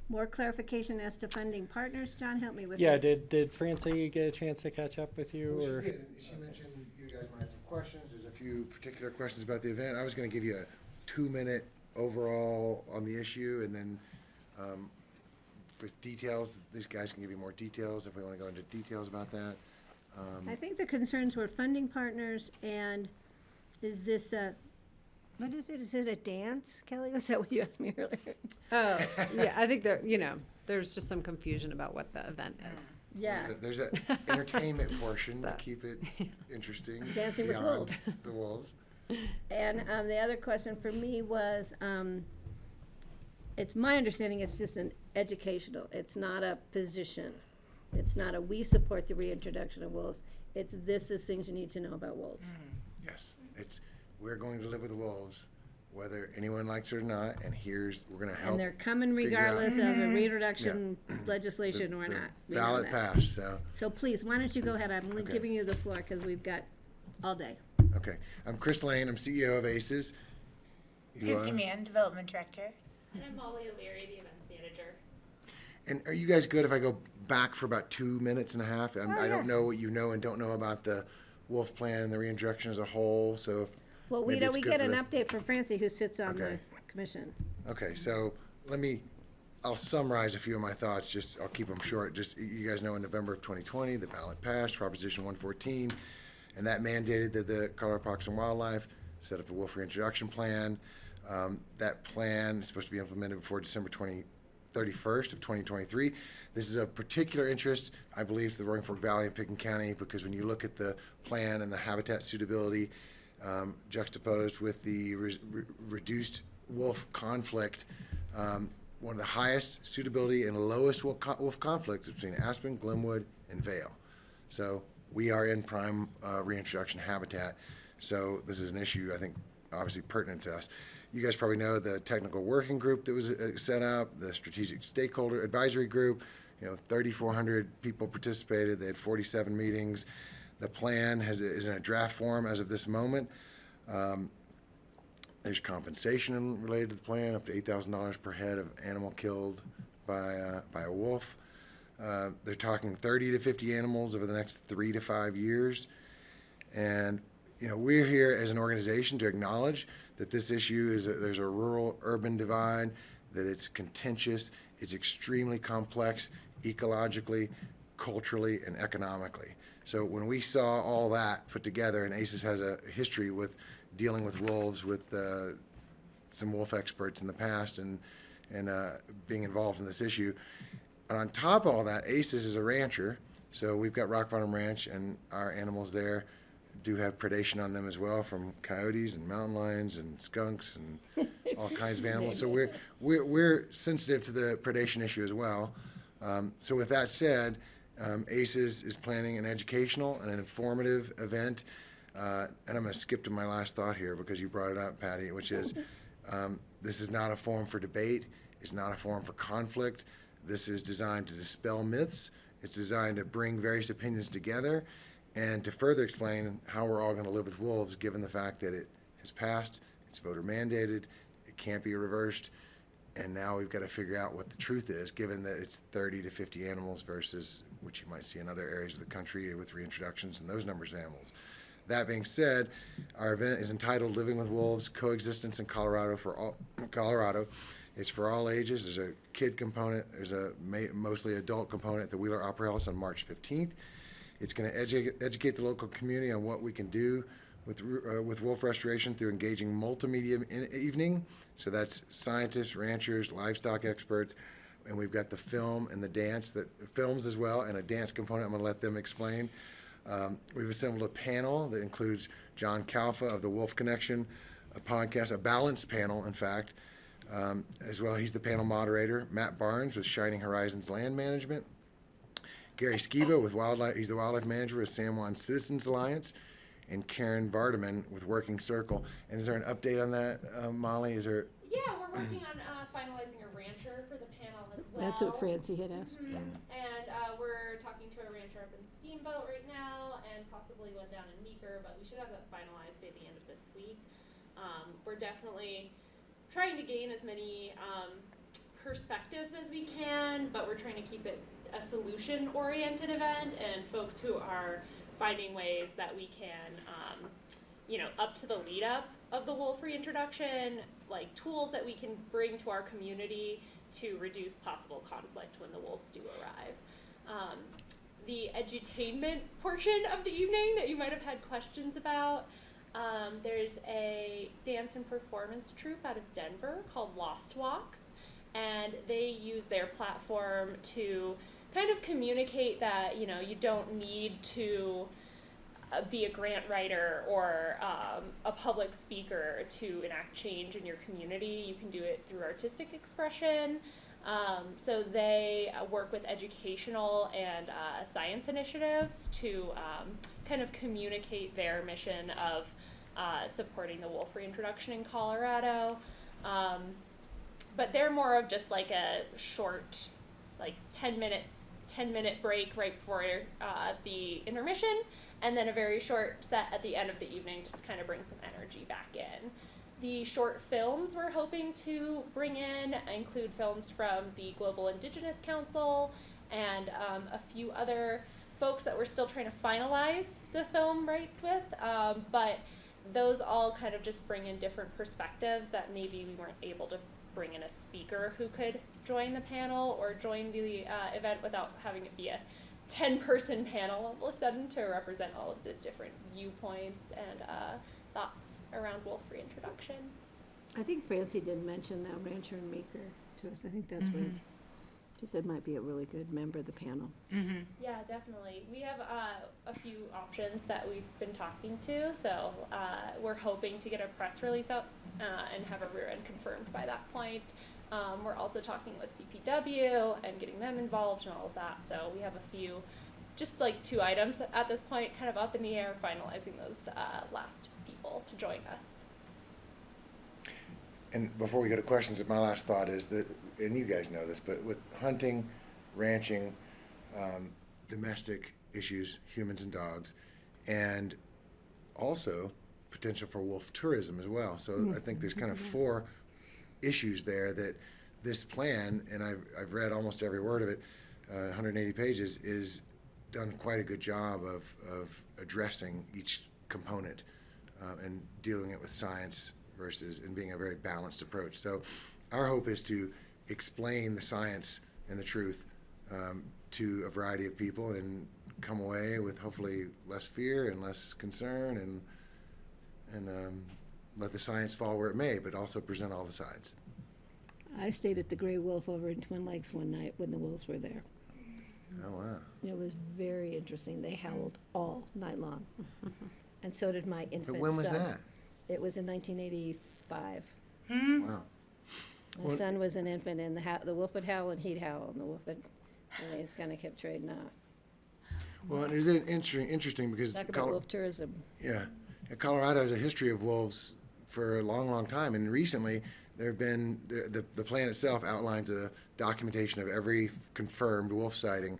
more clarification as to funding partners. John, help me with Yeah, this. did Francie get a chance to catch up with you, Well, or? she did. She mentioned you guys might have some questions. There's a few particular questions about the event. I was going to give you a 2-minute overall on the issue, and then with details, these guys can give you more details if we want to go into details about that. I think the concerns were funding partners, and is this what is it? Is it a dance, Kelly? Was that what you asked me earlier? Oh, yeah, I think there, you know, there's just some confusion about what the event is. Yeah. There's an entertainment portion to So- keep it interesting. Dancing with beyond wolves. The wolves. And the other question for me was, it's my understanding it's just an educational, it's not a position. It's not a we support the reintroduction of wolves. It's this is things you need to know about wolves. Yes, it's, we're going to live with the wolves, whether anyone likes it or not, and we're going to help. And they're coming figure out regardless of the reintroduction legislation or the not. We know ballot that. passed, so. So please, why don't you go ahead? I'm only Okay. giving you the floor because we've got all day. Okay, I'm Chris Lane, I'm CEO of ACES. You Christy are? Mann, Development Director. And I'm Molly O'Leary, the Events Manager. And are you guys good if I go back for about 2 minutes and a half? I don't know what you know and don't know about the wolf plan and the reintroduction as a whole, so. Well, maybe it's we good get for an the- update from Francie, who sits on the Okay. commission. Okay, so I'll summarize a few of my thoughts, I'll keep them short. Just, you guys know in November of 2020, the ballot passed, Proposition 114, and that mandated that the Colorado Parks and Wildlife set up a wolf reintroduction plan. That plan is supposed to be implemented before December 31st of 2023. This is of particular interest, I believe, to the Roaring Fork Valley and Pickens County, because when you look at the plan and the habitat suitability juxtaposed with the reduced wolf conflict, one of the highest suitability and lowest wolf conflicts between Aspen, Glenwood, and Vail. So we are in prime reintroduction habitat. So this is an issue, I think, obviously pertinent to us. You guys probably know the technical working group that was set up, the strategic stakeholder advisory group. 3,400 people participated. They had 47 meetings. The plan is in a draft form as of this moment. There's compensation related to the plan, up to $8,000 per head of animal killed by a wolf. They're talking 30 to 50 animals over the next 3 to 5 years. And, we're here as an organization to acknowledge that this issue is there's a rural-urban divide, that it's contentious, it's extremely complex ecologically, culturally, and economically. So when we saw all that put together, and ACES has a history with dealing with wolves with some wolf experts in the past and being involved in this issue. And on top of all that, ACES is a rancher, so we've got Rock Bottom Ranch, and our animals there do have predation on them as well, from coyotes and mountain lions and skunks and all kinds of animals. So we're sensitive to the predation issue as well. So with that said, ACES is planning an educational and an informative event. And I'm going to skip to my last thought here because you brought it up, Patty, which is this is not a forum for debate. It's not a forum for conflict. This is designed to dispel myths. It's designed to bring various opinions together and to further explain how we're all going to live with wolves, given the fact that it has passed, it's voter mandated, it can't be reversed, and now we've got to figure out what the truth is, given that it's 30 to 50 animals versus what you might see in other areas of the country with reintroductions and those numbers of animals. That being said, our event is entitled Living with Wolves, Coexistence in Colorado for all, Colorado. It's for all ages. There's a kid component. There's a mostly adult component at the Wheeler Opera House on March 15th. It's going to educate the local community on what we can do with wolf restoration through engaging multimedia evening. So that's scientists, ranchers, livestock experts, and we've got the film and the dance, films as well, and a dance component. I'm going to let them explain. We've assembled a panel that includes John Kalfa of the Wolf Connection, a podcast, a balanced panel, in fact, as well. He's the panel moderator. Matt Barnes with Shining Horizons Land Management. Gary Skiba with Wildlife, he's the wildlife manager with San Juan Citizens Alliance, and Karen Vardaman with Working Circle. And is there an update on that, Molly? Is there? Yeah, we're working on finalizing a rancher for the panel as well. That's what Francie had asked. And we're talking to a rancher up in Steamboat right now, and possibly one down in Meeker, but we should have that finalized by the end of this week. We're definitely trying to gain as many perspectives as we can, but we're trying to keep it a solution-oriented event, and folks who are finding ways that we can, up to the lead up of the wolf reintroduction, like tools that we can bring to our community to reduce possible conflict when the wolves do arrive. The edutainment portion of the evening that you might have had questions about, there's a dance and performance troupe out of Denver called Lost Walks, and they use their platform to kind of communicate that, you don't need to be a grant writer or a public speaker to enact change in your community. You can do it through artistic expression. So they work with educational and science initiatives to kind of communicate their mission of supporting the wolf reintroduction in Colorado. But they're more of just like a short, like 10-minute break right before the intermission, and then a very short set at the end of the evening just to kind of bring some energy back in. The short films we're hoping to bring in include films from the Global Indigenous Council and a few other folks that we're still trying to finalize the film rights with, but those all kind of just bring in different perspectives that maybe we weren't able to bring in a speaker who could join the panel or join the event without having it be a 10-person panel all of a sudden to represent all of the different viewpoints and thoughts around wolf reintroduction. I think Francie did mention that rancher and maker to us. I think that's what she said might be a really good member of the panel. Yeah, definitely. We have a few options that we've been talking to, so we're hoping to get a press release out and have a rear end confirmed by that point. We're also talking with CPW and getting them involved and all of that, so we have a few, just like 2 items at this point, kind of up in the air, finalizing those last people to join us. And before we go to questions, my last thought is that, and you guys know this, but with hunting, ranching, domestic issues, humans and dogs, and also potential for wolf tourism as well. So I think there's kind of 4 issues there that this plan, and I've read almost every word of it, 180 pages, is done quite a good job of addressing each component and dealing it with science and being a very balanced approach. So our hope is to explain the science and the truth to a variety of people and come away with hopefully less fear and less concern and let the science fall where it may, but also present all the sides. I stayed at the Gray Wolf over in Twin Lakes one night when the wolves were there. Oh, wow. It was very interesting. They howled all night long. And so did my infant son. But when was that? It was in 1985. Wow. My Well- son was an infant, and the wolf would howl and he'd howl, and the wolf would, and they just kind of kept trading off. Well, it is interesting because Talk about wolf tourism. yeah, Colorado has a history of wolves for a long, long time, and recently there have been the plan itself outlines a documentation of every confirmed wolf sighting,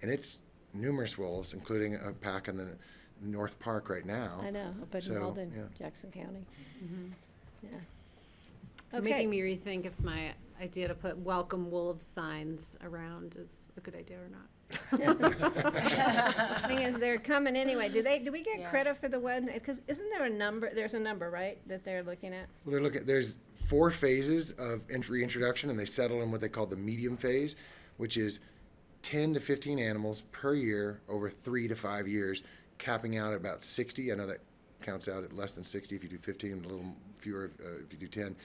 and it's numerous wolves, including a pack in the North Park right now. I know, up in So, Malden, yeah. Jackson County. Yeah. You're Okay. making me rethink if my idea to put welcome wolves signs around is a good idea or not. Thing is, they're coming anyway. Do we get credit for the one? Because isn't there a number? There's a number, right, that they're looking at? Well, there's 4 phases of reintroduction, and they settle in what they call the medium phase, which is 10 to 15 animals per year over 3 to 5 years, capping out at about 60. I know that counts out at less than 60 if you do 15, and a little fewer if you do 10.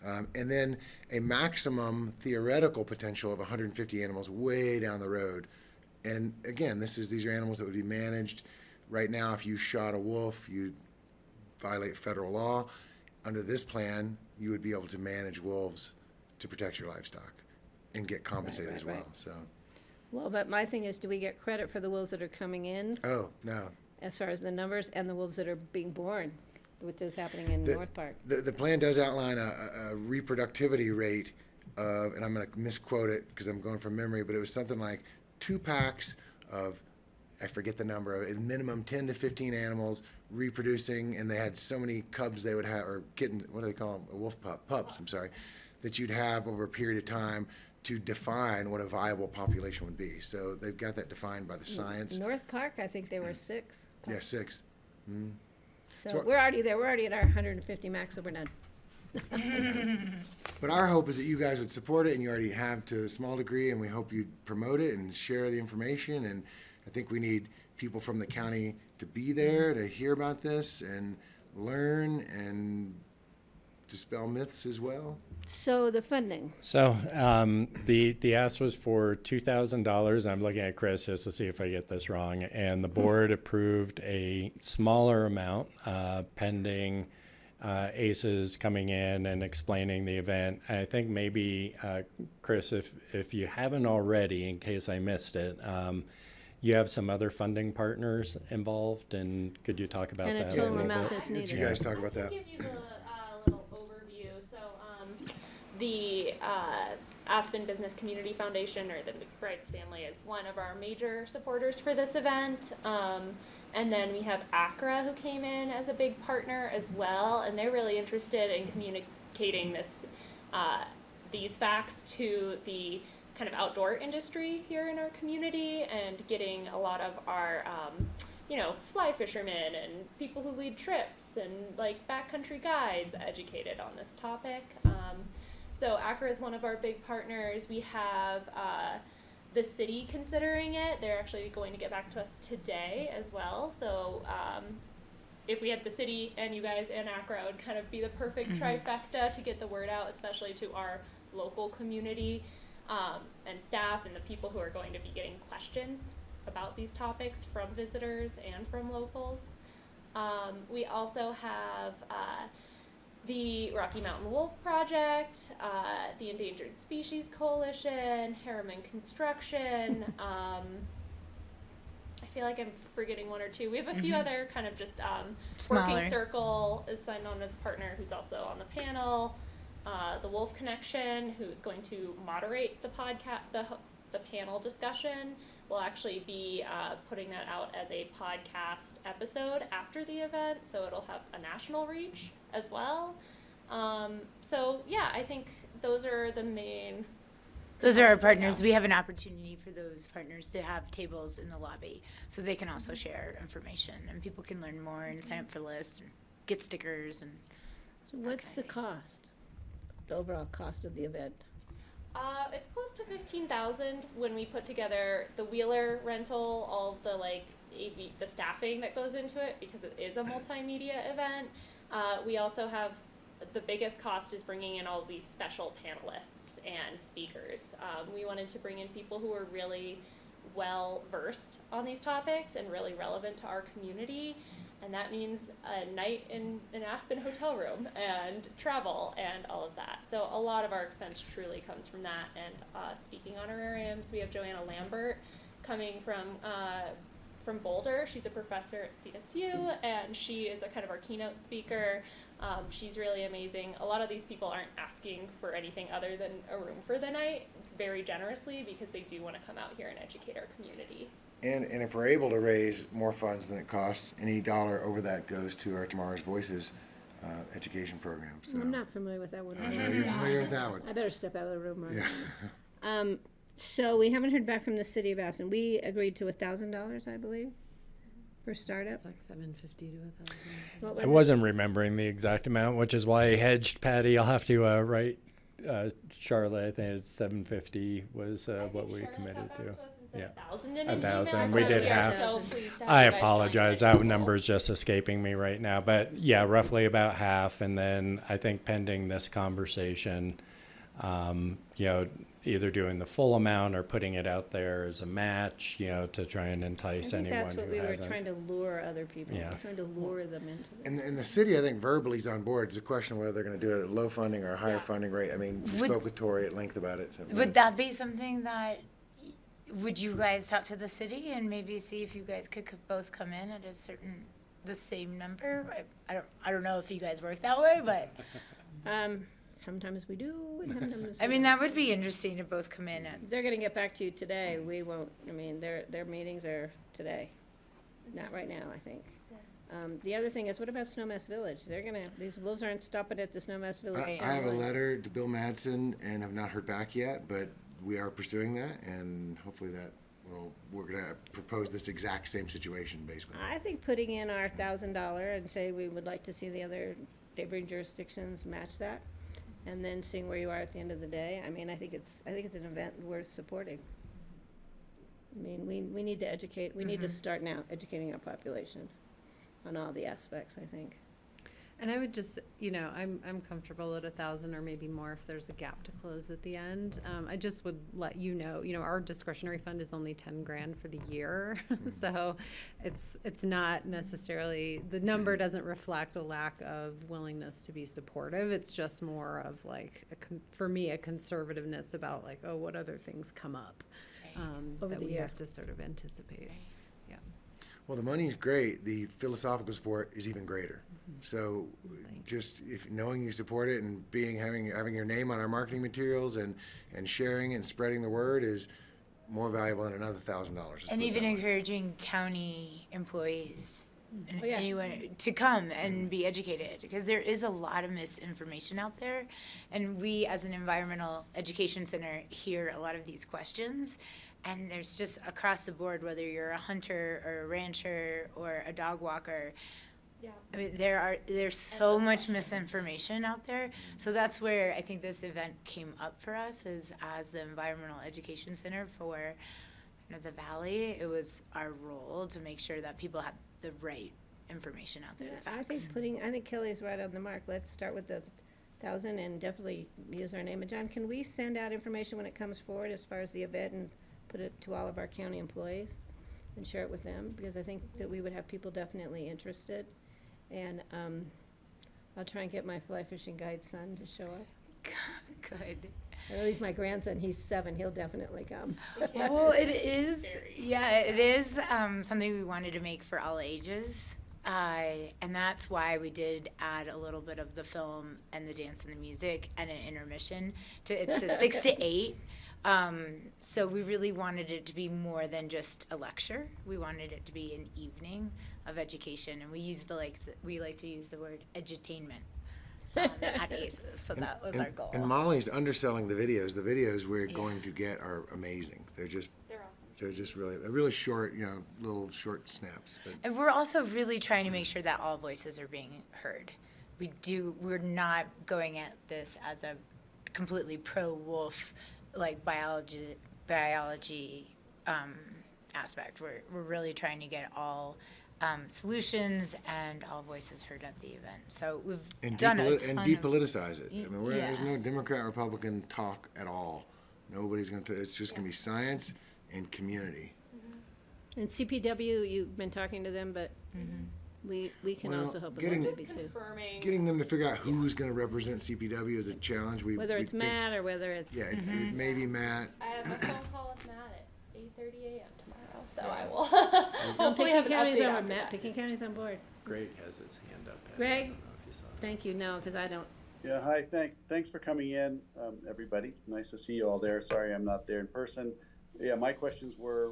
And then a maximum theoretical potential of 150 animals way down the road. And again, these are animals that would be managed. Right now, if you shot a wolf, you'd violate federal law. Under this plan, you would be able to manage wolves to protect your livestock and get compensated as well. right. So, Well, but my thing is, do we get credit for the wolves that are coming in, oh no, as far as the numbers, and the wolves that are being born, which is happening in North Park? the plan does outline a reproductivity rate of, and I'm going to misquote it because I'm going from memory, but it was something like 2 packs of, I forget the number, at minimum 10 to 15 animals reproducing, and they had so many cubs they would have, or kittens, what do they call them? A wolf pups, I'm sorry, that you'd have over a period of time to define what a viable population would be. So they've got that defined by the science. North Park, I think there were 6. Yeah, 6. So So- we're already there. We're already at our 150 max, so we're done. But our hope is that you guys would support it, and you already have to a small degree, and we hope you'd promote it and share the information. And I think we need people from the county to be there to hear about this and learn and dispel myths as well. So the funding. So the ask was for $2,000. I'm looking at Chris just to see if I get this wrong. And the board approved a smaller amount pending ACEs coming in and explaining the event. I think maybe, Chris, if you haven't already, in case I missed it, you have some other funding partners involved, and could you talk about And a that total little amount bit? that's Did needed. you guys talk about I that? can give you the little overview. So the Aspen Business Community Foundation, or the McBride family, is one of our major supporters for this event. And then we have ACRA, who came in as a big partner as well, and they're really interested in communicating these facts to the kind of outdoor industry here in our community, and getting a lot of our fly fishermen and people who lead trips and like backcountry guides educated on this topic. So ACRA is one of our big partners. We have the city considering it. They're actually going to get back to us today as well. So if we had the city and you guys and ACRA, it would kind of be the perfect trifecta to get the word out, especially to our local community and staff and the people who are going to be getting questions about these topics from visitors and from locals. We also have the Rocky Mountain Wolf Project, the Endangered Species Coalition, Harriman Construction. I feel like I'm forgetting one or two. We have a few other kind of just Smaller. Working Circle is signed on as a partner, who's also on the panel. The Wolf Connection, who's going to moderate the podcast, the panel discussion, will actually be putting that out as a podcast episode after the event, so it'll have a national reach as well. So yeah, I think those are the main. Those are our ones right partners. now. We have an opportunity for those partners to have tables in the lobby, so they can also share information, and people can learn more and sign up for lists and get stickers and. So what's the cost? the overall cost of the event? It's close to 15,000 when we put together the Wheeler rental, all of the like the staffing that goes into it because it is a multimedia event. We also have the biggest cost is bringing in all these special panelists and speakers. We wanted to bring in people who are really well versed on these topics and really relevant to our community. And that means a night in an Aspen hotel room and travel and all of that. So a lot of our expense truly comes from that. And speaking honorariums, we have Joanna Lambert coming from Boulder. She's a professor at CSU, and she is a kind of our keynote speaker. She's really amazing. A lot of these people aren't asking for anything other than a room for the night very generously because they do want to come out here and educate our community. And if we're able to raise more funds than it costs, any dollar over that goes to our Tomorrow's Voices education program. So I'm not familiar with that one. I know you're familiar with that one. I better step out of the room right Yeah. now. So we haven't heard back from the city of Aspen. We agreed to $1,000, I believe, for startup. It's like 750 to 1,000. What was I it? wasn't remembering the exact amount, which is why I hedged Patty. I'll have to write Charlotte. I think it's 750 was what we committed to. Yeah, 1,000. We did half. I apologize. That number's just escaping me right now. But yeah, roughly about half. And then I think pending this conversation, either doing the full amount or putting it out there as a match, to try and entice I think anyone that's what who we were hasn't. trying to lure other people. Yeah. We're trying to lure them into this. And the city, I think, verbally is on board. It's a question of whether they're going to do it at low funding or a higher funding rate. I mean, we spoke with Tori at length about it. So Would that be something that, would you guys talk to the city and maybe see if you guys could both come in at the same number? I don't know if you guys work that way, but. Sometimes we do, and sometimes I we mean, don't. that would be interesting to both come in and. They're gonna get back to you today. We won't, their meetings are today, not right now, I think. The other thing is, what about Snowmass Village? These wolves aren't stopping at the Snowmass Village. I have a letter to Bill Madsen and have not heard back yet, but we are pursuing that, and hopefully we're going to propose this exact same situation, basically. I think putting in our $1,000 and say we would like to see the other neighboring jurisdictions match that, and then seeing where you are at the end of the day. I think it's an event worth supporting. We need to educate. We need to start now educating our population on all the aspects, I think. And I would just, I'm comfortable at 1,000 or maybe more if there's a gap to close at the end. I just would let you know, our discretionary fund is only 10 grand for the year. So it's not necessarily, the number doesn't reflect a lack of willingness to be supportive. It's just more of like, for me, a conservativeness about like, oh, what other things come up Over that the we year. have to sort of anticipate. Yeah. Well, the money's great. The philosophical support is even greater. So just if knowing you support it and having your name on our marketing materials and sharing and spreading the word is more valuable than another $1,000. And even encouraging county employees and Oh, yeah. anyone to come and be educated, because there is a lot of misinformation out there. And we, as an environmental education center, hear a lot of these questions. And there's just across the board, whether you're a hunter or a rancher or a dog walker, Yeah. I mean, there's so much misinformation out there. So that's where I think this event came up for us, is as the Environmental Education Center for the Valley. It was our role to make sure that people had the right information out there, the I facts. think Kelly's right on the mark. Let's start with the 1,000 and definitely use our name. And John, can we send out information when it comes forward as far as the event and put it to all of our county employees and share it with them? Because I think that we would have people definitely interested. And I'll try and get my fly fishing guide son to show up. Good. Or at least my grandson, he's 7, he'll definitely come. Well, it is something we wanted to make for all ages. And that's why we did add a little bit of the film and the dance and the music and an intermission. It's a 6 to 8. So we really wanted it to be more than just a lecture. We wanted it to be an evening of education, and we like to use the word edutainment at ACES. So that was our goal. And Molly's underselling the videos. The videos we're going to get are amazing. They're awesome. They're just really short, little short snaps. But. And we're also really trying to make sure that all voices are being heard. We're not going at this as a completely pro-wolf, like biology aspect. We're really trying to get all solutions and all voices heard at the event. So we've done a ton of, depoliticize it. I mean, there's yeah. no Democrat, Republican talk at all. Nobody's going to, it's just going to be science and community. And CPW, you've been talking to them, but we can Well, also help with getting- that maybe too. Confirming. Getting them to figure out who's going to represent CPW is a challenge. Whether it's Matt or whether it's. Yeah, it may be Matt. I have a phone call with Matt at 8:30 a.m. tomorrow, so I will hopefully have Picking an County's update on, after Matt, that. Picking County's on board. Greg has his hand up. Patty. Greg? I don't know if you saw that. Thank you, no, because I don't. Yeah, hi, thanks for coming in, everybody. Nice to see you all there. Sorry I'm not there in person. Yeah, my questions were,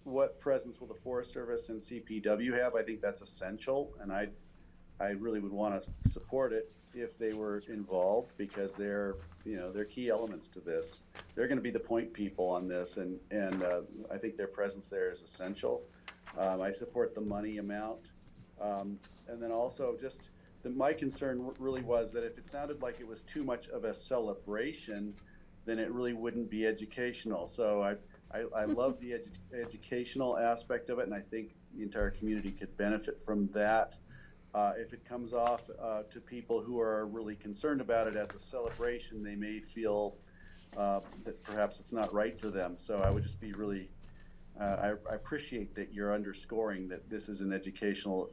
what presence will the Forest Service and CPW have? I think that's essential, and I really would want to support it if they were involved, because they're key elements to this. They're going to be the point people on this, and I think their presence there is essential. I support the money amount, and then also just my concern really was that if it sounded like it was too much of a celebration, then it really wouldn't be educational. So I love the educational aspect of it, and I think the entire community could benefit from that. If it comes off to people who are really concerned about it as a celebration, they may feel that perhaps it's not right for them. So I would just be really, I appreciate that you're underscoring that this is an educational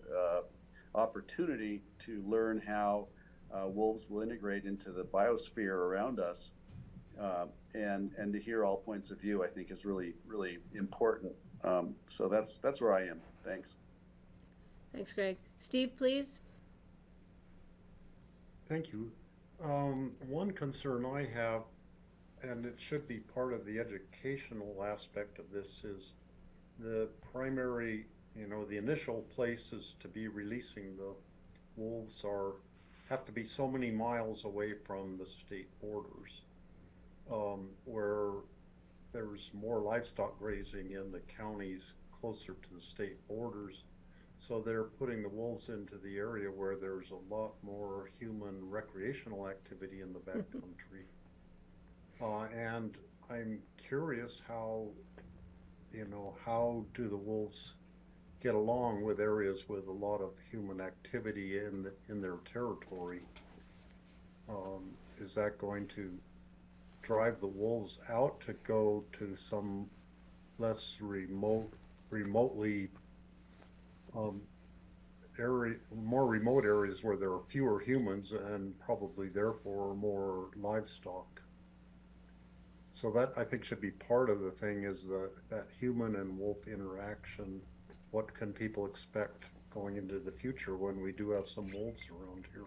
opportunity to learn how wolves will integrate into the biosphere around us. And to hear all points of view, I think is really, really important. So that's where I am. Thanks. Thanks, Greg. Steve, please. Thank you. One concern I have, and it should be part of the educational aspect of this, is the primary, the initial places to be releasing the wolves have to be so many miles away from the state borders, where there's more livestock grazing in the counties closer to the state borders. So they're putting the wolves into the area where there's a lot more human recreational activity in the backcountry. And I'm curious how do the wolves get along with areas with a lot of human activity in their territory? Is that going to drive the wolves out to go to some less remotely more remote areas where there are fewer humans and probably therefore more livestock? So that, I think, should be part of the thing, is that human and wolf interaction. What can people expect going into the future when we do have some wolves around here?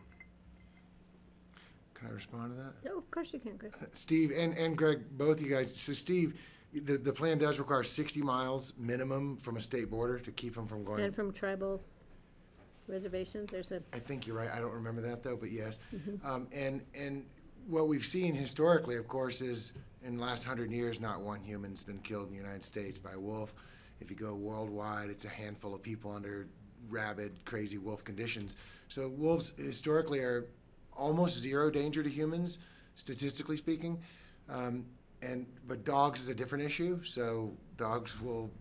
Can I respond to that? Oh, of course you can, Greg. Steve and Greg, both you guys. So Steve, the plan does require 60 miles minimum from a state border to keep them from going. And from tribal reservations, there's a. I think you're right. I don't remember that though, but yes. And what we've seen historically, of course, is in the last 100 years, not one human's been killed in the United States by a wolf. If you go worldwide, it's a handful of people under rabid, crazy wolf conditions. So wolves historically are almost zero danger to humans, statistically speaking. But dogs is a different issue. So dogs will.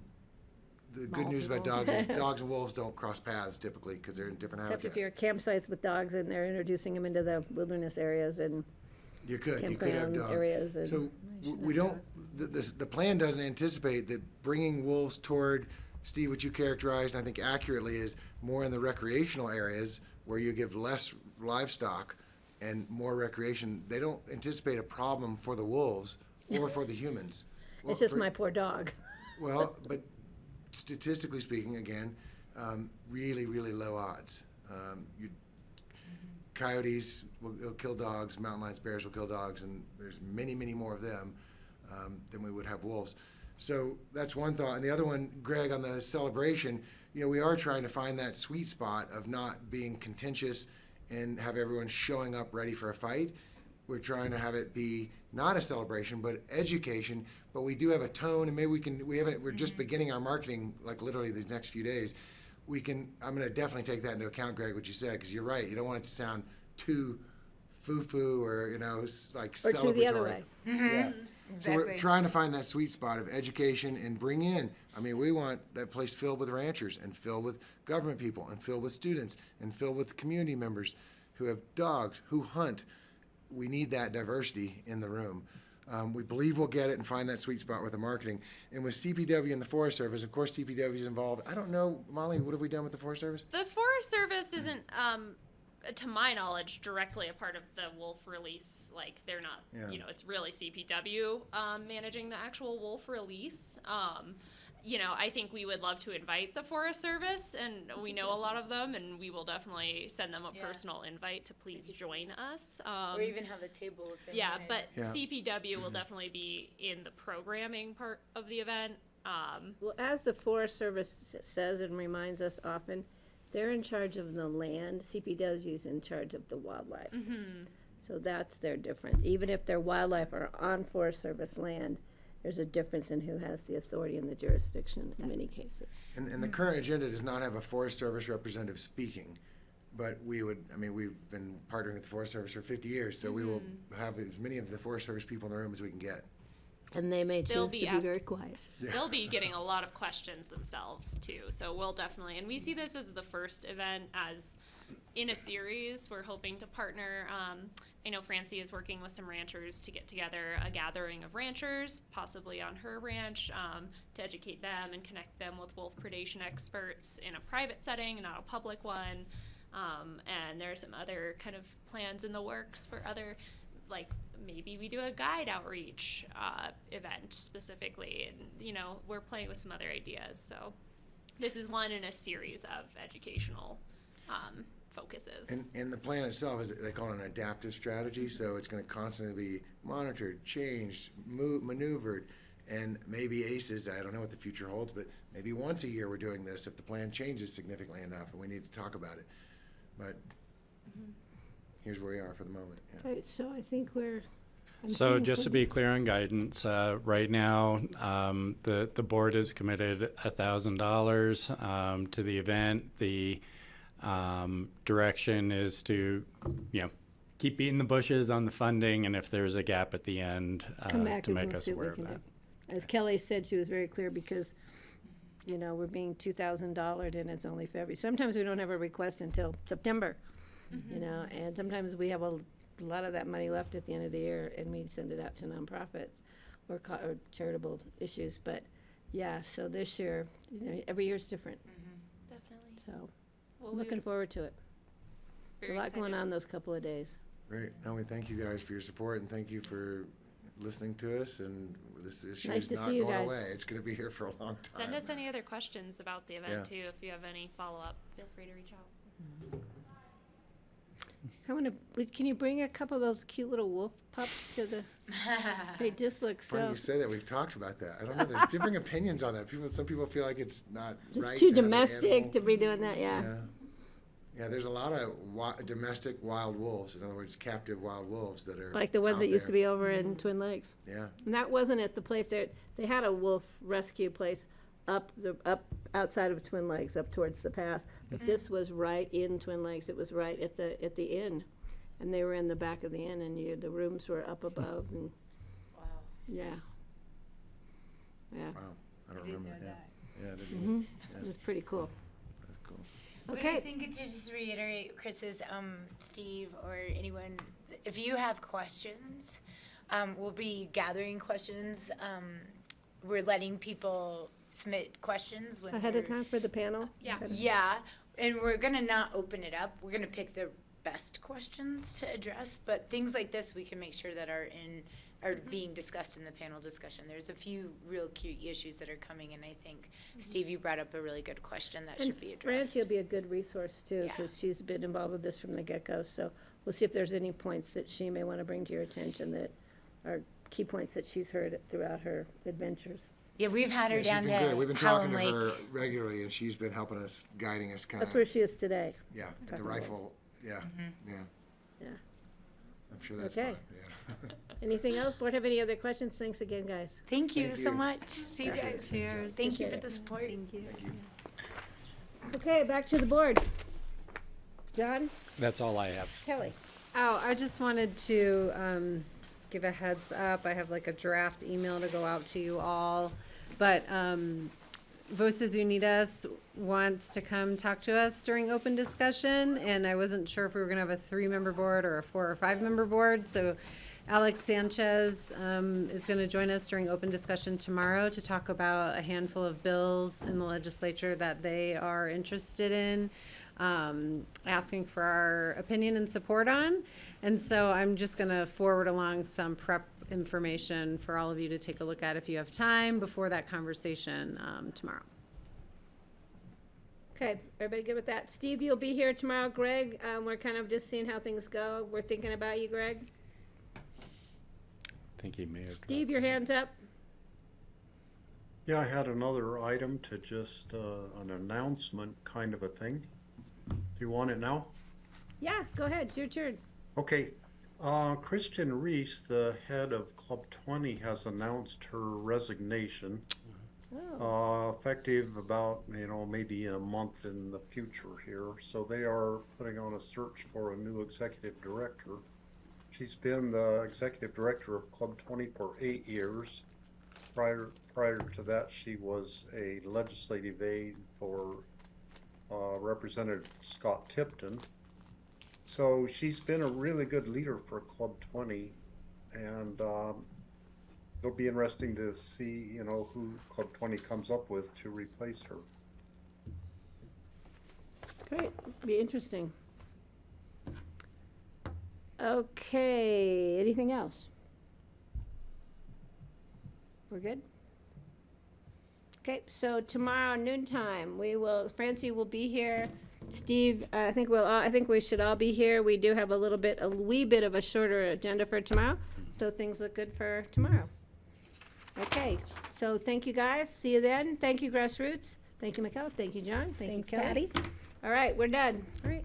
The good news about dogs is dogs and wolves don't cross paths typically because they're in different Except habitats. if you're at campsites with dogs and they're introducing them into the wilderness areas and You could have campground dogs. areas. And So we don't, the plan doesn't anticipate that bringing wolves toward, Steve, what you characterized, I think accurately, is more in the recreational areas where you give less livestock and more recreation. They don't anticipate a problem for the wolves or for the humans. It's just my poor dog. Well, but statistically speaking, again, really, really low odds. Coyotes will kill dogs, mountain lions, bears will kill dogs, and there's many, many more of them than we would have wolves. So that's one thought. And the other one, Greg, on the celebration, we are trying to find that sweet spot of not being contentious and have everyone showing up ready for a fight. We're trying to have it be not a celebration, but education. But we do have a tone, and maybe we're just beginning our marketing, like literally these next few days. I'm going to definitely take that into account, Greg, what you said, because you're right. You don't want it to sound too foo-foo or, like Or true the other celebratory. way. Yeah. So we're Exactly. trying to find that sweet spot of education and bring in, we want that place filled with ranchers and filled with government people and filled with students and filled with community members who have dogs, who hunt. We need that diversity in the room. We believe we'll get it and find that sweet spot with the marketing. And with CPW and the Forest Service, of course, CPW is involved. I don't know, Molly, what have we done with the Forest Service? The Forest Service isn't, to my knowledge, directly a part of the wolf release. Like, they're not, Yeah. It's really CPW managing the actual wolf release. I think we would love to invite the Forest Service, and we know a lot of them, and we will definitely send them a personal invite to please join us. Or even have a table if they Yeah, wanted. but Yeah. CPW will definitely be in the programming part of the event. Well, as the Forest Service says and reminds us often, they're in charge of the land. CPW is in charge of the wildlife. So that's their difference. Even if their wildlife are on Forest Service land, there's a difference in who has the authority and the jurisdiction in many cases. And the current agenda does not have a Forest Service representative speaking, but we've been partnering with the Forest Service for 50 years, so we will have as many of the Forest Service people in the room as we can get. And they may They'll choose be to be very quiet. They'll be getting a lot of questions themselves too. So we'll definitely, and we see this as the first event as in a series. We're hoping to partner. I know Francie is working with some ranchers to get together a gathering of ranchers, possibly on her ranch, to educate them and connect them with wolf predation experts in a private setting, not a public one. And there are some other kind of plans in the works for other, like maybe we do a guide outreach event specifically, and we're playing with some other ideas. So this is one in a series of educational focuses. And the plan itself is, they call it an adaptive strategy, so it's going to constantly be monitored, changed, maneuvered, and maybe ACEs, I don't know what the future holds, but maybe once a year we're doing this if the plan changes significantly enough and we need to talk about it. But here's where we are for the moment. Yeah. Okay, so I think I'm So seeing just to be clear on guidance, right now, the board is committed $1,000 to the event. The direction is to, keep beating the bushes on the funding, and if there's a gap at the end, come back to and make we'll us see what we aware of can that. do. As Kelly said, she was very clear because, we're being $2,000 and it's only February. Sometimes we don't have a request until September, and sometimes we have a lot of that money left at the end of the year and we send it out to nonprofits or charitable issues. But so this year, every year's different. Definitely. So Well, I'm looking forward to it. There's very a lot going excited. on those couple of days. Great. No, we thank you guys for your support and thank you for listening to us. And this issue Nice is to not see you going guys. away. It's going to be here for a long time. Send us any other questions about the event Yeah. too. If you have any follow-up, feel free to reach out. Can you bring a couple of those cute little wolf pups to the, they just look Funny so, you say that. We've talked about that. I don't know. There's differing opinions on that. Some people feel like it's not right. just too to have an domestic animal. to be doing that, yeah. Yeah, there's a lot of domestic wild wolves. In other words, captive wild wolves that are Like the ones out that used to there. be over in Twin Lakes. Yeah. And that wasn't at the place there, they had a wolf rescue place up outside of Twin Lakes, up towards the pass. But this was right in Twin Lakes, it was right at the inn. And they were in the back of the inn and the rooms were up above and, Wow. yeah. Yeah, Wow. I don't remember that. Yeah, I didn't. Mm-hmm. It was pretty cool. That's cool. But I Okay, think to just reiterate Chris's, Steve, or anyone, if you have questions, we'll be gathering questions. We're letting people submit questions when ahead of they're- time for the panel? Yeah. Yeah, and we're gonna not open it up. We're gonna pick the best questions to address, but things like this we can make sure that are being discussed in the panel discussion. There's a few real cute issues that are coming, and I think Steve, you brought up a really good question that should be addressed. Francie will be a good resource too, Yeah. because she's been involved with this from the get-go. So we'll see if there's any points that she may want to bring to your attention that are key points that she's heard throughout her adventures. Yeah, we've had her Yeah, she's down been good. We've to been talking Howland to Lake. her regularly, and she's been helping us, guiding us kind That's of. where she is today. Yeah, at the Talking rifle. Yeah, yeah. Yeah. I'm sure that's Okay. fun. Yeah. Anything else? Board have any other questions? Thanks again, guys. Thank you Thank so you. much. See you guys. Cheers. Thank you Appreciate for it. the support. Thank you. Thank you. Okay, back to the board. John, That's all I have. Kelly. Oh, I just wanted to give a heads up. I have like a draft email to go out to you all. But Voces Unidas wants to come talk to us during open discussion. And I wasn't sure if we were going to have a 3-member board or a 4 or 5-member board. So Alex Sanchez is going to join us during open discussion tomorrow to talk about a handful of bills in the legislature that they are interested in. Asking for our opinion and support on. And so I'm just going to forward along some prep information for all of you to take a look at if you have time before that conversation tomorrow. Okay, everybody good with that? Steve, you'll be here tomorrow. Greg, we're kind of just seeing how things go. We're thinking about you, Greg. I think he may have. Steve, your hand's up. Yeah, I had another item to just, an announcement kind of a thing. Do you want it now? Yeah, go ahead. It's your turn. Okay. Kristen Reese, the head of Club 20, has announced her resignation. Effective about, maybe in a month in the future here. So they are putting on a search for a new executive director. She's been the executive director of Club 20 for 8 years. Prior to that, she was a legislative aide for Representative Scott Tipton. So she's been a really good leader for Club 20, and it'll be interesting to see, who Club 20 comes up with to replace her. Great, be interesting. Okay, anything else? We're good? Okay, so tomorrow noontime, Francie will be here. Steve, I think we should all be here. We do have a wee bit of a shorter agenda for tomorrow, so things look good for tomorrow. Okay, so thank you guys. See you then. Thank you, Grassroots. Thank you, Michaela. Thank you, John. Thank you, Kelly. All right, we're done. All right.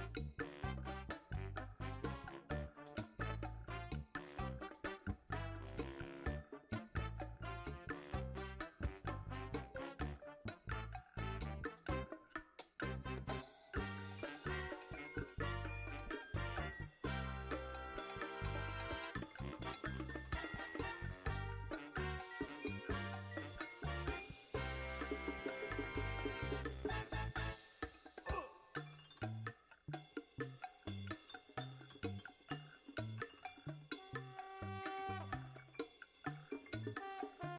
Thank